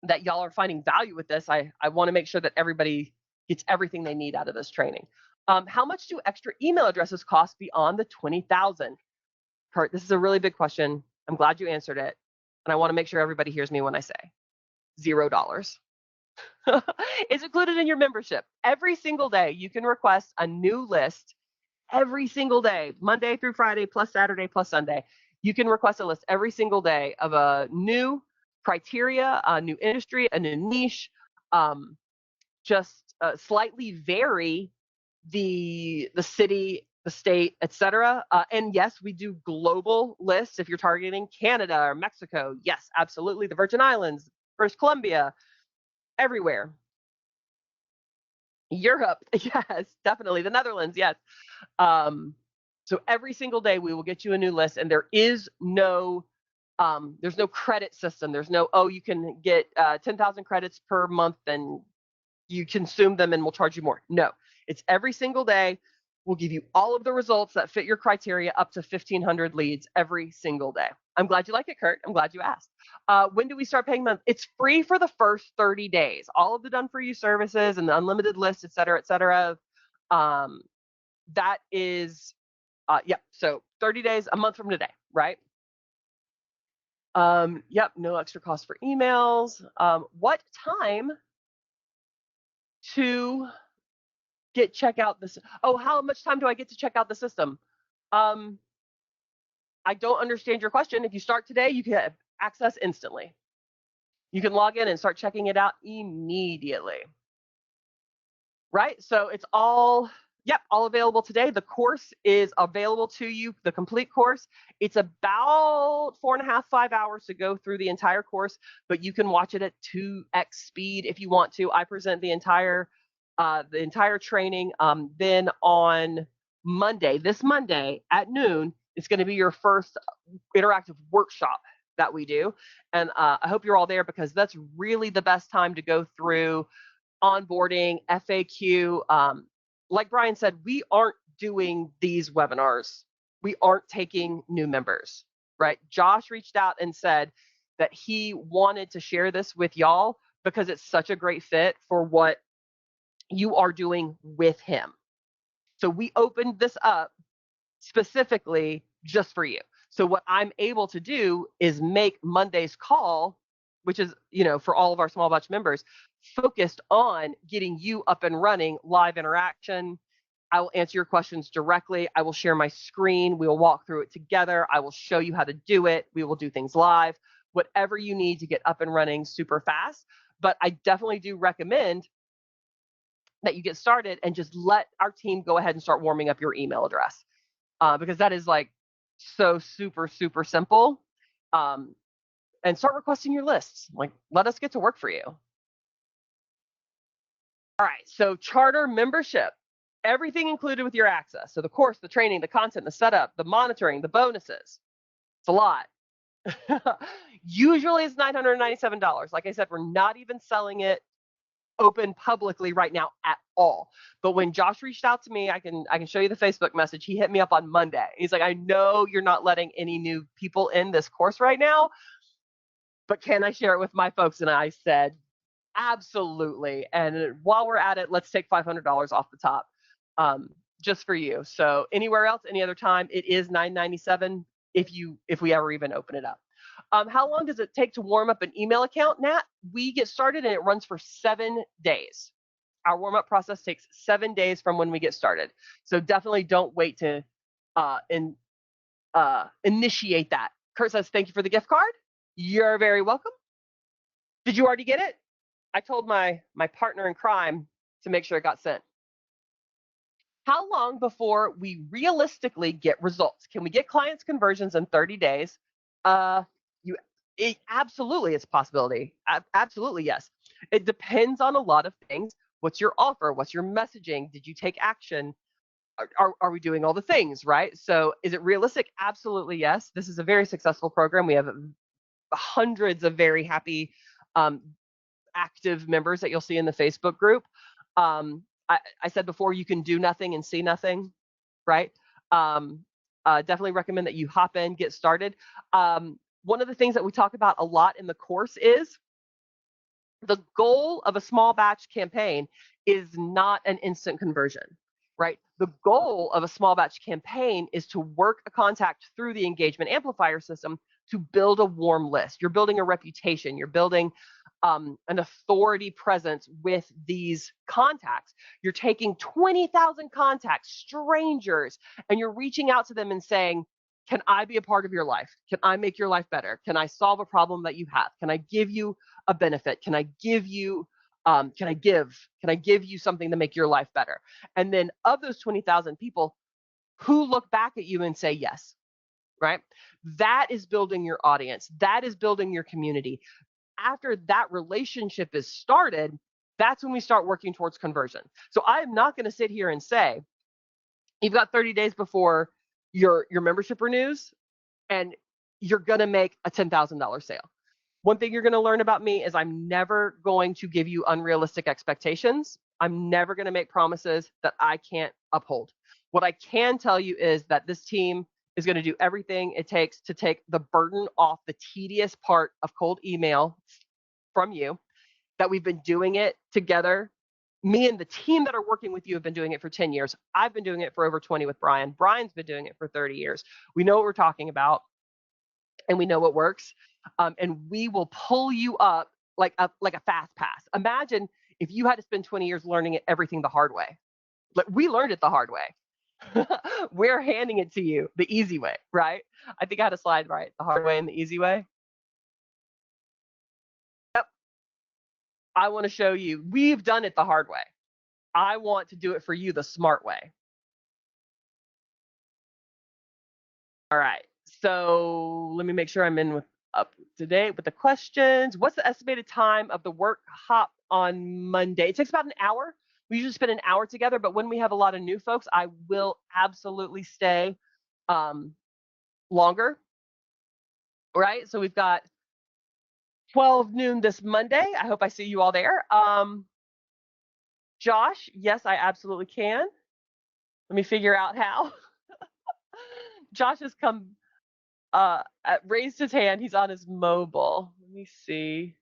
that y'all are finding value with this. I want to make sure that everybody gets everything they need out of this training. How much do extra email addresses cost beyond the 20,000? Kurt, this is a really big question. I'm glad you answered it. And I want to make sure everybody hears me when I say $0. It's included in your membership. Every single day, you can request a new list every single day, Monday through Friday, plus Saturday, plus Sunday. You can request a list every single day of a new criteria, a new industry, a new niche, just slightly vary the city, the state, etc. And yes, we do global lists if you're targeting Canada or Mexico. Yes, absolutely. The Virgin Islands, British Columbia, everywhere. Europe, yes, definitely. The Netherlands, yes. So every single day we will get you a new list, and there's no credit system. There's no, you can get 10,000 credits per month and you consume them and we'll charge you more. No, it's every single day. We'll give you all of the results that fit your criteria, up to 1,500 leads every single day. I'm glad you like it, Kurt. I'm glad you asked. When do we start paying them? It's free for the first 30 days. All of the done-for-you services and the unlimited list, et cetera, et cetera. That is, so 30 days, a month from today, right? Yep, no extra cost for emails. What time to check out this? How much time do I get to check out the system? I don't understand your question. If you start today, you can have access instantly. You can log in and start checking it out immediately. Right? So it's all available today. The course is available to you, the complete course. It's about 4.5, 5 hours to go through the entire course, but you can watch it at 2x speed if you want to. I present the entire training. Then on Monday, this Monday at noon, it's going to be your first interactive workshop that we do. And I hope you're all there, because that's really the best time to go through onboarding, FAQ. Like Brian said, we aren't doing these webinars. We aren't taking new members, right? Josh reached out and said that he wanted to share this with y'all because it's such a great fit for what you are doing with him. So we opened this up specifically just for you. So what I'm able to do is make Monday's call, which is, for all of our small batch members, focused on getting you up and running, live interaction. I will answer your questions directly. I will share my screen. We will walk through it together. I will show you how to do it. We will do things live, whatever you need to get up and running super fast. But I definitely do recommend that you get started and just let our team go ahead and start warming up your email address, because that is like so super, super simple. And start requesting your lists. Like, let us get to work for you. All right, so charter membership, everything included with your access. So the course, the training, the content, the setup, the monitoring, the bonuses. It's a lot. Usually it's $997. Like I said, we're not even selling it open publicly right now at all. But when Josh reached out to me, I can show you the Facebook message. He hit me up on Monday. He's like, I know you're not letting any new people in this course right now, but can I share it with my folks? And I said, absolutely. And while we're at it, let's take $500 off the top, just for you. So anywhere else, any other time, it is $997 if we ever even open it up. How long does it take to warm up an email account, Nat? We get started and it runs for 7 days. Our warm-up process takes 7 days from when we get started. So definitely don't wait to initiate that. Kurt says, thank you for the gift card. You're very welcome. Did you already get it? I told my partner in crime to make sure it got sent. How long before we realistically get results? Can we get clients conversions in 30 days? Absolutely, it's a possibility. Absolutely, yes. It depends on a lot of things. What's your offer? What's your messaging? Did you take action? Are we doing all the things, right? So is it realistic? Absolutely, yes. This is a very successful program. We have hundreds of very happy active members that you'll see in the Facebook group. I said before, you can do nothing and see nothing, right? Definitely recommend that you hop in, get started. One of the things that we talk about a lot in the course is the goal of a small batch campaign is not an instant conversion, right? The goal of a small batch campaign is to work a contact through the engagement amplifier system to build a warm list. You're building a reputation. You're building an authority presence with these contacts. You're taking 20,000 contacts, strangers, and you're reaching out to them and saying, can I be a part of your life? Can I make your life better? Can I solve a problem that you have? Can I give you a benefit? Can I give you something to make your life better? And then of those 20,000 people who look back at you and say yes, right? That is building your audience. That is building your community. After that relationship is started, that's when we start working towards conversion. So I am not going to sit here and say, you've got 30 days before your membership renews and you're going to make a $10,000 sale. One thing you're going to learn about me is I'm never going to give you unrealistic expectations. I'm never going to make promises that I can't uphold. What I can tell you is that this team is going to do everything it takes to take the burden off the tedious part of cold email from you, that we've been doing it together. Me and the team that are working with you have been doing it for 10 years. I've been doing it for over 20 with Brian. Brian's been doing it for 30 years. We know what we're talking about and we know what works. And we will pull you up like a fast pass. Imagine if you had to spend 20 years learning everything the hard way. We learned it the hard way. We're handing it to you the easy way, right? I think I had a slide, right? The hard way and the easy way. Yep. I want to show you. We've done it the hard way. I want to do it for you the smart way. All right. So let me make sure I'm up to date with the questions. What's the estimated time of the work hop on Monday? It takes about an hour. We usually spend an hour together, but when we have a lot of new folks, I will absolutely stay longer. Right. So we've got 12 noon this Monday. I hope I see you all there. Josh, yes, I absolutely can. Let me figure out how. Josh has come, raised his hand. He's on his mobile. Let me see.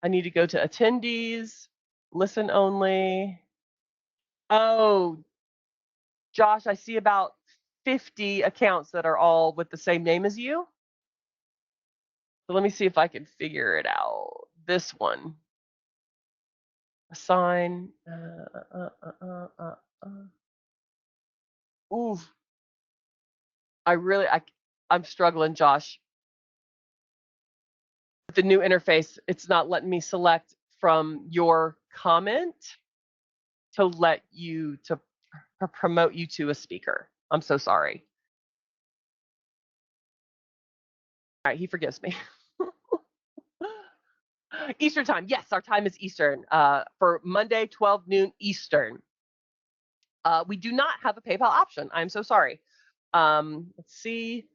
I need to go to attendees, listen only. Oh, Josh, I see about 50 accounts that are all with the same name as you. So let me see if I can figure it out. This one. Assign. Ooh. I'm struggling, Josh. With the new interface, it's not letting me select from your comment to let you to promote you to a speaker. I'm so sorry. All right, he forgives me. Eastern time. Yes, our time is Eastern. For Monday, 12 noon Eastern. We do not have a PayPal option. I'm so sorry. Let's see.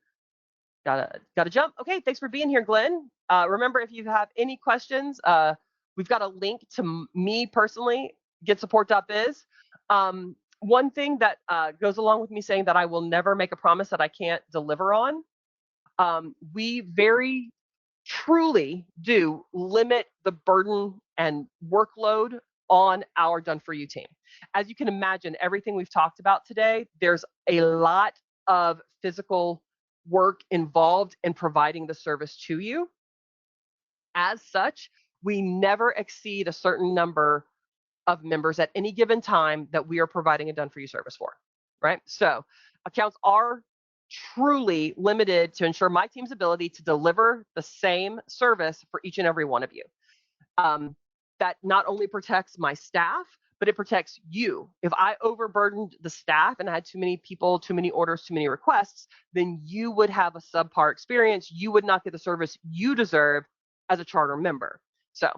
Gotta jump. Okay, thanks for being here, Glenn. Remember, if you have any questions, we've got a link to me personally, getsupport.biz. One thing that goes along with me saying that I will never make a promise that I can't deliver on. We very truly do limit the burden and workload on our Done For You team. As you can imagine, everything we've talked about today, there's a lot of physical work involved in providing the service to you. As such, we never exceed a certain number of members at any given time that we are providing a Done For You service for, right? So accounts are truly limited to ensure my team's ability to deliver the same service for each and every one of you. That not only protects my staff, but it protects you. If I overburdened the staff and I had too many people, too many orders, too many requests, then you would have a subpar experience. You would not get the service you deserve as a charter member. So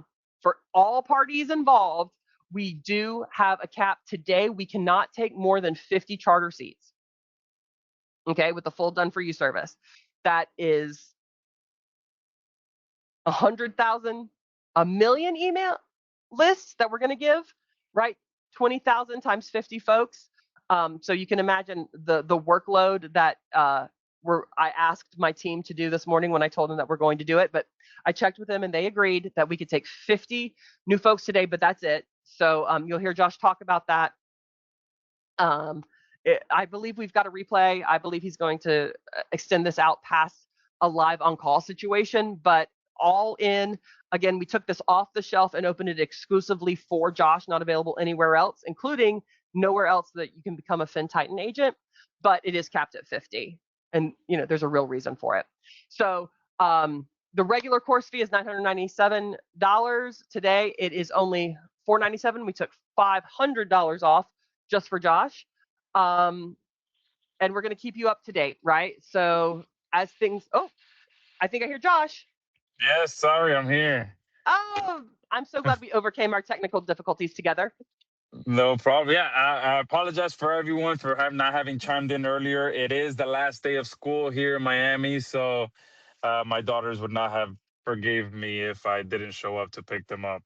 for all parties involved, we do have a cap. Today, we cannot take more than 50 charter seats. Okay, with the full Done For You service. That is 100,000, a million email lists that we're going to give, right? 20,000 times 50 folks. So you can imagine the workload that I asked my team to do this morning when I told them that we're going to do it. But I checked with them and they agreed that we could take 50 new folks today, but that's it. So you'll hear Josh talk about that. I believe we've got a replay. I believe he's going to extend this out past a live on-call situation, but all in, again, we took this off the shelf and opened it exclusively for Josh, not available anywhere else, including nowhere else that you can become a FinTitan agent, but it is capped at 50. And, there's a real reason for it. So the regular course fee is $997. Today, it is only $497. We took $500 off just for Josh. And we're going to keep you up to date, right? So as things, I think I hear Josh. Yes, sorry, I'm here. Oh, I'm so glad we overcame our technical difficulties together. No problem. Yeah, I apologize for everyone for not having chimed in earlier. It is the last day of school here in Miami, so my daughters would not have forgave me if I didn't show up to pick them up.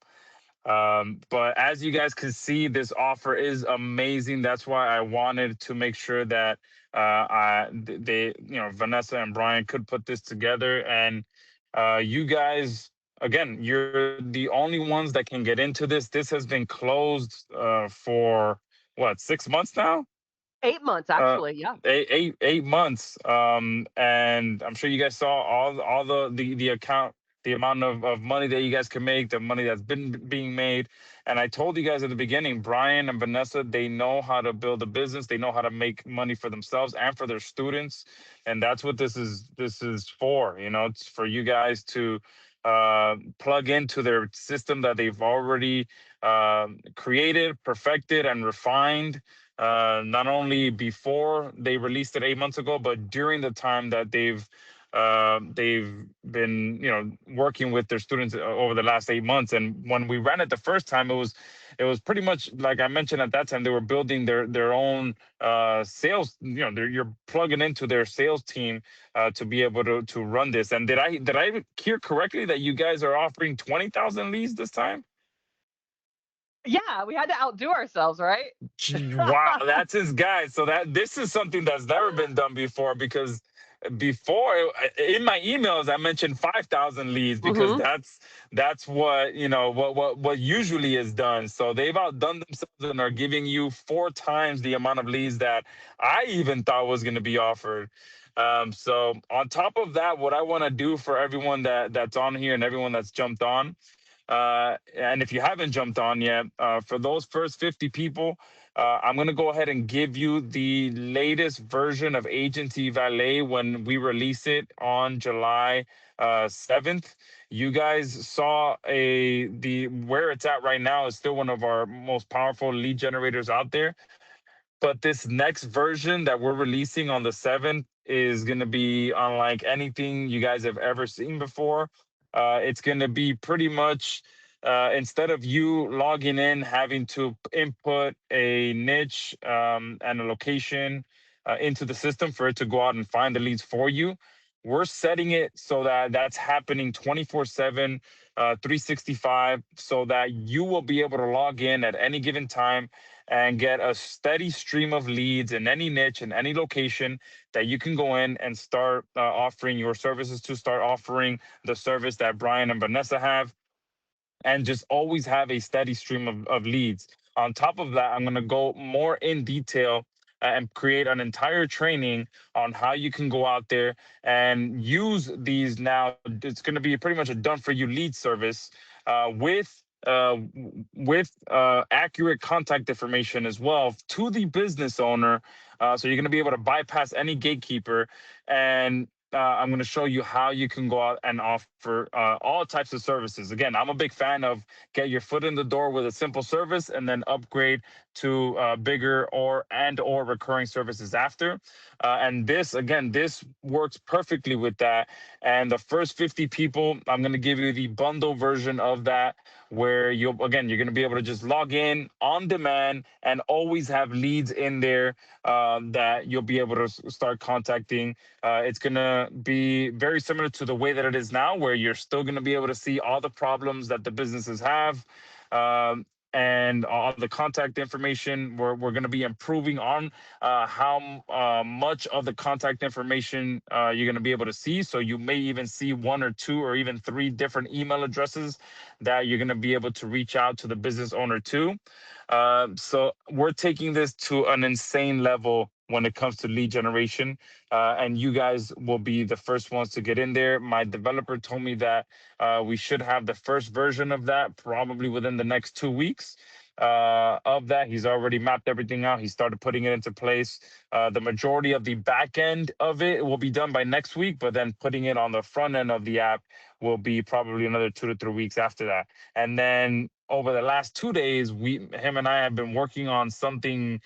But as you guys can see, this offer is amazing. That's why I wanted to make sure that Vanessa and Brian could put this together. And you guys, again, you're the only ones that can get into this. This has been closed for what, 6 months now? 8 months, actually. Yeah. 8 months. And I'm sure you guys saw all the account the amount of money that you guys can make, the money that's been being made. And I told you guys at the beginning, Brian and Vanessa, they know how to build a business. They know how to make money for themselves and for their students. And that's what this is for. You know, it's for you guys to plug into their system that they've already created, perfected, and refined. Not only before they released it 8 months ago, but during the time that they've been, working with their students over the last 8 months. And when we ran it the first time, it was pretty much like I mentioned at that time. They were building their own sales. You're plugging into their sales team to be able to run this. And did I hear correctly that you guys are offering 20,000 leads this time? Yeah, we had to outdo ourselves, right? Wow, that's his guy. So this is something that's never been done before, because before in my emails I mentioned 5,000 leads, because that's what what usually is done. So they've outdone themselves and are giving you 4 times the amount of leads that I even thought was going to be offered. So on top of that, what I want to do for everyone that's on here and everyone that's jumped on, and if you haven't jumped on yet, for those first 50 people, I'm going to go ahead and give you the latest version of Agency Valet when we release it on July 7th. You guys saw where it's at right now is still one of our most powerful lead generators out there. But this next version that we're releasing on the 7th is going to be unlike anything you guys have ever seen before. It's going to be pretty much, instead of you logging in, having to input a niche and a location into the system for it to go out and find the leads for you, we're setting it so that that's happening 24/7, 365, so that you will be able to log in at any given time and get a steady stream of leads in any niche and any location that you can go in and start offering your services to, start offering the service that Brian and Vanessa have, and just always have a steady stream of leads. On top of that, I'm going to go more in detail and create an entire training on how you can go out there and use these now. It's going to be pretty much a done for you lead service with accurate contact information as well to the business owner. So you're going to be able to bypass any gatekeeper. And I'm going to show you how you can go out and offer all types of services. Again, I'm a big fan of get your foot in the door with a simple service and then upgrade to bigger or recurring services after. And this works perfectly with that. And the first 50 people, I'm going to give you the bundle version of that, where you're going to be able to just log in on demand and always have leads in there that you'll be able to start contacting. It's going to be very similar to the way that it is now, where you're still going to be able to see all the problems that the businesses have. And all the contact information. We're going to be improving on how much of the contact information you're going to be able to see. So you may even see 1 or 2 or even 3 different email addresses that you're going to be able to reach out to the business owner to. So we're taking this to an insane level when it comes to lead generation. And you guys will be the first ones to get in there. My developer told me that we should have the first version of that probably within the next 2 weeks. Of that, he's already mapped everything out. He started putting it into place. The majority of the back end of it will be done by next week, but then putting it on the front end of the app will be probably another 2 to 3 weeks after that. And then over the last 2 days, him and I have been working on something.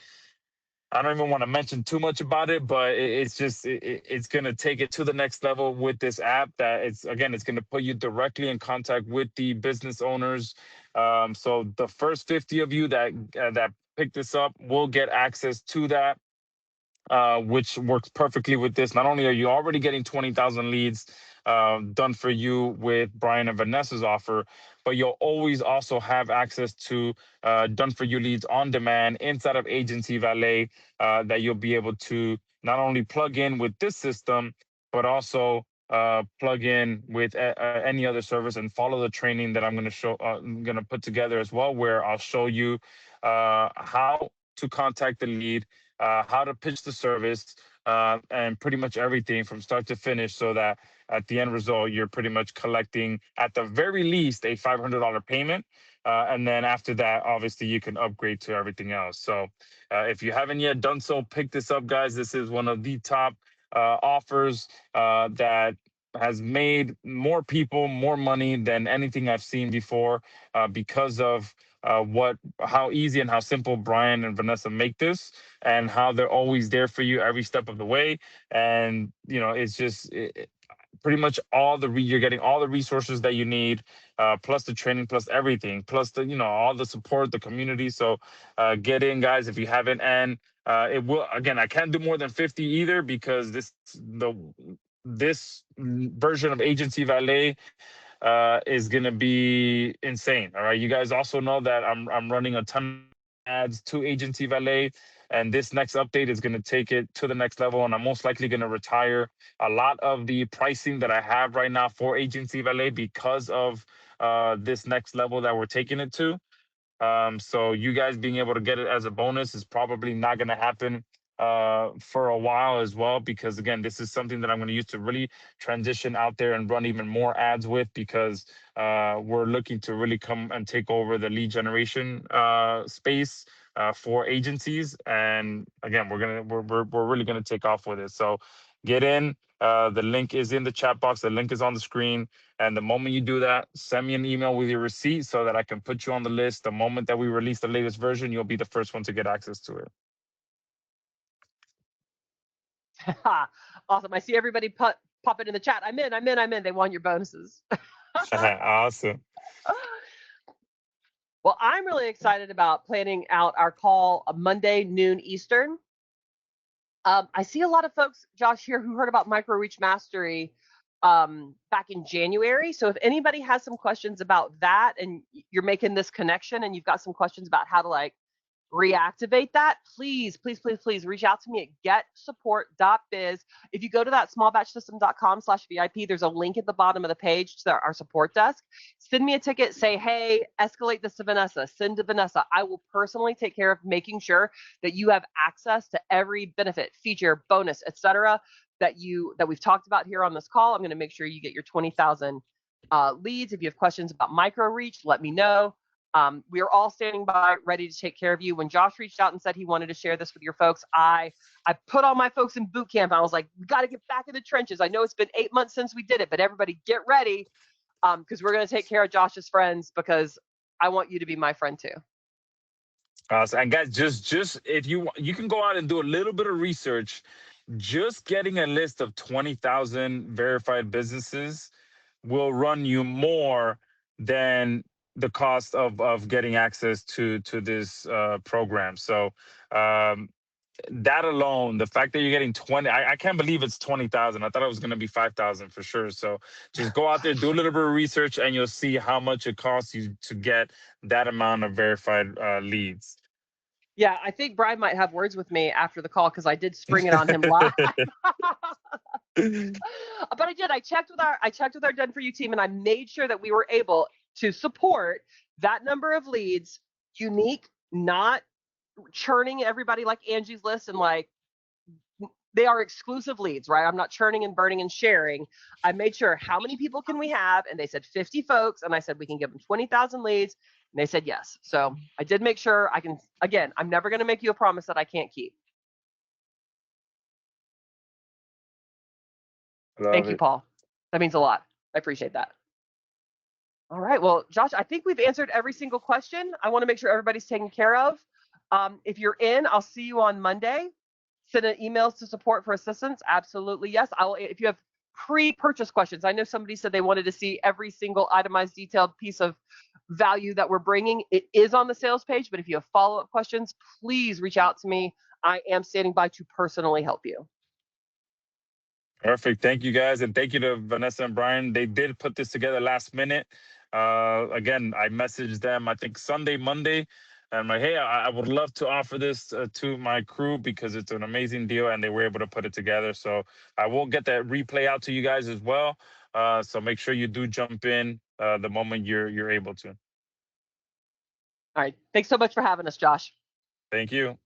I don't even want to mention too much about it, but it's going to take it to the next level with this app. That it's going to put you directly in contact with the business owners. So the first 50 of you that pick this up will get access to that, which works perfectly with this. Not only are you already getting 20,000 leads done for you with Brian and Vanessa's offer, but you'll always also have access to done for you leads on demand inside of Agency Valet that you'll be able to not only plug in with this system, but also plug in with any other service and follow the training that I'm going to put together as well, where I'll show you how to contact the lead, how to pitch the service, and pretty much everything from start to finish, so that at the end result, you're pretty much collecting at the very least a $500 payment. And then after that, obviously, you can upgrade to everything else. So if you haven't yet done so, pick this up, guys. This is one of the top offers that has made more people more money than anything I've seen before, because of how easy and how simple Brian and Vanessa make this, and how they're always there for you every step of the way. And it's just pretty much you're getting all the resources that you need, plus the training, plus everything, plus the all the support, the community. So get in, guys, if you haven't. And it will, again, I can't do more than 50 either, because this version of Agency Valet is going to be insane. All right, you guys also know that I'm running a ton of ads to Agency Valet, and this next update is going to take it to the next level. And I'm most likely going to retire a lot of the pricing that I have right now for Agency Valet, because of this next level that we're taking it to. So you guys being able to get it as a bonus is probably not going to happen for a while as well, because again, this is something that I'm going to use to really transition out there and run even more ads with, because we're looking to really come and take over the lead generation space for agencies. And again, we're really gonna take off with it. So get in. The link is in the chat box. The link is on the screen. And the moment you do that, send me an email with your receipt so that I can put you on the list. The moment that we release the latest version, you'll be the first one to get access to it. Awesome. I see everybody pop it in the chat. I'm in. They want your bonuses. Awesome. Well, I'm really excited about planning out our call Monday, noon Eastern. I see a lot of folks, Josh, here who heard about MicroReach Mastery back in January. So if anybody has some questions about that, and you're making this connection and you've got some questions about how to reactivate that, please reach out to me at getsupport.biz. If you go to that smallbatchsystem.com/VIP, there's a link at the bottom of the page to our support desk. Send me a ticket, say, hey, escalate this to Vanessa, send to Vanessa. I will personally take care of making sure that you have access to every benefit, feature, bonus, etc. that we've talked about here on this call. I'm going to make sure you get your 20,000 leads. If you have questions about MicroReach, let me know. We are all standing by, ready to take care of you. When Josh reached out and said he wanted to share this with your folks, I put all my folks in boot camp. I was like, we got to get back in the trenches. I know it's been 8 months since we did it, but everybody get ready, because we're going to take care of Josh's friends, because I want you to be my friend too. Awesome. And guys, just if you can go out and do a little bit of research. Just getting a list of 20,000 verified businesses will run you more than the cost of getting access to this program. So that alone, the fact that you're getting 20, I can't believe it's 20,000. I thought it was going to be 5,000 for sure. So just go out there, do a little bit of research, and you'll see how much it costs you to get that amount of verified leads. Yeah, I think Brian might have words with me after the call, because I did spring it on him live. But I did. I checked with our Done For You team, and I made sure that we were able to support that number of leads, unique, not churning everybody like Angie's List, and they are exclusive leads, right? I'm not churning and burning and sharing. I made sure, how many people can we have? And they said 50 folks. And I said, we can give them 20,000 leads. And they said yes. So I did make sure I can. Again, I'm never going to make you a promise that I can't keep. Thank you, Paul. That means a lot. I appreciate that. All right. Well, Josh, I think we've answered every single question. I want to make sure everybody's taken care of. If you're in, I'll see you on Monday. Send an emails to support for assistance. Absolutely, yes. If you have pre-purchase questions, I know somebody said they wanted to see every single itemized, detailed piece of value that we're bringing. It is on the sales page, but if you have follow-up questions, please reach out to me. I am standing by to personally help you. Perfect. Thank you, guys. And thank you to Vanessa and Brian. They did put this together last minute. Again, I messaged them, I think Sunday, Monday. And I'm like, hey, I would love to offer this to my crew, because it's an amazing deal, and they were able to put it together. So I will get that replay out to you guys as well. So make sure you do jump in the moment you're able to. All right. Thanks so much for having us, Josh. Thank you.